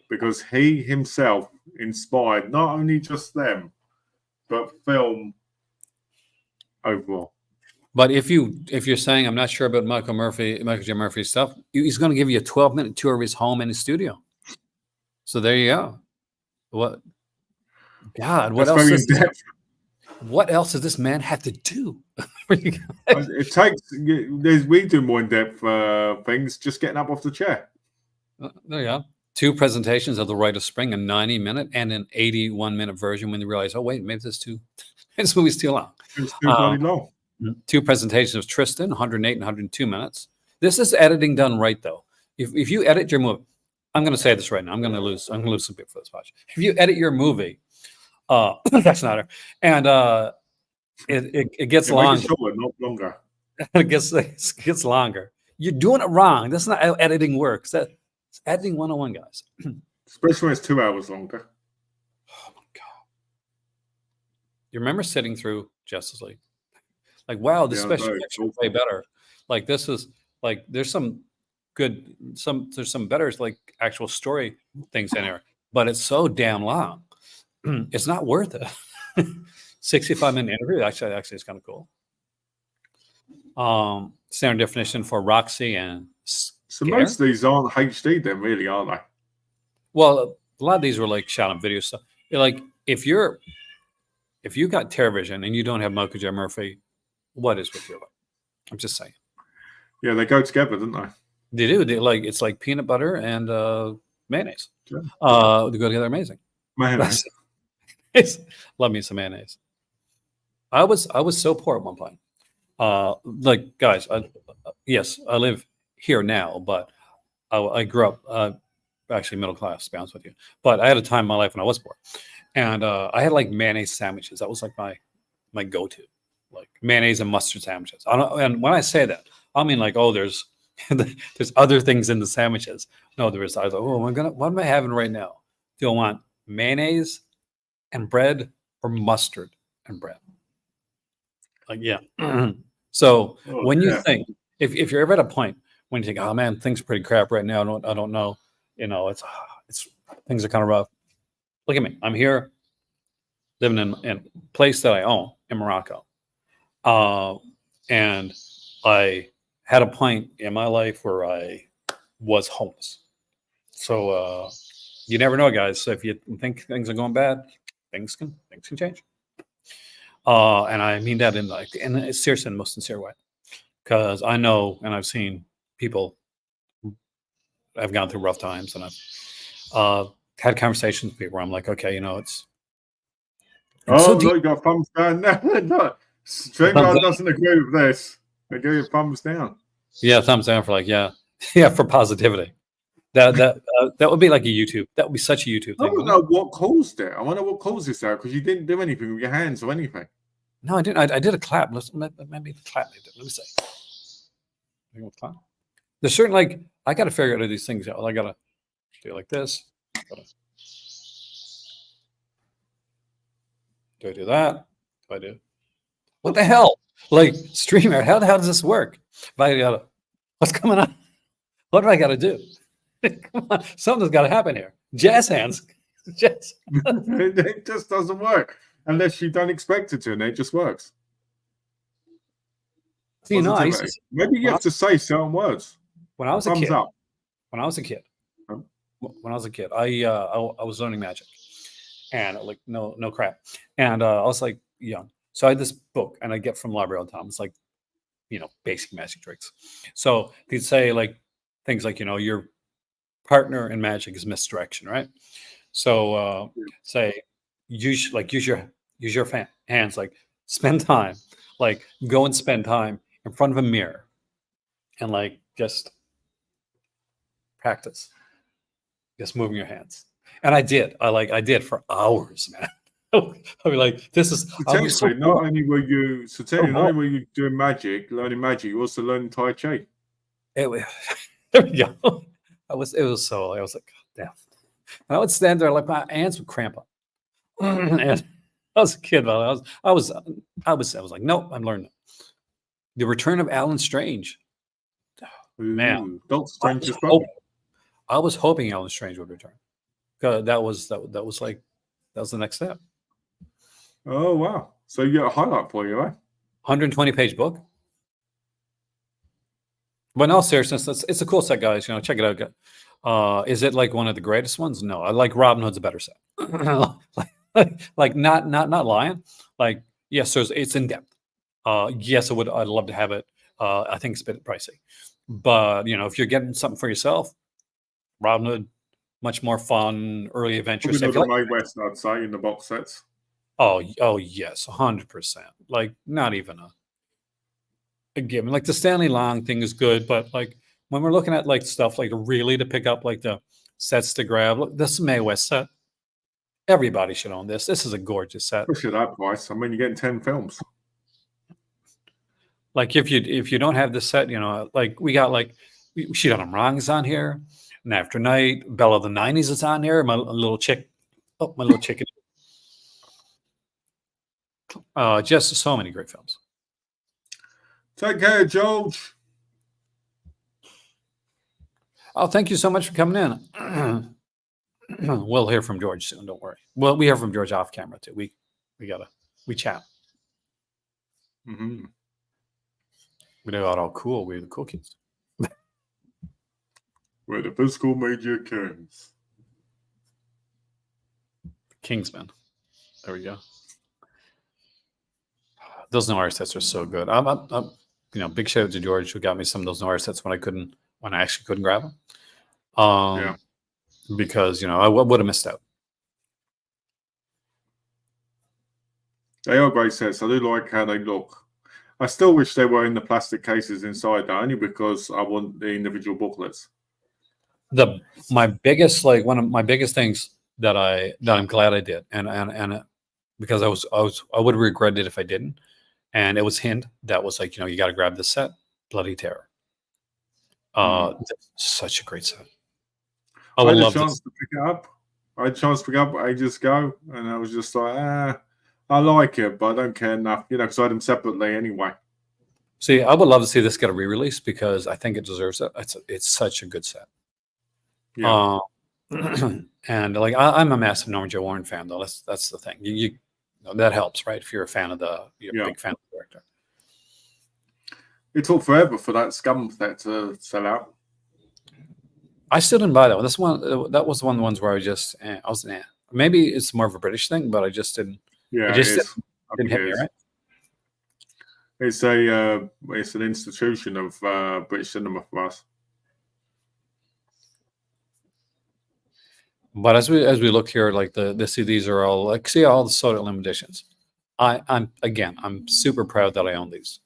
because he himself inspired not only just them, but film overall. But if you're saying I'm not sure about Michael J. Murphy stuff, he's going to give you a 12-minute tour of his home and his studio. So there you go. What else does this man have to do? It takes. We do more in-depth things. Just getting up off the chair. There you go. 2 presentations of The Rite of Spring, a 90-minute and an 81-minute version. When they realize, oh wait, maybe this movie's too long. It's too bloody long. 2 presentations of Tristan, 108 and 102 minutes. This is editing done right, though. If you edit your movie, I'm going to say this right now. I'm going to lose some people for this watch. If you edit your movie, that's not her, and it gets longer. Shorter, not longer. It gets longer. You're doing it wrong. That's not how editing works. That's editing 101, guys. Especially when it's 2 hours longer. Oh my god! You remember sitting through Justice League? Like, wow, the special effects are way better. Like, this is like there's some better like actual story things in here, but it's so damn long. It's not worth it. 65-minute interview. Actually, it's kind of cool. Standard definition for Roxy and Scare. So most of these aren't HD, then, really, are they? Well, a lot of these were like shot on video stuff. Like, if you got TerraVision and you don't have Michael J. Murphy, what is with your life? I'm just saying. Yeah, they go together, don't they? They do. It's like peanut butter and mayonnaise. Sure. They go together amazing. Mayonnaise. Love me some mayonnaise. I was so poor at one point. Like, guys, yes, I live here now, but I grew up actually middle class, to be honest with you. But I had a time in my life when I was poor, and I had like mayonnaise sandwiches. That was like my go-to, like mayonnaise and mustard sandwiches. And when I say that, I mean like, oh, there's other things in the sandwiches. No, there is. I was like, oh, what am I having right now? Do I want mayonnaise and bread or mustard and bread? Like, yeah. So when you think, if you're ever at a point when you think, oh man, things are pretty crap right now. I don't know. It's things are kind of rough. Look at me. I'm here living in a place that I own in Morocco. And I had a point in my life where I was homeless. So you never know, guys. So if you think things are going bad, things can change. And I mean that in a serious and most sincere way, because I know and I've seen people. I've gone through rough times, and I've had conversations with people where I'm like, okay, it's. Oh, look, you got thumbs down now. Look, StreamYard doesn't agree with this. They give you thumbs down. Yeah, thumbs down for for positivity. That would be like a YouTube. That would be such a YouTube I thing. don't know what caused it. I wonder what caused this though, because you didn't do anything with your hands or anything. No, I didn't. I did a clap. Maybe the clap. Let me see. Clap. There's certain I got to figure out these things out. I got to do it like this. Do I do that? Do I do? What the hell? Streamer, how the hell does this work? If I gotta, what's coming on? What do I got to do? Come on, something's got to happen here. Jazz hands. Jazz. It just doesn't work unless you don't expect it to, and it just works. See, maybe you have to say certain words. When I was a Thumbs kid. up. When I was a kid. I was learning magic, and no crap, and I was young. So I had this book, and I get from library all the time. It's basic magic tricks. So they'd say things like your partner in magic is misdirection, right? So say use your hands, spend time, go and spend time in front of a mirror, and just practice, just moving your hands. And I did. I did for hours, man. I mean, this is technically not only were you doing magic, learning magic, you also learned Tai Chi. There we go. I was like, damn. And I would stand there my hands would cramp up. And I was a kid, but I was like, nope, I'm learning. The Return of Alan Strange. Man, Doctor Strange is I was hoping Alan Strange would return. That was the next step. Oh wow! So you got a highlight for you, right? 120-page book. But in all seriousness, it's a cool set, guys. Check it out. Is it one of the greatest ones? No, I like Robin Hood's a better set. Not lying. Yes, it's in depth. Yes, I'd love to have it. I think it's a bit pricey, but if you're getting something for yourself, Robin Hood, much more fun, early adventure. My West, I'd say, in the box sets. Oh yes, 100%. Not even a given. The Stanley Long thing is good, but when we're looking at stuff really to pick up the sets to grab, look, this Mae West set. Everybody should own this. This is a gorgeous set. Especially that price. I mean, you're getting 10 films. If you don't have this set, we got She Done 'Em Wrong is on here. And After Night, Belle of the 90s is on here. My little chicken. Just so many great films. Take care, George. Oh, thank you so much for coming in. We'll hear from George soon. Don't worry. Well, we hear from George off camera too. We chat. Mm-hmm. We got all cool. We're the cool kids. We're the fiscal major kings. Kingsman. There we go. Those Noir sets are so good. I'm big shout out to George who got me some of those Noir sets when I actually couldn't grab them. Because I would have missed out. They are great sets. I do like how they look. I still wish they were in the plastic cases inside, though, only because I want the individual booklets. My biggest one of my biggest things that I'm glad I did, and because I would have regretted it if I didn't. And it was Hind that was you got to grab this set. Bloody Terror. Such a great set. I would love to pick it up. I had a chance to pick it up ages ago, and I was just like, I like it, but I don't care enough, because I had them separately anyway. See, I would love to see this get a re-release because I think it deserves it. It's such a good set. Yeah. And like I'm a massive Norman J. Warren fan, though. That's the thing. You know, that helps, right? If you're a fan of you're a big fan of the director. It took forever for that scum set to sell out. I still didn't buy that one. This one, that was one of the ones where I was maybe it's more of a British thing, but I just didn't. Yeah, it just it is. didn't hit me, right? It's an institution of British cinema for us. But as we look here, like the CDs are all like, see all the Soda Lim editions. I'm super proud that I own these.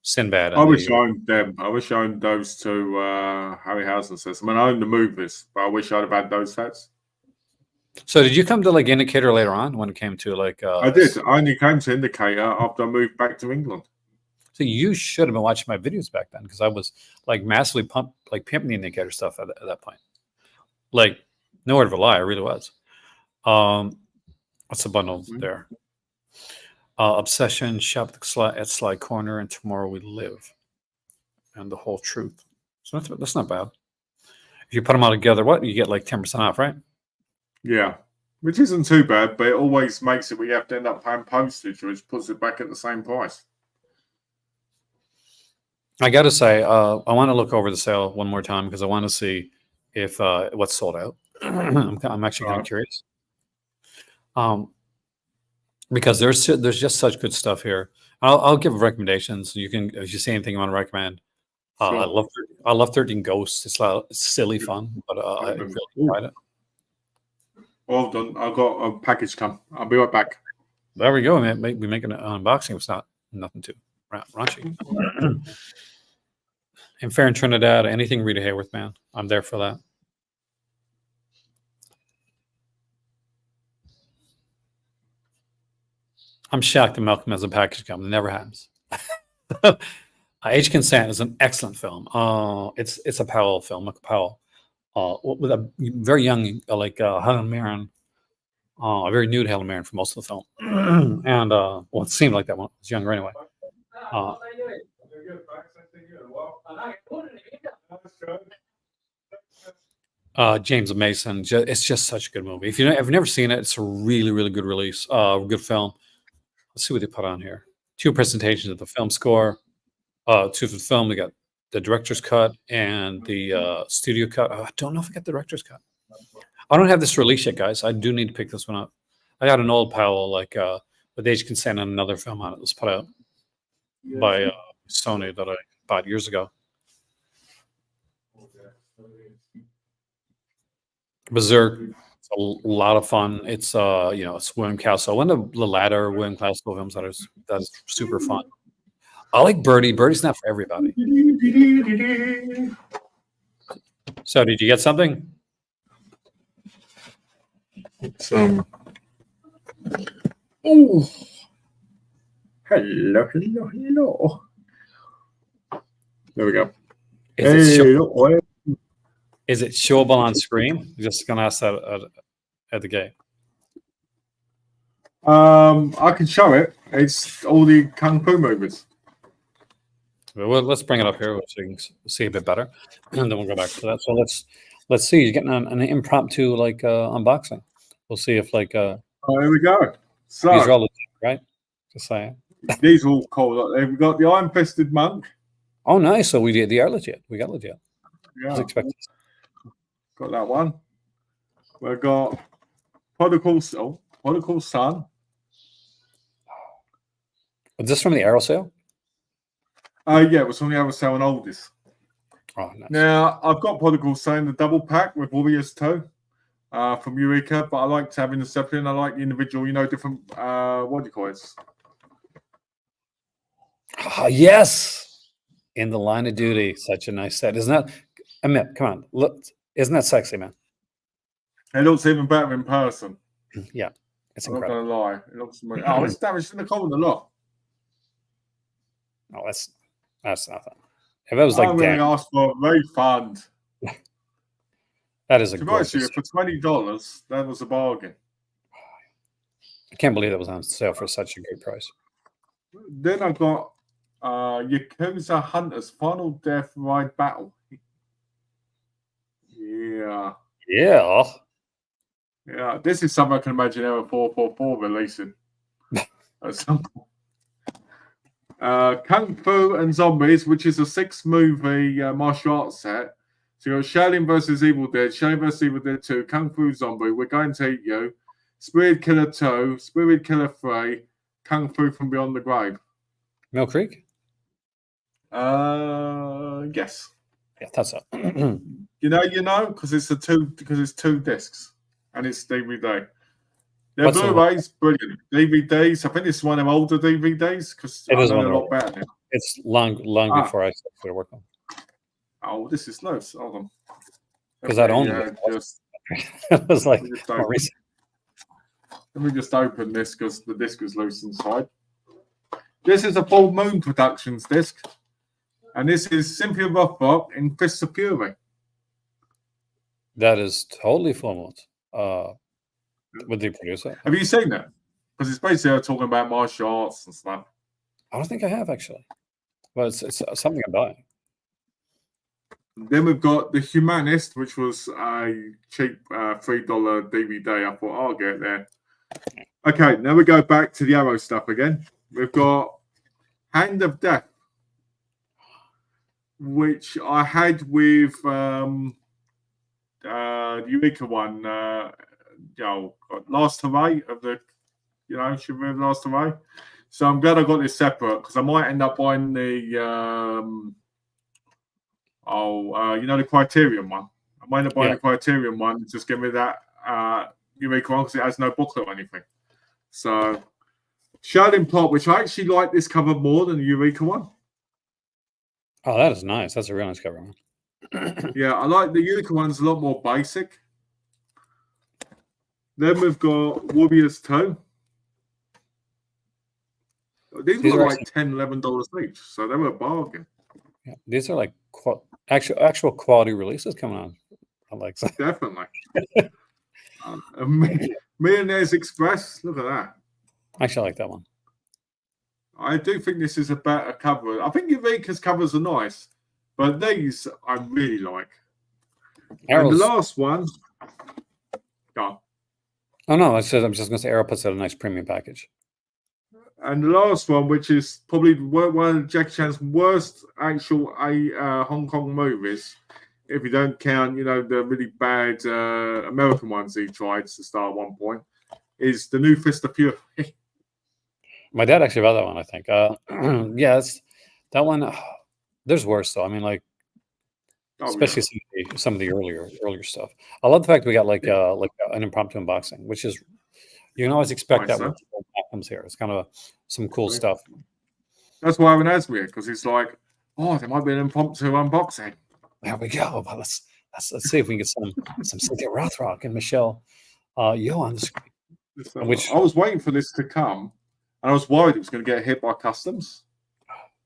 Sinbad. I wish I owned them. I wish I owned those two Harryhausen sets. I mean, I own the movies, but I wish I'd have had those sets. So did you come to like Indicator later on when it came to like? I did. I only came to Indicator after I moved back to England. So you should have been watching my videos back then, because I was like massively pimping the Indicator stuff at that point. Like, no word of a lie, I really was. What's the bundle there? Obsession, Shop at Sly Corner, and Tomorrow We Live, and The Whole Truth. So that's not bad. If you put them all together, what you get like 10% off, right? Yeah, which isn't too bad, but it always makes it where you have to end up paying postage, which puts it back at the same price. I got to say, I want to look over the sale one more time because I want to see if what's sold out. I'm actually kind of curious. Because there's just such good stuff here. I'll give recommendations. You can, if you see anything you want to recommend. Sure. I love 13 Ghosts. It's silly fun, but I really enjoyed it. Well done. I've got a package come. I'll be right back. There we go. We making an unboxing. It's nothing too raunchy. And Fair and Trinidad, anything Rita Hayworth, man, I'm there for that. I'm shocked that Malcolm has a package come. It never happens. Age Consent is an excellent film. It's a Powell film, Michael Powell, with a very young Helen Mirren, a very nude Helen Mirren for most of the film, and well, it seemed like that one was younger anyway. James Mason, it's just such a good movie. If you've never seen it, it's a really, really good release, good film. Let's see what they put on here. 2 presentations of the film score, 2 for the film. We got the director's cut and the studio cut. I don't know if I got the director's cut. I don't have this release yet, guys. I do need to pick this one up. I got an old Powell, with Age Consent and another film on it. Was put out by Sony that I bought years ago. Berserk, it's a lot of fun. It's it's William Castle. One of the latter William Castle films that is super fun. I like Birdie. Birdie's not for everybody. So, did you get something? Oh, hello. There we go. Is it showable on screen? Just gonna ask that at the gate. I can show it. It's all the Kung Fu movies. Well, let's bring it up here so you can see a bit better, and then we'll go back to that. So let's see. You're getting an impromptu unboxing. We'll see if here we go. So these are all legit, right? Just saying. These are all cool. They've got the Iron Fisted Monk. Oh, nice. So they are legit. We got legit. Yeah. I was expecting. Got that one. We've got Prodigal Son. Is this from the Arrow sale? Yeah, it was from the Arrow sale and Oldest. Oh, nice. Now, I've got Prodigal Son, the double pack with Warriors 2 from Eureka, but I like having the separate. I like the individual, different, what do you call it? Yes. In the Line of Duty. Such a nice set. Isn't that, Amit, come on. Look, isn't that sexy, man? It looks even better in person. Yeah. It's I'm not incredible. going to lie. It looks amazing. Oh, it's damaged in the corner. Look. Oh, that's nothing. If it was like I'm going to ask for a refund. That is a to be honest with gorgeous. you, for $20, that was a bargain. I can't believe that was on sale for such a great price. Then I've got Yakuza Hunters Final Death Ride Battle. Yeah. Yeah. Yeah, this is something I can imagine Error 444 releasing at some point. Kung Fu and Zombies, which is a 6-movie martial arts set. So you got Shaolin versus Evil Dead, Shaolin versus Evil Dead 2, Kung Fu Zombie, We're Going to Eat You, Spirit Killer 2, Spirit Killer 3, Kung Fu from Beyond the Grave. Mill Creek? Yes. Yeah, that's it. You know, because it's 2 discs and it's DVD. Their What's the- Blu-rays brilliant. DVDs. I think this is one of them older DVDs because It I is know one they're a of lot better now. It's long before I started working. Oh, this is loose. Hold on. Because I'd owned Yeah, it. just It was like let me just more open, recent. let me just open this because the disc was loose inside. This is a Full Moon Productions disc, and this is Cynthia Rothrock in Fists of Fury. That is totally full moon. Would they produce it? Have you seen that? Because it's basically talking about martial arts and stuff. I don't think I have actually. But it's something I'm buying. Then we've got The Humanist, which was a cheap $3 DVD. I thought I'll get there. Okay, now we go back to the Arrow stuff again. We've got Hand of Death, which I had with Eureka one. Last Hooray of the, should we have Last Hooray? So I'm glad I got this separate because I might end up buying the the Criterion one. I might end up buying the Criterion one. Just give me that Eureka one because it has no booklet or anything. So Shaolin Plot, which I actually like this cover more than the Eureka one. Oh, that is nice. That's a real nice cover. Yeah, I like the Eureka one's a lot more basic. Then we've got Warriors 2. These were like $10, $11 each, so they were a bargain. Yeah, these are like actual quality releases coming on. I like that. Definitely. Millionaire's Express. Look at that. I actually like that one. I do think this is a better cover. I think Eureka's covers are nice, but these I really like. And the last one. Oh no, I'm just going to say Arrow puts out a nice premium package. And the last one, which is probably one of Jackie Chan's worst actual Hong Kong movies, if you don't count, the really bad American ones he tried to start at one point, is The New Fist of Fury. My dad actually bought that one, I think. Yeah, that one. There's worse though. I mean, like, especially some of the earlier stuff. I love the fact we got like an impromptu unboxing, which is you can always expect that when comes here. It's kind of some cool stuff. That's why I haven't asked me because it's like, there might be an impromptu unboxing. There we go. But let's see if we can get some Cynthia Rothrock and Michelle Yeoh on the screen. Which I was waiting for this to come, and I was worried it was going to get hit by customs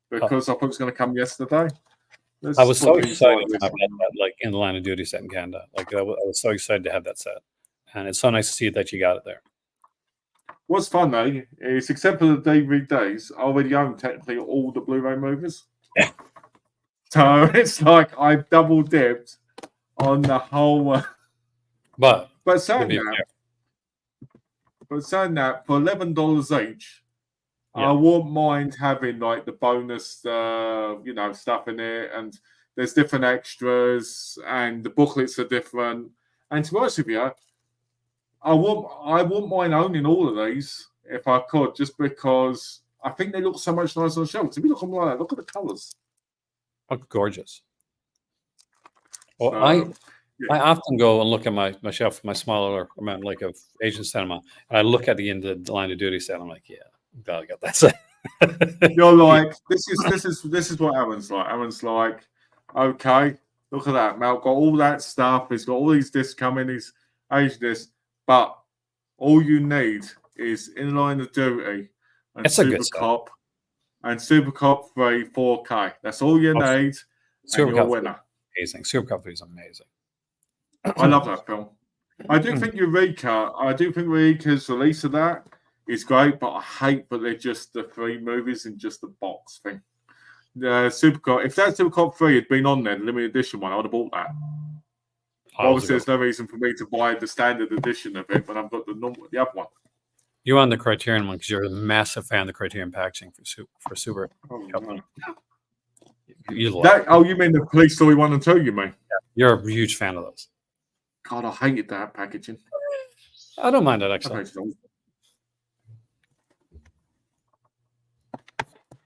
because I thought it was going to come yesterday. I was so excited to have that, like in the Line of Duty set in Canada. Like I was so excited to have that set, and it's so nice to see that you got it there. What's fun though is, except for the DVDs, I already own technically all the Blu-ray movies. So it's like I've double dipped on the whole. But saying that, for $11 each, I won't mind having like the bonus, stuff in it, and there's different extras, and the booklets are different. And to be honest with you, I wouldn't mind owning all of these if I could, just because I think they look so much nicer on the shelves. If you look at them like that, look at the colours. Oh, gorgeous. Well, so, I often go and look at my shelf, my smaller amount, like of Asian cinema, and I look at the end of the Line of Duty set. I'm like, yeah, I'm glad I got that set. You're like, this is what Aaron's like. Aaron's like, okay, look at that. Mal got all that stuff. He's got all these discs coming. He's Asian discs. But all you need is In Line of Duty and Super Cop and Super Cop 3 4K. That's all you need. Super Cop winner. Amazing. Super Cop is amazing. I love that film. I do think Eureka's release of that is great, but I hate that they're just the 3 movies in just the box thing. Super Cop. If that Super Cop 3 had been on there, the limited edition one, I would have bought that. Obviously, there's no reason for me to buy the standard edition of it when I've got the other one. You're on the Criterion one because you're a massive fan of the Criterion packaging for Super. Oh, Company. no. You love You mean the Police Story 1 and 2, you mean? You're a huge fan of those. God, I hated that packaging. I don't mind it, actually.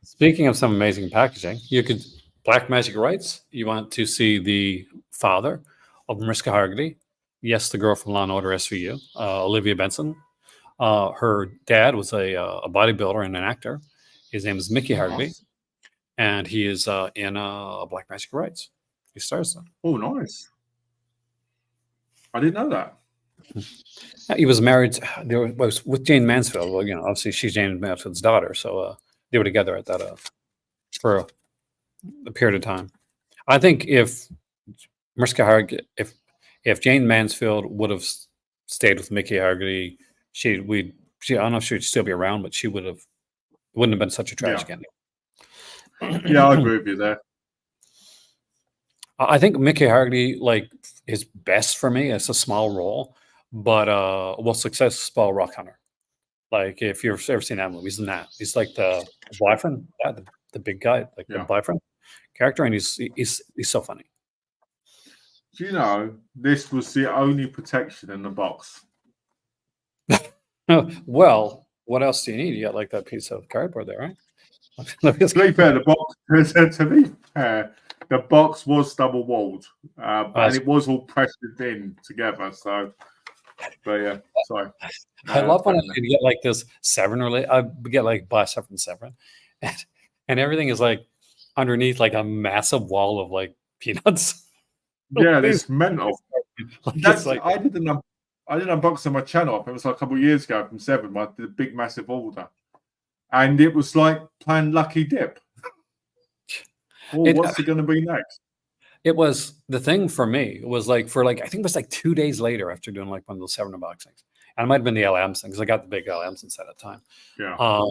Speaking of some amazing packaging, you could Black Magic Rights. You want to see the father of Mariska Hargitay. Yes, the girl from Law and Order SVU, Olivia Benson. Her dad was a bodybuilder and an actor. His name is Mickey Hargitay, and he is in Black Magic Rights. He stars them. Oh, nice. I didn't know that. He was married. Was with Jane Mansfield. Well, obviously she's Jane Mansfield's daughter, so they were together at that for a period of time. I think if Mariska Hargitay, if Jane Mansfield would have stayed with Mickey Hargitay, I don't know if she'd still be around, but wouldn't have been such a tragic ending. Yeah, I agree with you there. I think Mickey Hargitay is best for me. It's a small role, but Successful Rock Hunter. Like if you've ever seen that movie, he's in that. He's like the boyfriend, the big guy, the boyfriend character, and he's so funny. Do you know this was the only protection in the box? Well, what else do you need? You got like that piece of cardboard there, right? To be fair, the box was double walled, and it was all pressed in together. So, but yeah, sorry. I love when I get like this Severin related. I get like buy stuff from Severin, and everything is like underneath like a massive wall of like peanuts. Yeah, it's mental. I did an unboxing on my channel. It was like a couple of years ago from Severin. I did a big, massive order, and it was like playing Lucky Dip. What's it going to be next? It was the thing for me. It was like I think it was like 2 days later after doing like one of those Severin unboxings. And it might have been the L. Amson because I got the big L. Amson set at the time. Yeah.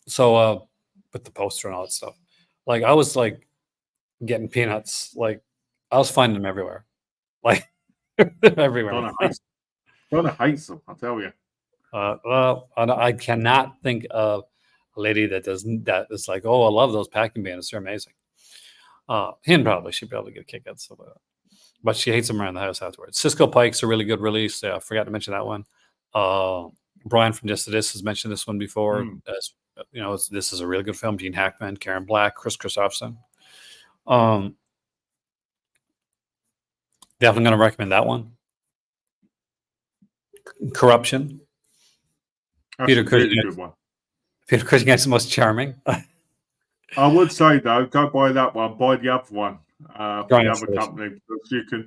So with the poster and all that stuff, like I was like getting peanuts. Like I was finding them everywhere. Like everywhere. Donna hates them, I'll tell you. Well, I cannot think of a lady that is like, oh, I love those packing bandits. They're amazing. She'd probably get a kick out of some of that. But she hates them around the house afterwards. Cisco Pike's a really good release. I forgot to mention that one. Brian from Just This has mentioned this one before. This is a really good film. Gene Hackman, Karen Black, Chris Christopherson. Definitely going to recommend that one. Corruption. Peter Cushing. Peter Cushing is the most charming. I would say though, don't buy that one. Buy the other one from the other company because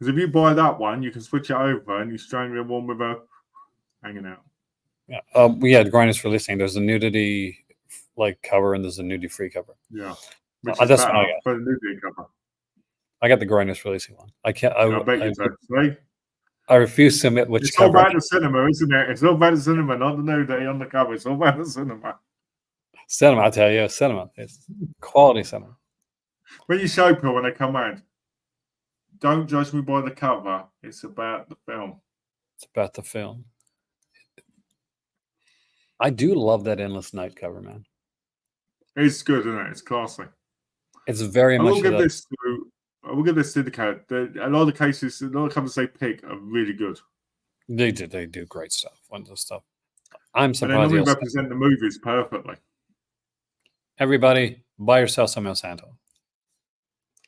if you buy that one, you can switch it over and you strangle one with a hanging out. Yeah, we had Grinders for listening. There's a nudity cover and there's a nudity free cover. Yeah, that's what I got. For the nudity cover. I got the Grinders releasing one. I can't. I bet you do. I refuse to admit which it's cover. It's all about the cinema, isn't it? It's all about the cinema, not the nudity on the cover. It's all about the cinema. Cinema, I tell you, cinema. It's quality cinema. When you show people when they come around, don't judge me by the cover. It's about the film. It's about the film. I do love that Endless Night cover, man. It's good, isn't it? It's classy. It's very much. I will give this syndicate. A lot of the cases, a lot of covers they pick are really good. They do great stuff. Wonderful stuff. I'm surprised. And they normally represent the movies perfectly. Everybody, buy yourself some El Santo.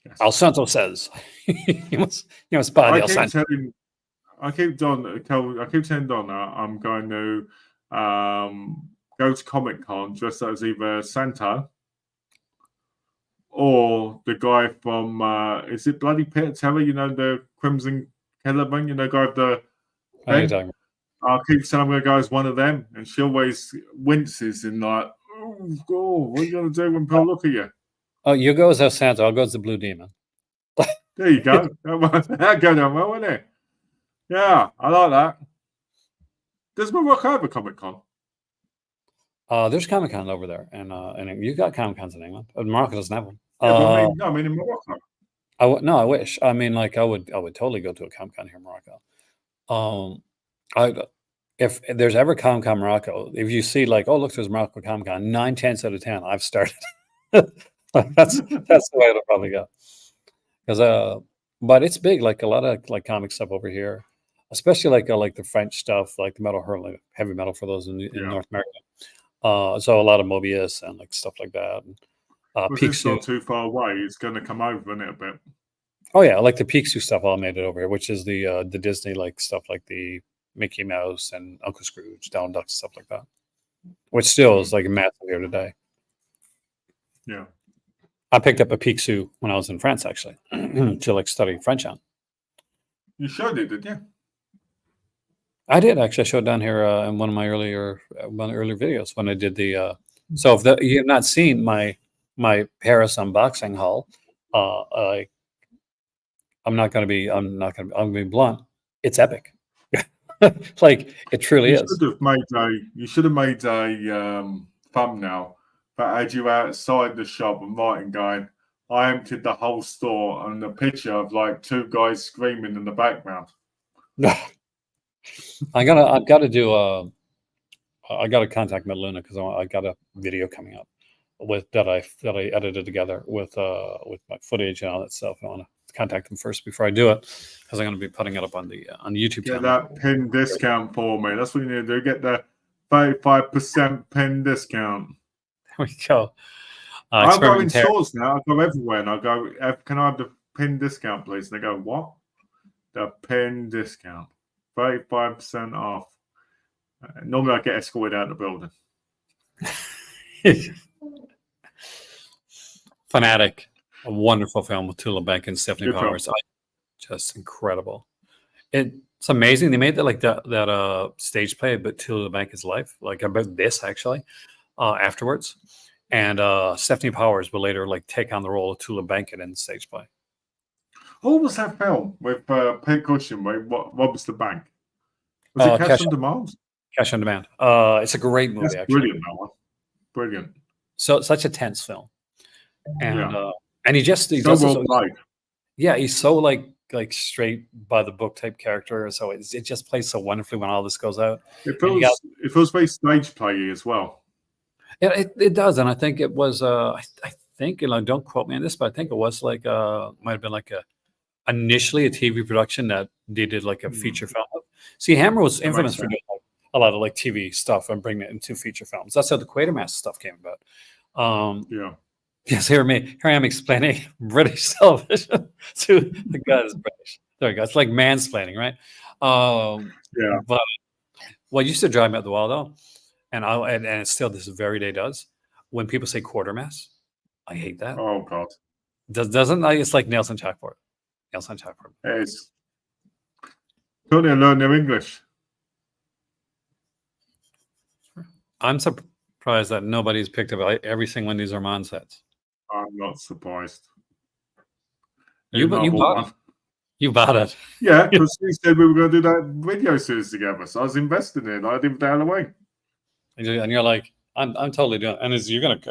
Yes. El Santo says, you must buy the El Santo. I keep telling Donna I'm going to go to Comic Con dressed as either Santa or the guy from is it Bloody Peter Terror? The Crimson Kellerman. Guy with the. I keep saying I'm going to go as one of them, and she always winces and like. Oh, God, what are you going to do when people look at you? Oh, you go as El Santo. I'll go as the Blue Demon. There you go. That'll go down well, won't it? Yeah, I like that. Does Morocco have a Comic Con? There's Comic Con over there, and you got Comic Cons in England. Morocco doesn't have one. Yeah, I mean in Morocco. No, I wish. I mean, like I would totally go to a Comic Con here in Morocco. I if there's ever Comic Con Morocco, if you see like, oh look, there's Morocco Comic Con, 9/10 out of 10, I've started. That's the way it'll probably go. Because but it's big, like a lot of like comic stuff over here, especially like the French stuff, like the metal hurling, heavy metal for those in Yeah. North America. So a lot of Mobius and like stuff like that. And, Because it's Picsou. not too far away, it's going to come over in it a bit. Oh yeah, like the Picsou stuff all made it over here, which is the Disney like stuff like the Mickey Mouse and Uncle Scrooge, Donald Duck, stuff like that, which still is like massive here today. Yeah. I picked up a Picsou when I was in France, actually, to like study French on. You showed it, did you? I did actually. I showed down here in one of my earlier videos when I did the. So if you have not seen my Paris unboxing haul, I'm going to be blunt. It's epic. Like it truly is. You should have made a thumbnail that had you outside the shop and writing going, I emptied the whole store, and a picture of like two guys screaming in the background. I've got to do I got to contact Metaluna because I got a video coming up with that I edited together with my footage and all that stuff. I want to contact them first before I do it because I'm going to be putting it up on the YouTube Get channel. that pin discount for me. That's what you need to do. Get the 35% pin discount. There we go. I go in stores now. I go everywhere and I go, can I have the pin discount, please? And they go, what? The pin discount. 35% off. Normally I get escorted out of the building. Fanatic, a wonderful film with Tula Bank and Stephanie Good Powers. Just incredible. It's amazing. They made that stage play about Tula Bank life, like about this actually, afterwards. And Stephanie Powers will later like take on the role of Tula Bank in the stage play. What was that film with Pete Cushing? What was the bank? Was it Cash on Demand? Cash on Demand. It's a great movie. That's actually. Brilliant, that one. Brilliant. So such a tense film, and and he does well played. Yeah, he's so like straight by the book type character. So it just plays so wonderfully when all this goes out. It feels very stage play as well. Yeah, it does, and I think it was. I think don't quote me on this, but I think it was like might have been like initially a TV production that they did like a feature film of. See, Hammer was infamous for doing like, a lot of like TV stuff and bringing it into feature films. That's how the Quatermass stuff came about. Yes, here I am explaining British television to the guy that's British. There we go. It's like mansplaining, right? But what used to drive me up the wall though, and it still this very day does, when people say Quatermass, I hate that. Oh God. Doesn't it's like nails on chalkboard. Nails on chalkboard. It's don't they learn their English? I'm surprised that nobody's picked up every single one of these Armand sets. I'm not surprised. You bought it. You bought it. Yeah, because we said we were going to do that video series together. So I was investing in it. I didn't down the way. And you're like, I'm totally doing it. And are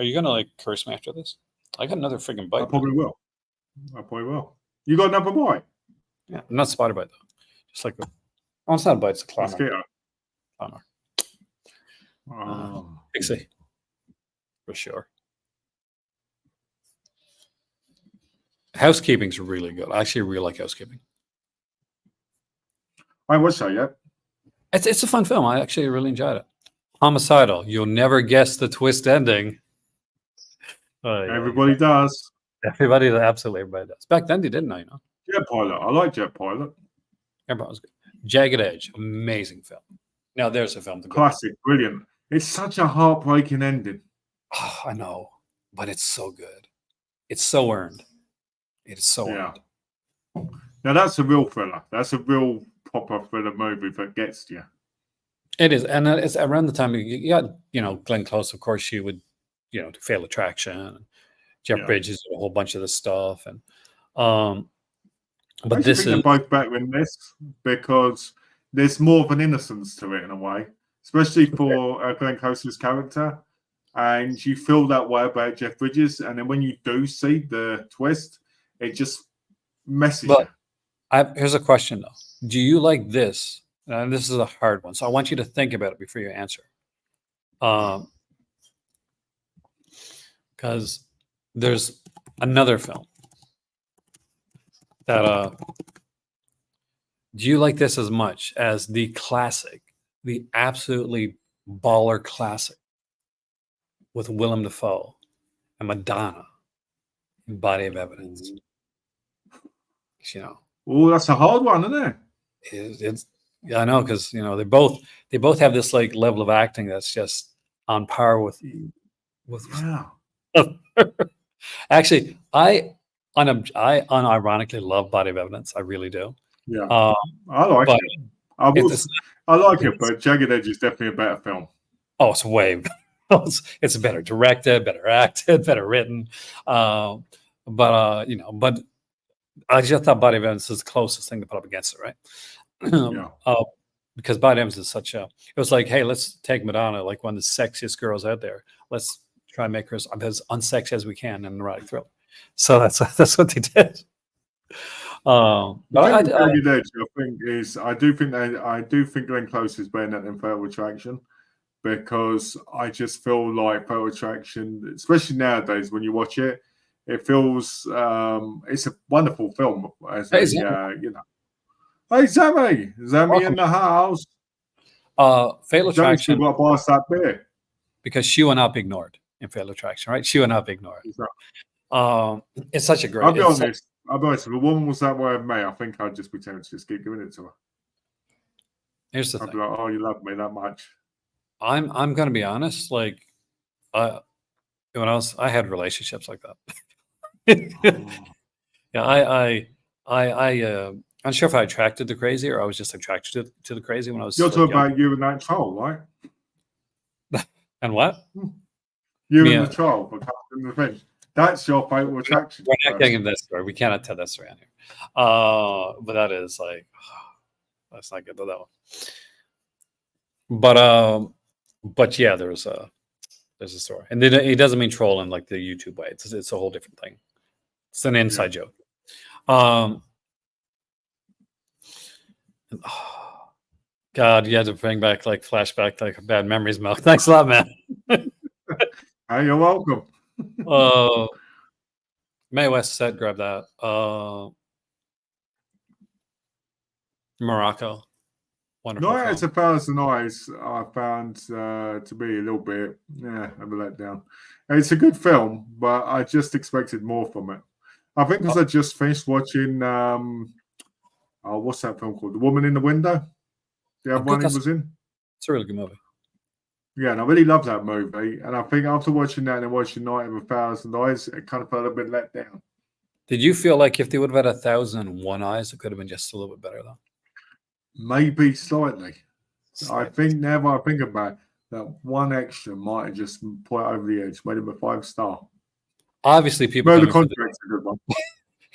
you gonna like curse me after this? I got another freaking bite. I probably will. You got another bite? Yeah, not a spider bite though. Just like it's not a bite, it's a climber. Mosquito. Climber. Oh. Pixie. For sure. Housekeeping's really good. I actually really like Housekeeping. I watched that yet. It's a fun film. I actually really enjoyed it. Homicidal. You'll never guess the twist ending. Everybody does. Absolutely everybody does. Back then they didn't know, Jet Pilot. I like Jet Pilot. Everybody was good. Jagged Edge. Amazing film. Now there's a film. Classic. Brilliant. It's such a heartbreaking ending. Oh, I know. But it's so good. It's so earned. It is so earned. Now that's a real thriller. That's a real proper thriller movie that gets you. It is. And it's around the time you got, Glenn Close, of course, she would, Fatal Attraction, and Jeff Bridges, a whole bunch of this stuff. And but this is both better in this because there's more of an innocence to it in a way, especially for Glenn Close's character. And you feel that way about Jeff Bridges. And then when you do see the twist, it just messes But you. here's a question though. Do you like this? And this is a hard one, so I want you to think about it before you answer. Because there's another film that do you like this as much as the classic, the absolutely baller classic with Willem Dafoe and Madonna in Body of Evidence? You know, Oh, that's a hard one, isn't it? it's yeah, I know, because you know they both have this like level of acting that's just on par with Yeah. Actually, I unironically love Body of Evidence. I really do. Yeah. Uh, I like but it. I like it, but Jagged Edge is definitely a better film. oh, it's way it's better directed, better acted, better written. But I just thought Body of Evidence is the closest thing to put up against it, right? Yeah. Because Body of Evidence is such a. It was like, hey, let's take Madonna, like one of the sexiest girls out there. Let's try and make her as unsexy as we can in an erotic thriller. So that's what they did. But Jagged Edge, I do think Glenn Close is better than Fatal Attraction, because I just feel like Fatal Attraction, especially nowadays when you watch it, it feels it's a wonderful film. As Hey, hey Sammy in the house. Fatal Attraction, Got to pass that beer because she will not be ignored in Fatal Attraction, right? She will not be ignored. Exactly. It's such a great. I'll be honest. If a woman was that way of me, I think I'd just be tempted to just keep giving it to her. Here's the I'd thing. be like, "Oh, you love me that much." I'm gonna be honest. Like, when I had relationships like that. Yeah, I'm not sure if I attracted the crazy or I was just attracted to the crazy when I was. You're talking young. about you and that troll, right? And what? You Me, and the troll for Captain Revenge. That's your fatal attraction. We're not getting into this story. We cannot tell that story on here. But that is like, let's not get to that one. But yeah, there's a story, and then it doesn't mean troll in like the YouTube way. It's a whole different thing. It's an inside joke. God, you had to bring back like flashback, like bad memories, Mel. Thanks a lot, man. Hey, you're welcome. Mae West said, grab that. Morocco. Wonderful. No, it's 1,000 Eyes. I found to be a little bit of a letdown. It's a good film, but I just expected more from it. I think because I just finished watching what's that film called? The Woman in the Window. The other one he was in. It's a really good movie. Yeah, and I really love that movie. And I think after watching that and watching Night of 1,000 Eyes, it kind of felt a bit let down. Did you feel like if they would have had 1,001 eyes, it could have been just a little bit better, though? Maybe slightly. I think now that I think about it, that one extra might have just put it over the edge, made him a 5-star. Obviously, people. No, the contract's a good one.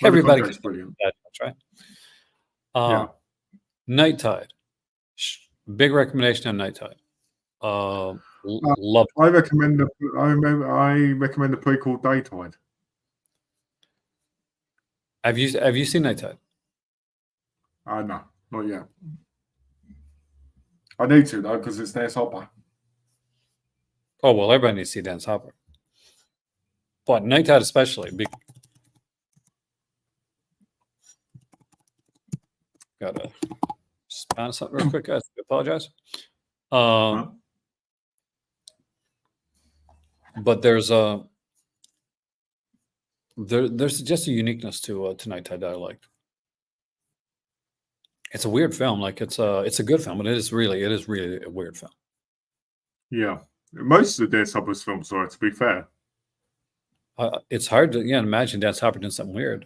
Everybody contract's brilliant. That's right. Night Tide. Big recommendation on Night Tide. Love. I recommend the prequel Daytide. Have you seen Night Tide? No, not yet. I need to though because it's Dennis Hopper. Oh well, everybody needs to see Dennis Hopper, but Night Tide especially. Gotta just find something real quick, guys. I apologize. But there's just a uniqueness to Night Tide that I liked. It's a weird film. Like it's a good film, but it is really a weird film. Yeah, most of Dennis Hopper's films are, to be fair. It's hard to imagine Dennis Hopper doing something weird.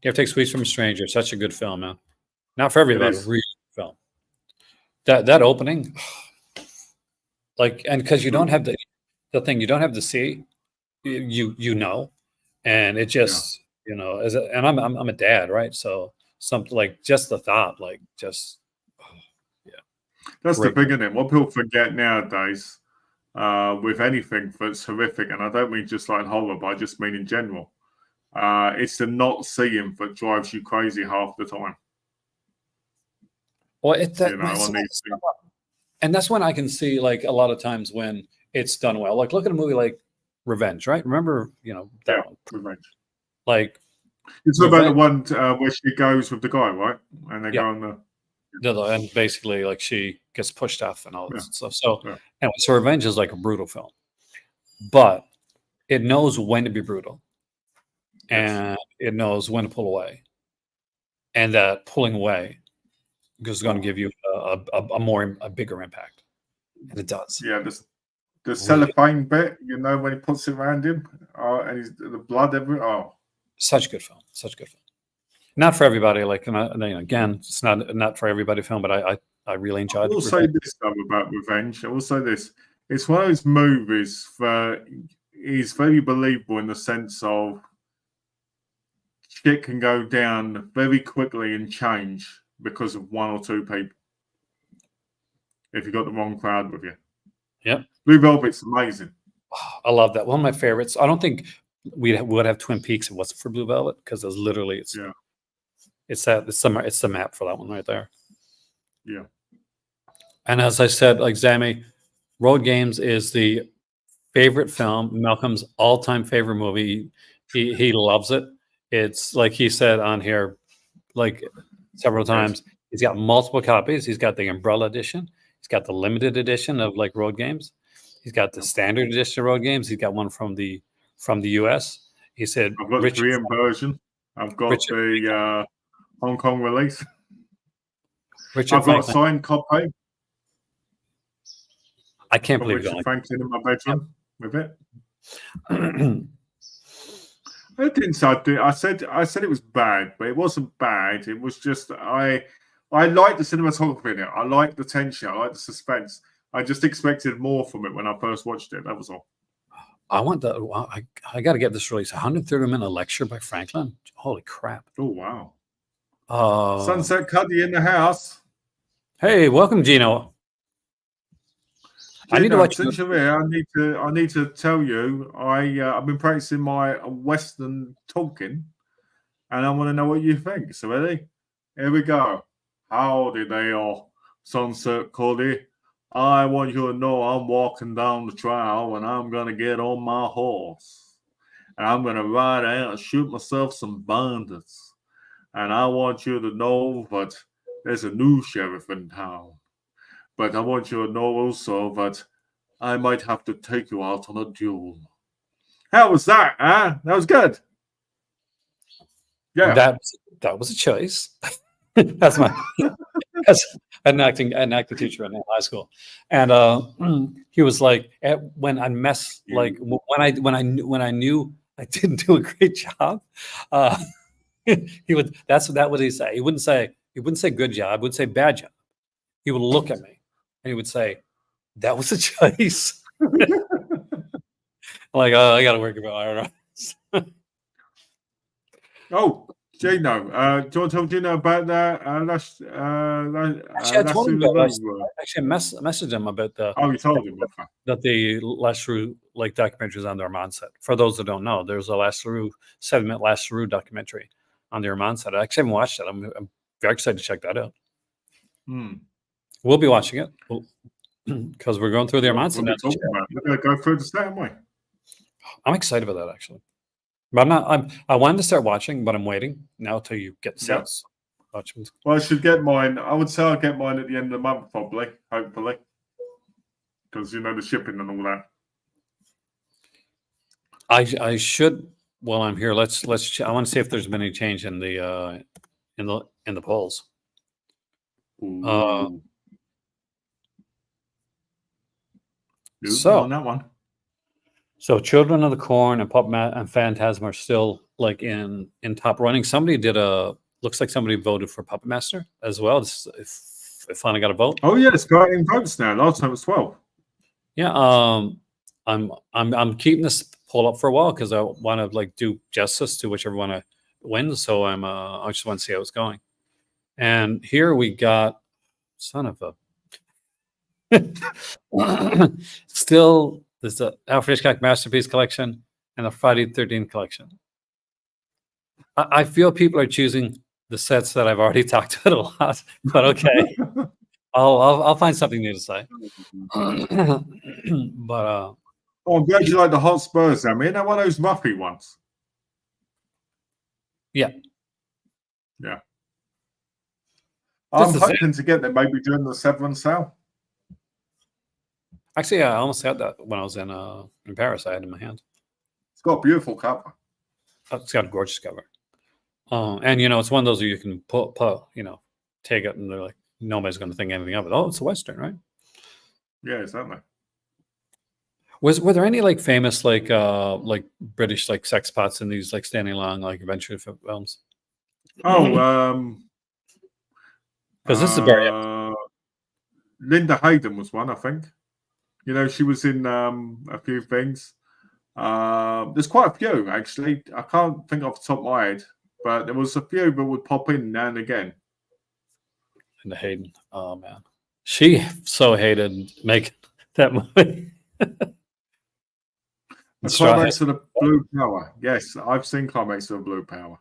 You have to take Sweets from a Stranger. Such a good film, man. Not for everybody, really good film. That opening, like, and because you don't have the thing, you don't have the C, and it just and I'm a dad, right? So something like just the thought, like just That's the thing, isn't it? What people forget nowadays with anything that's horrific, and I don't mean just like horror, but I just mean in general. It's the not seeing that drives you crazy half the time. Well, it's that, You know, on these things. and that's when I can see like a lot of times when it's done well. Like look at a movie like Revenge, right? Remember, that Yeah, one. Revenge. Like It's about the one where she goes with the guy, right? And they Yeah. go on the. and basically like she gets pushed off and all this Yeah. stuff. So Yeah. anyway, so Revenge is like a brutal film, but it knows when to be brutal, Yes. and it knows when to pull away, and that pulling away is going to give you a bigger impact, and it does. Yeah, the cellophane bit, when he puts it around him, and the blood everywhere. Oh, Such a good film. Such a good film. Not for everybody. Like again, it's not for everybody film, but I really enjoyed I will it. say this though about Revenge. I will say this: it's one of those movies that is very believable in the sense of shit can go down very quickly and change because of one or two people. If you got the wrong crowd with you. Yep. Blue Velvet's amazing. I love that. One of my favorites. I don't think we would have Twin Peaks if it wasn't for Blue Velvet, because it's literally it's the map for that one right there. Yeah. And as I said, like Zammy, Road Games is the favorite film. Malcolm's all-time favorite movie. He loves it. It's like he said on here, like several times. He's got multiple copies. He's got the Umbrella edition. He's got the limited edition of like Road Games. He's got the standard edition of Road Games. He's got one from the US. He said, I've got the Korean version. I've got the Hong Kong release. I've got a signed copy. I can't believe Richard Franklin in my bedroom with it. I didn't say I said it was bad, but it wasn't bad. It was just I like the cinematography in it. I like the tension. I like the suspense. I just expected more from it when I first watched it. That was all. I want the. I got to get this release. 130-minute lecture by Franklin. Holy crap! Oh wow! Sunset Cuddy in the house. Hey, welcome, Gino. I need to watch. Since you're here, I need to tell you. I've been practicing my Western talking, and I want to know what you think. So ready? Here we go. Howdy there, Sunset Cuddy. I want you to know I'm walking down the trail and I'm going to get on my horse. And I'm going to ride out and shoot myself some bandits. And I want you to know that there's a new sheriff in town. But I want you to know also that I might have to take you out on a duel. How was that, huh? That was good. Yeah. That was a choice. That's an acting teacher in high school, and he was like, when I knew I didn't do a great job, he would. That would he say. He wouldn't say good job. He would say bad job. He would look at me and he would say, "That was a choice." Like, I got to work about it. Oh. Gino, do you want to talk to Gino about that? Actually, I told him about actually, messaged him about the. Oh, you told him that the Lasseroux documentaries on the Armand set. For those that don't know, there's a 7-minute Lasseroux documentary on the Armand set. I actually haven't watched it. I'm very excited to check that out. We'll be watching it because we're going through the Armand set. We're going to go through the set, aren't we? I'm excited about that actually. But I wanted to start watching, but I'm waiting now till you get the sets. Well, I should get mine. I would say I'll get mine at the end of the month, probably, hopefully, because the shipping and all that. I should. While I'm here, let's. I want to see if there's been any change in the polls. So on that one. So Children of the Corn and Phantasm are still like in top running. Somebody looks like somebody voted for Puppet Master as well. It finally got a vote. Oh yeah, it's got in votes now. Last time it was 12. Yeah. I'm keeping this poll up for a while because I want to do justice to whichever one wins. So I just want to see how it's going. And here we got son of a still. There's the Alfred Hitchcock Masterpiece Collection and the Friday the 13th Collection. I feel people are choosing the sets that I've already talked about a lot, but okay, I'll find something new to say. But Oh, I'm glad you like the hot Spurs, I mean, they're one of those muffy ones. yeah, Yeah. Just I'm the same. hoping to get them maybe during the Severance sale. Actually, I almost had that when I was in Paris. I had it in my hand. It's got a beautiful cover. It's got a gorgeous cover. And it's one of those where you can take it, and they're like, nobody's going to think anything of it. Oh, it's a Western, right? Yeah, exactly. Were there any like famous like British like sex pots in these like standing along like adventure films? Oh, Because this is very Linda Hayden was one, I think. She was in a few things. There's quite a few, actually. I can't think off the top of my head, but there was a few that would pop in now and again. Linda Hayden. Oh man, she so hated making that movie. Climax of the Blue Power. Yes, I've seen Climax of the Blue Power.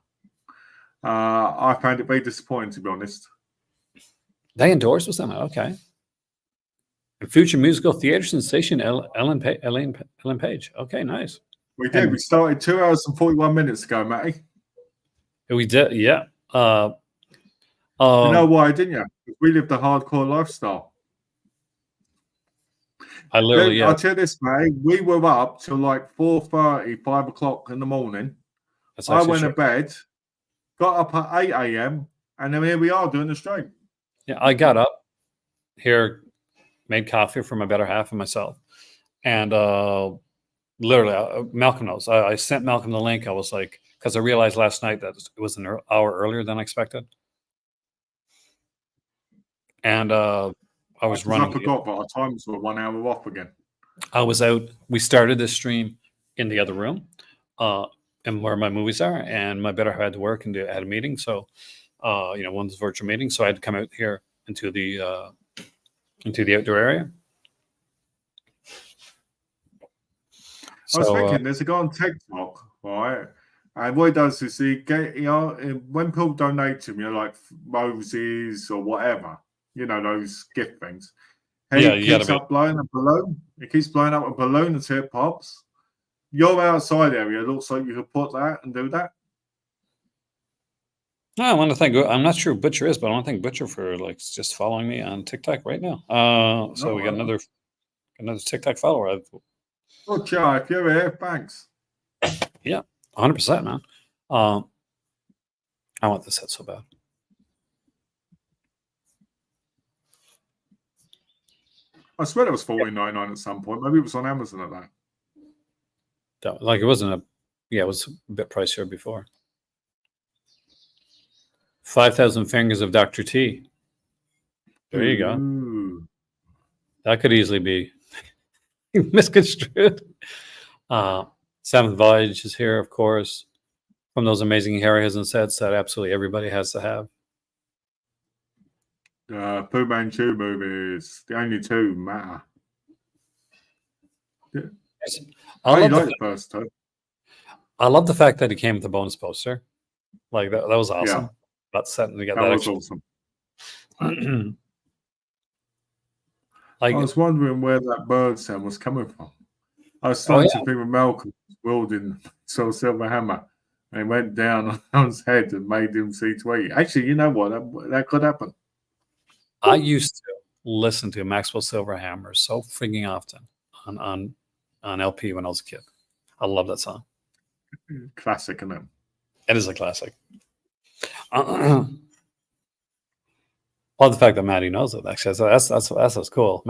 I found it very disappointing, to be honest. They endorsed with them. Okay. And future musical theater sensation Ellen Page. Okay, nice. We did. We started 2 hours and 41 minutes ago, Matty. We did, yeah. You know why, didn't you? We lived a hardcore lifestyle. I'll tell you this, mate. We were up till like 4:30, 5 o'clock in the morning. I went to bed, got up at 8 a.m., and then here we are doing the stream. Yeah, I got up here, made coffee for my better half and myself. And literally, Malcolm knows. I sent Malcolm the link. I was like, because I realized last night that it was an hour earlier than I expected. And I was running. I forgot, but our times were 1 hour off again. I was out. We started this stream in the other room, and where my movies are. And my better had to work and had a meeting. So, one's virtual meeting. So I had to come out here into the outdoor area. I was thinking, there's a guy on TikTok, right? And what he does is when people donate to me, like roses or whatever, those gift things. He keeps blowing a balloon. He keeps blowing up a balloon until it pops. Your outside area looks like you could put that and do that. No, I want to thank. I'm not sure who Butcher is, but I want to thank Butcher for like just following me on TikTok right now. So we got another TikTok follower. Butcher, if you're here, thanks. Yeah, 100%, man. I want this set so bad. I swear it was $14.99 at some point. Maybe it was on Amazon at that. It wasn't it was a bit pricier before. 5,000 Fingers of Dr. T. There you go. Ooh. That could easily be misconstrued. Seventh Voyage is here, of course, from those amazing areas and sets that absolutely everybody has to have. Fu Manchu movies, the only two matter. Yeah. I like the first two. I love the fact that he came with a bonus poster. Like that was awesome. Yeah. That set and we got that that was extra. Awesome. I was wondering where that bird sound was coming from. I was starting to think of Malcolm wielding Soul Silver Hammer and went down on his head and made him see tweet. Actually, you know what? That could happen. I used to listen to Maxwell Silverhammer so freaking often on LP when I was a kid. I love that song. Classic, isn't it? It is a classic. Well, the fact that Maddie knows it, actually, that's cool.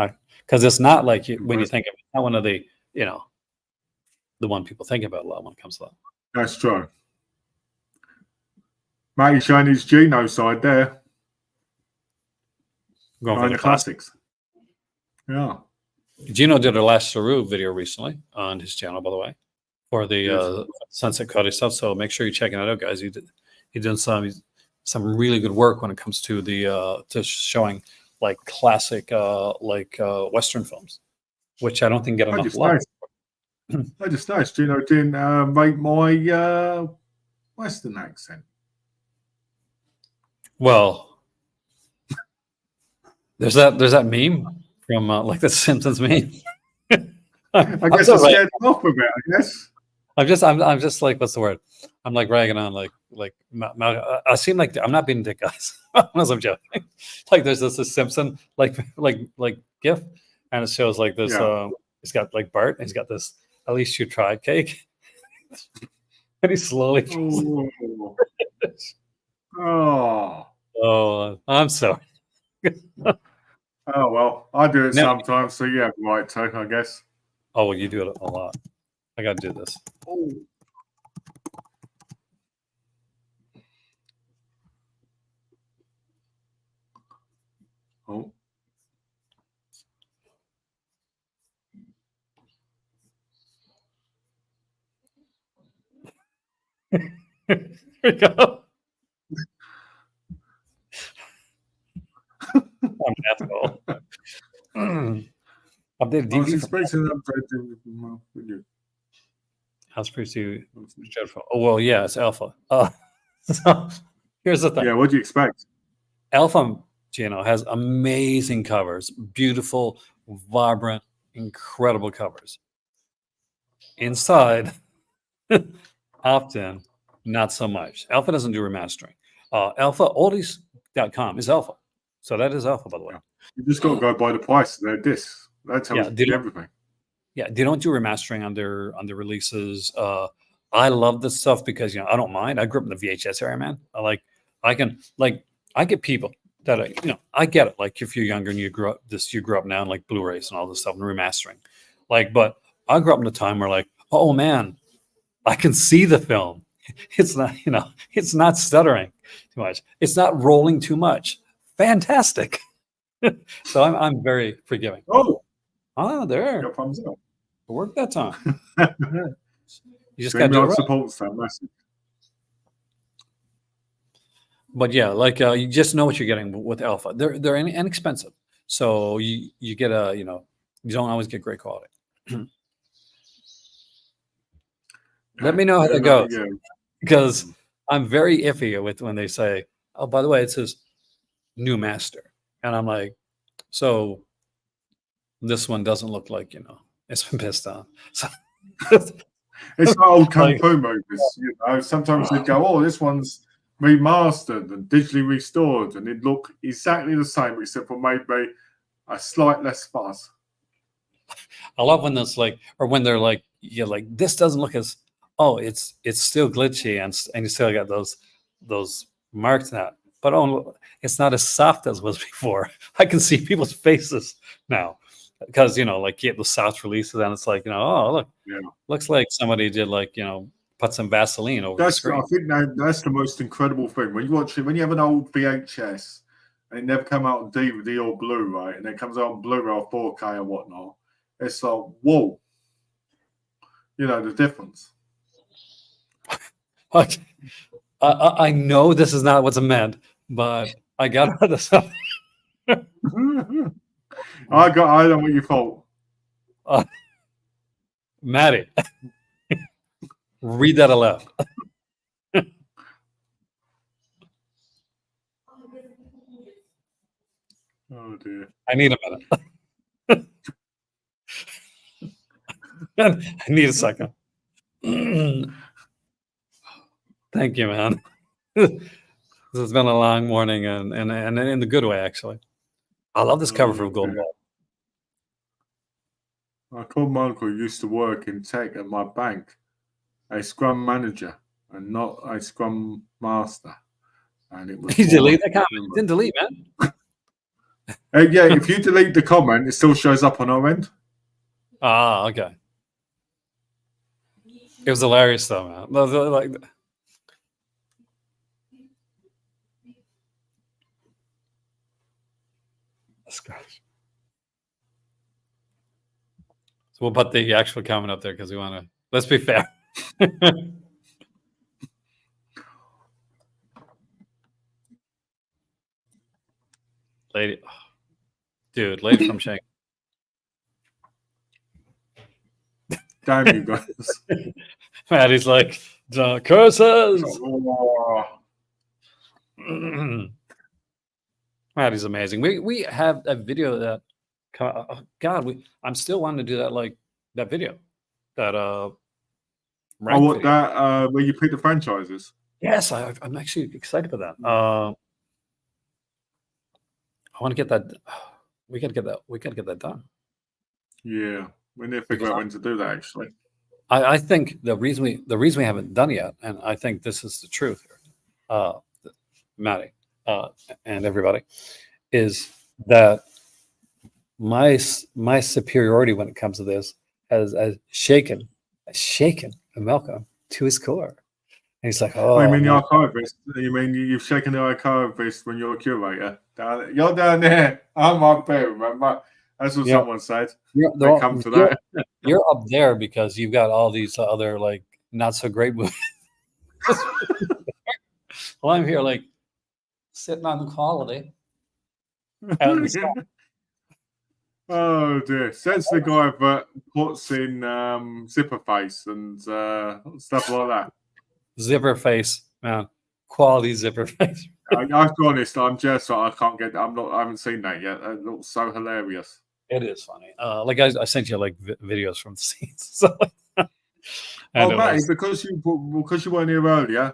Because it's not like when you think of it, not one of the the one people think about a lot when it comes to that. That's true. Matty showing his Geno side there. Going for the classics. Yeah. Gino did a last Saru video recently on his channel, by the way, for the Sunset Cottage stuff. So make sure you're checking it out, guys. He did some really good work when it comes to the to showing like classic Western films, which I don't think get enough love. I just noticed Gino didn't rate my Western accent. Well, there's that meme from like the Simpsons meme. I guess so I scared them off a bit, I guess. I'm just like, what's the word? I'm like ragging on like I seem like I'm not being a dick, guys. Unless I'm joking. Like there's this Simpson like gif, and it shows like this. Yeah. He's got like Bart, and he's got this. At least you tried cake, and he slowly. Oh. Oh. Oh, I'm sorry. Oh, well, I do it No. sometimes, so yeah, right, Tony, I guess. Oh, well, you do it a lot. I got to do this. Oh. Oh. Here we go. I'm an asshole. Updated I was DVD. expecting an update with you. House Preview. Oh, well, yeah, it's Alpha. So here's the thing. Yeah, what do you expect? Alpha, has amazing covers, beautiful, vibrant, incredible covers. Inside, often, not so much. Alpha doesn't do remastering. Alpha, oldies.com is Alpha. So that is Alpha, by the way. You just got to go by the price of their discs. That tells you everything. Yeah, they don't do remastering on their releases. I love this stuff because I don't mind. I grew up in the VHS era, man. I get people that I get it. Like if you're younger and you grew up now in like Blu-rays and all this stuff and remastering. But I grew up in a time where like, oh man, I can see the film. It's not, it's not stuttering too much. It's not rolling too much. Fantastic. So I'm very forgiving. There. Got thumbs up. Work that time. You just got to Dream do it Yard right. supports that massive. But yeah, like you just know what you're getting with Alpha. They're inexpensive, so you get you don't always get great quality. Let me know how that goes, because I'm very iffy with when they say, "Oh, by the way, it says new master," and I'm like, so this one doesn't look like it's been pissed on. So it's like old kung fu movies. Sometimes they go, "Oh, this one's remastered and digitally restored, and it look exactly the same except for maybe a slight less fuzz." I love when that's like, or when they're like, this doesn't look as, it's still glitchy and you still got those marks now, but it's not as soft as it was before. I can see people's faces now because you get the soft releases and it's like look, looks like somebody did put some Vaseline over the screen. I think that's the most incredible thing when you watch it. When you have an old VHS and it never come out on DVD or Blu-ray, and it comes out on Blu-ray or 4K or whatnot, it's like, whoa, the difference. Like, I know this is not what's meant, but I got this stuff. I don't know what you thought. Maddie, read that aloud. Oh dear. I need a minute. I need a second. Thank you, man. This has been a long morning and in the good way, actually. I love this cover for Golden Ball. I called my uncle who used to work in tech at my bank a scrum manager and not a scrum master. And it was You delete that comment. You didn't delete, man. Yeah, if you delete the comment, it still shows up on our end. Ah, okay. It was hilarious, though, man. Like, so we'll put the actual comment up there because we want to. Let's be fair. Lady from Shanghai. Damn you guys. Maddie's like, The curses. Oh, That is amazing. We have a video that, God, I'm still wanting to do that, like that video, that rank what video. that where you pick the franchises? Yes, I'm actually excited for that. I want to get that. We gotta get that. We gotta get that done. Yeah, we need to Because figure out when to do that. Actually, I think the reason we haven't done it yet, and I think this is the truth here, Maddie, and everybody, is that my superiority when it comes to this has shaken Malcolm to his core. And he's like, oh, oh, you mean the man. archivist? You mean you've shaken the archivist when you're a curator? You're down there. I'm up there. Remember? That's what Yeah. someone said. You're, They come to that. you're up there because you've got all these other like not so great movies. Well, I'm here like sitting on the quality. And Oh dear. Says the guy that puts in zipper face and stuff like that. zipper face, man, quality zipper face. I've got to be honest, I'm just I can't get I haven't seen that yet. It looks so hilarious. It is funny. Like I sent you like videos from the scenes. So, Oh Matty, because you weren't here earlier,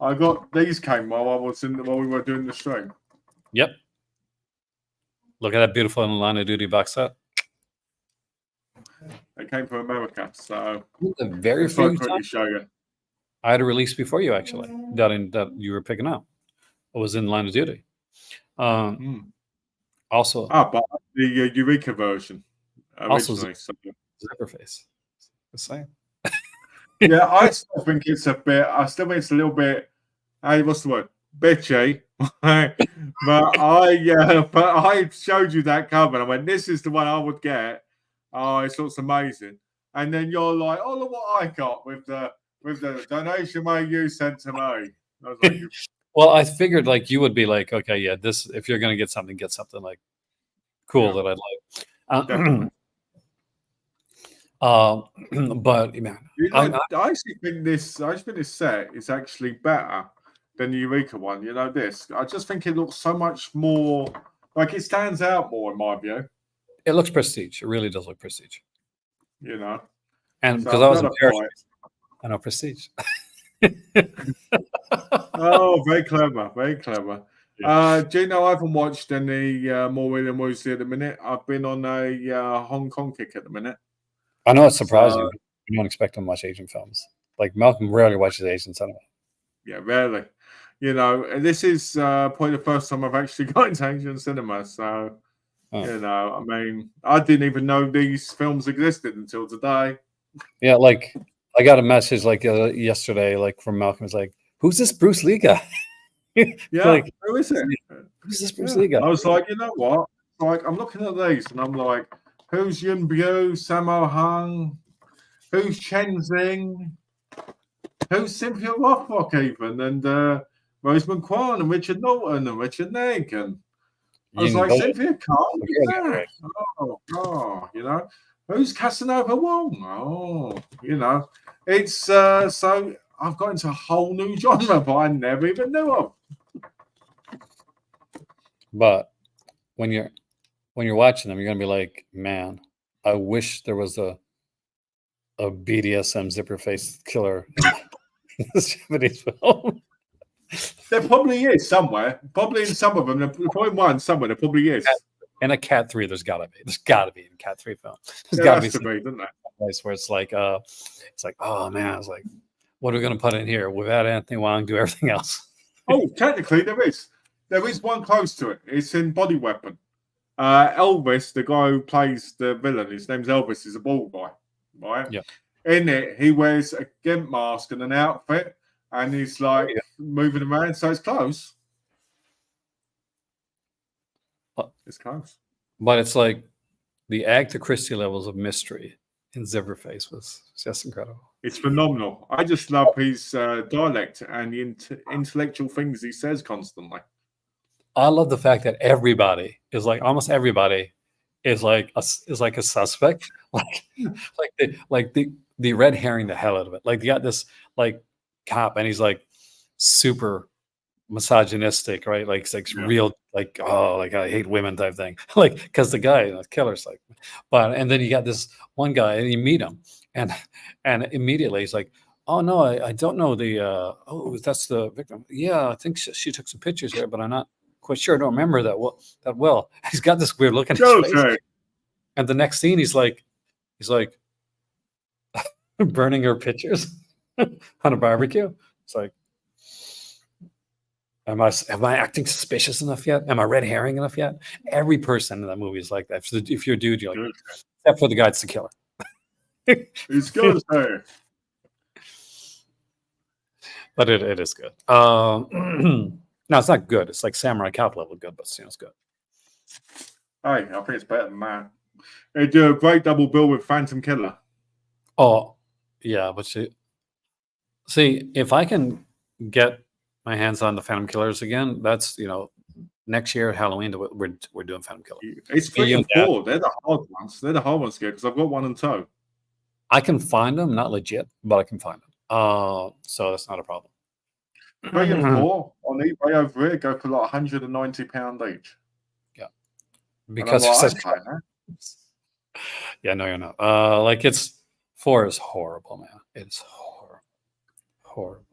I got these came while we were doing the stream. Yep. Look at that beautiful Line of Duty box set. They came from America, so The very if I few quickly times show you. I had a release before you actually that you were picking up. It was in Line of Duty. Also, but the Eureka version also originally. zipper face. The same. Yeah, I still think it's a bit. I still think it's a little bit. Hey, what's the word? Bitchy. But I showed you that cover and I went, "This is the one I would get." Oh, it looks amazing. And then you're like, "Oh, look what I got with the donation money you sent to me." I was like, Well, I figured like you would be like, okay, yeah, this if you're gonna get something like cool that I'd like. Definitely. But man, I actually think this set is actually better than the Eureka one. You know this. I just think it looks so much more like it stands out more in my view. it looks prestige. It really does look prestige. You know, And So because I'm I was not embarrassed, I know prestige. Oh, very clever, very clever. Do you know I haven't watched any more William Woosley at the minute? I've been on a Hong Kong kick at the minute. I know it's surprising. You don't expect him to watch Asian films. Like Malcolm rarely watches Asian cinema. Yeah, rarely. You know, and this is probably the first time I've actually got into Asian cinema. So, you know, I mean, I didn't even know these films existed until today. Yeah, like I got a message like yesterday, like from Malcolm. It's like, "Who's this Bruce Lee guy?" Yeah, like, who is it? who's this Bruce Lee guy? I was like, you know what? Like, I'm looking at these and I'm like, who's Yun Bu, Sammo Hung? Who's Chen Xing? Who's Cynthia Rothrock even? And Rosamund Kwan and Richard Norton and Richard Neg. And I was like, Cynthia Khan? Yeah. Oh, you know. Who's Casanova Wong? Oh, you know. It's so I've got into a whole new genre that I never even knew of. But when you're watching them, you're gonna be like, man, I wish there was a BDSM zipper face killer in this Japanese film. There probably is somewhere. Probably in some of them. There's probably one somewhere. There probably is. And a Cat 3, there's gotta be. There's gotta be in Cat 3 film. There's There gotta has be to be, doesn't there? place where it's like, oh man, it's like, what are we gonna put in here? We've had Anthony Wong do everything else. Oh, technically there is. There is one close to it. It's in Body Weapon. Elvis, the guy who plays the villain, his name's Elvis, is a bald guy, right? Yeah. In it, he wears a gimp mask and an outfit, and he's like moving around, so it's close. It's close. But it's like the Agatha Christie levels of mystery in Zipperface was just incredible. It's phenomenal. I just love his dialect and the intellectual things he says constantly. I love the fact that everybody is like, almost everybody is like a suspect. Like the red herring the hell out of it. Like, you got this like cop, and he's like super misogynistic, right? Like, it's like Yeah. real, like, oh, like, I hate women type thing. Like, because the guy, the killer's like, but and then you got this one guy, and you meet him, and immediately he's like, oh no, I don't know the oh, that's the victim. Yeah, I think she took some pictures there, but I'm not quite sure. I don't remember that well. He's got this weird look on his face, Okay. and the next scene he's like burning her pictures on a barbecue. It's like, am I acting suspicious enough yet? Am I red herring enough yet? Every person in that movie is like that. If you're a dude, you're like, except for the guy that's the killer. It's good. Hey. But it is good. No, it's not good. It's like Samurai Cop level good, but it's good. Hey, I think it's better than that. They do a great double bill with Phantom Killer. Oh, yeah, but see, if I can get my hands on the Phantom Killers again, that's next year at Halloween we're doing Phantom Killer. It's 3 and 4. They're the hard ones. They're the hard ones to get because I've got 1 and 2. I can find them, not legit, but I can find them. So that's not a problem. 3 and 4 on eBay over here go for like £190 each. Yeah, because yeah, no, you're not. Like, 4 is horrible, man. It's horrible.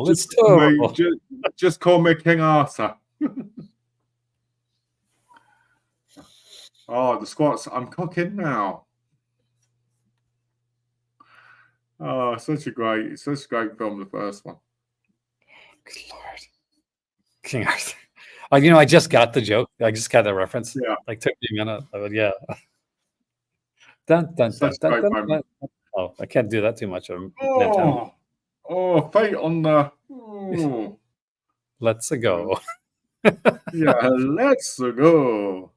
It's terrible. Just call me King Arthur. Oh, the squats. I'm cooking now. Oh, such a great film, the first one. Good Lord. King Arthur. I just got the joke. I just got the reference. Yeah. Like, took me a minute. Yeah. Dun, dun, dun, dun, dun, dun. Oh, I can't do that too much. Fate on the. Oh. Let's go. Yeah, let's go.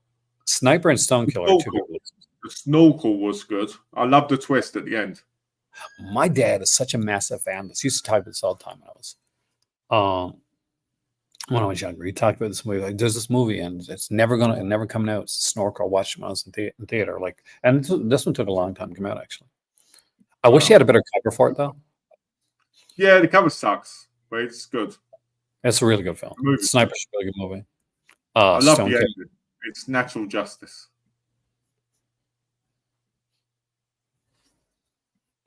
Sniper and Stonekiller. The snorkel was good. I love the twist at the end. My dad is such a massive fan of this. He used to talk about this all the time when I was younger. He talked about this movie. Like, there's this movie, and it's never coming out. It's a snorkel. I watched it when I was in theater. Like, and this one took a long time to come out. Actually, I wish he had a better cover for it, though. Yeah, the cover sucks, but it's good. It's a really good film. Sniper's a really good movie. I love the ending. It's natural justice.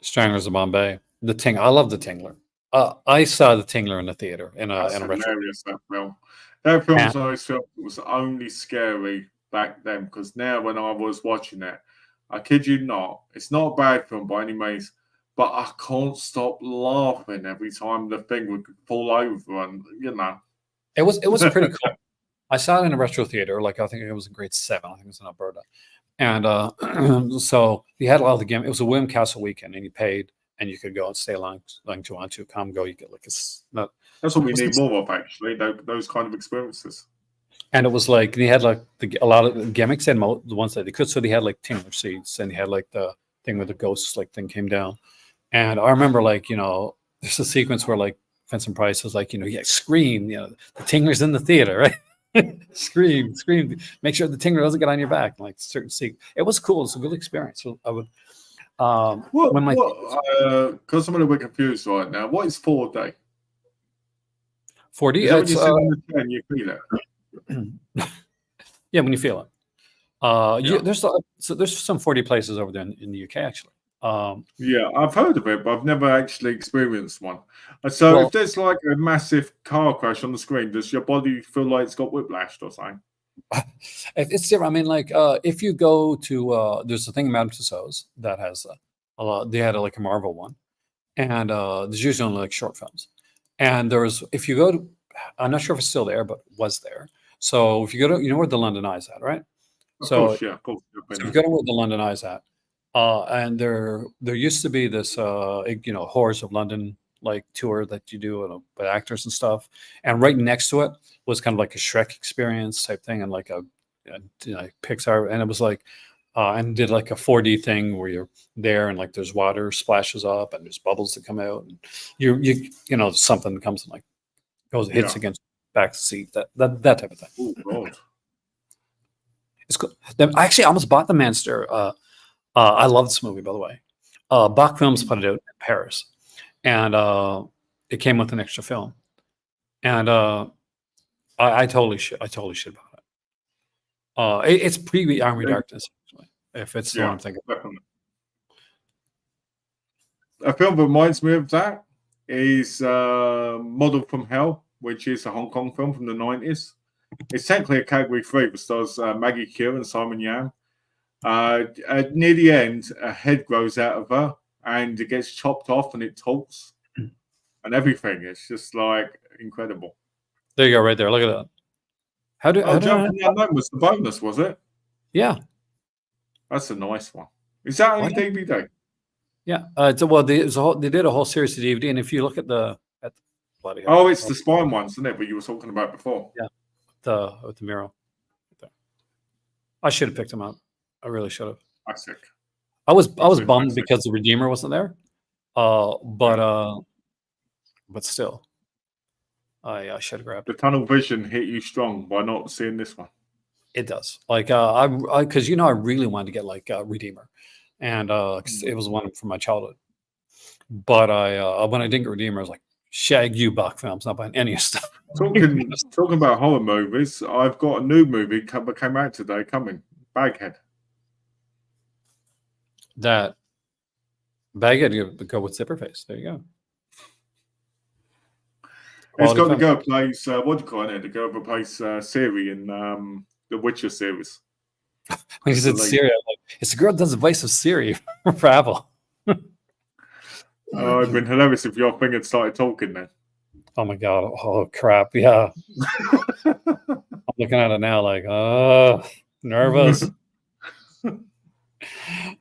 Stranglers of Bombay. I love The Tingler. I saw The Tingler in the theater in a hilarious, that film. That film was always felt it was only scary back then, because now when I was watching it, I kid you not, it's not a bad film by any means, but I can't stop laughing every time the thing would fall over, and it was pretty cool. I saw it in a retro theater. Like, I think it was in grade 7. I think it was in Alberta. And so he had a lot of the game. It was a William Castle weekend, and you paid, and you could go and stay long you want to come go. You get like that's what we need more of, actually. Those kind of experiences. And it was like they had like a lot of the gimmicks and the ones that they could. So they had like Tingler seats, and they had like the thing where the ghosts like thing came down. And I remember like there's a sequence where like Vincent Price was like scream, the Tingler's in the theater, right? scream, make sure the Tingler doesn't get on your back. Like, certain it was cool. It's a good experience. So I would because I'm a little bit confused right now. What is 4D? 4D. Is that when you sit on the chair and you feel it? Yeah, when you feel it. There's some 4D places over there in the UK, actually. Yeah, I've heard of it, but I've never actually experienced one. So if there's like a massive car crash on the screen, does your body feel like it's got whiplashed or something? It's different. I mean, like, if you go to there's a thing in Madame Tussauds that has a lot. They had like a Marvel one, and there's usually only like short films. And if you go to, I'm not sure if it's still there, but was there. So if you go to, where the London Eye's at, right? Of course. So if you go to where the London Eye's at, and there used to be this Horrors of London like tour that you do with actors and stuff, and right next to it was kind of like a Shrek experience type thing, and like a Pixar, and it was like and did like a 4D thing where you're there and like there's water splashes up and there's bubbles that come out, and you something comes and like hits against the back seat, that type of thing. Oh God. It's cool. I actually almost bought The Manster. I love this movie, by the way. Bach Films put it out in Paris, and it came with an extra film, and I totally should about it. It's pre-Army Darkness, actually, if it's the one I'm thinking. Definitely. A film that reminds me of that is Model from Hell, which is a Hong Kong film from the 90s. It's technically a category 3, but stars Maggie Q and Simon Yang. Near the end, a head grows out of her and it gets chopped off and it talks and everything. It's just like incredible. There you go, right there. Look at that. How do that was the bonus, was it? Yeah, that's a nice one. Is that on DVD? Yeah. They did a whole series of DVD, and if you look at the bloody hell. Oh, it's the spine ones, isn't it? What you were talking about before. Yeah, with the mural. I should have picked them up. I really should have. Classic. I was bummed because the Redeemer wasn't there. But still, I should have grabbed the it. tunnel vision hit you strong by not seeing this one. It does. Like because I really wanted to get like Redeemer, and 'cause it was one from my childhood. But when I didn't get Redeemer, I was like, shag you, Bach Films, not buying any stuff. Talking about horror movies, I've got a new movie that came out today. Coming, Baghead. That Baghead, you go with Zipperface. There you go. It's got the girl plays what do you call it? The girl that plays Ciri in the Witcher series. When you said Siri, I'm like, it's the girl that does the voice of Siri for Apple. It'd been hilarious if your thing had started talking then. Oh my god! Oh crap! Yeah, I'm looking at it now, like, oh, nervous.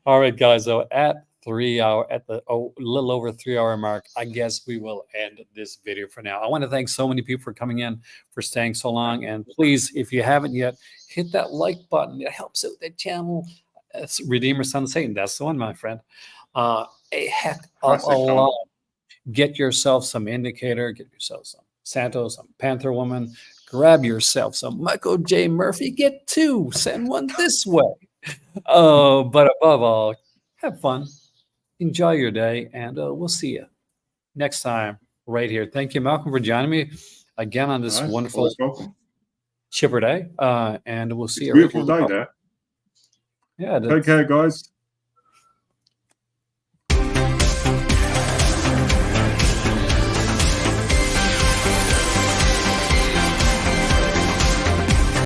All right, guys. So at the little over 3 hour mark, I guess we will end this video for now. I want to thank so many people for coming in, for staying so long, and please, if you haven't yet, hit that like button. It helps out the channel. It's Redeemer Son of Satan. That's the one, my friend. A heck of a lot. Get yourself some Indicator. Get yourself some Santos, some Panther Woman. Grab yourself some Michael J. Murphy. Get 2. Send one this way. But above all, have fun. Enjoy your day, and we'll see you next time right here. Thank you, Malcolm, for joining me again on this wonderful chipper day. And we'll see you. Beautiful day there. Yeah. Take care, guys.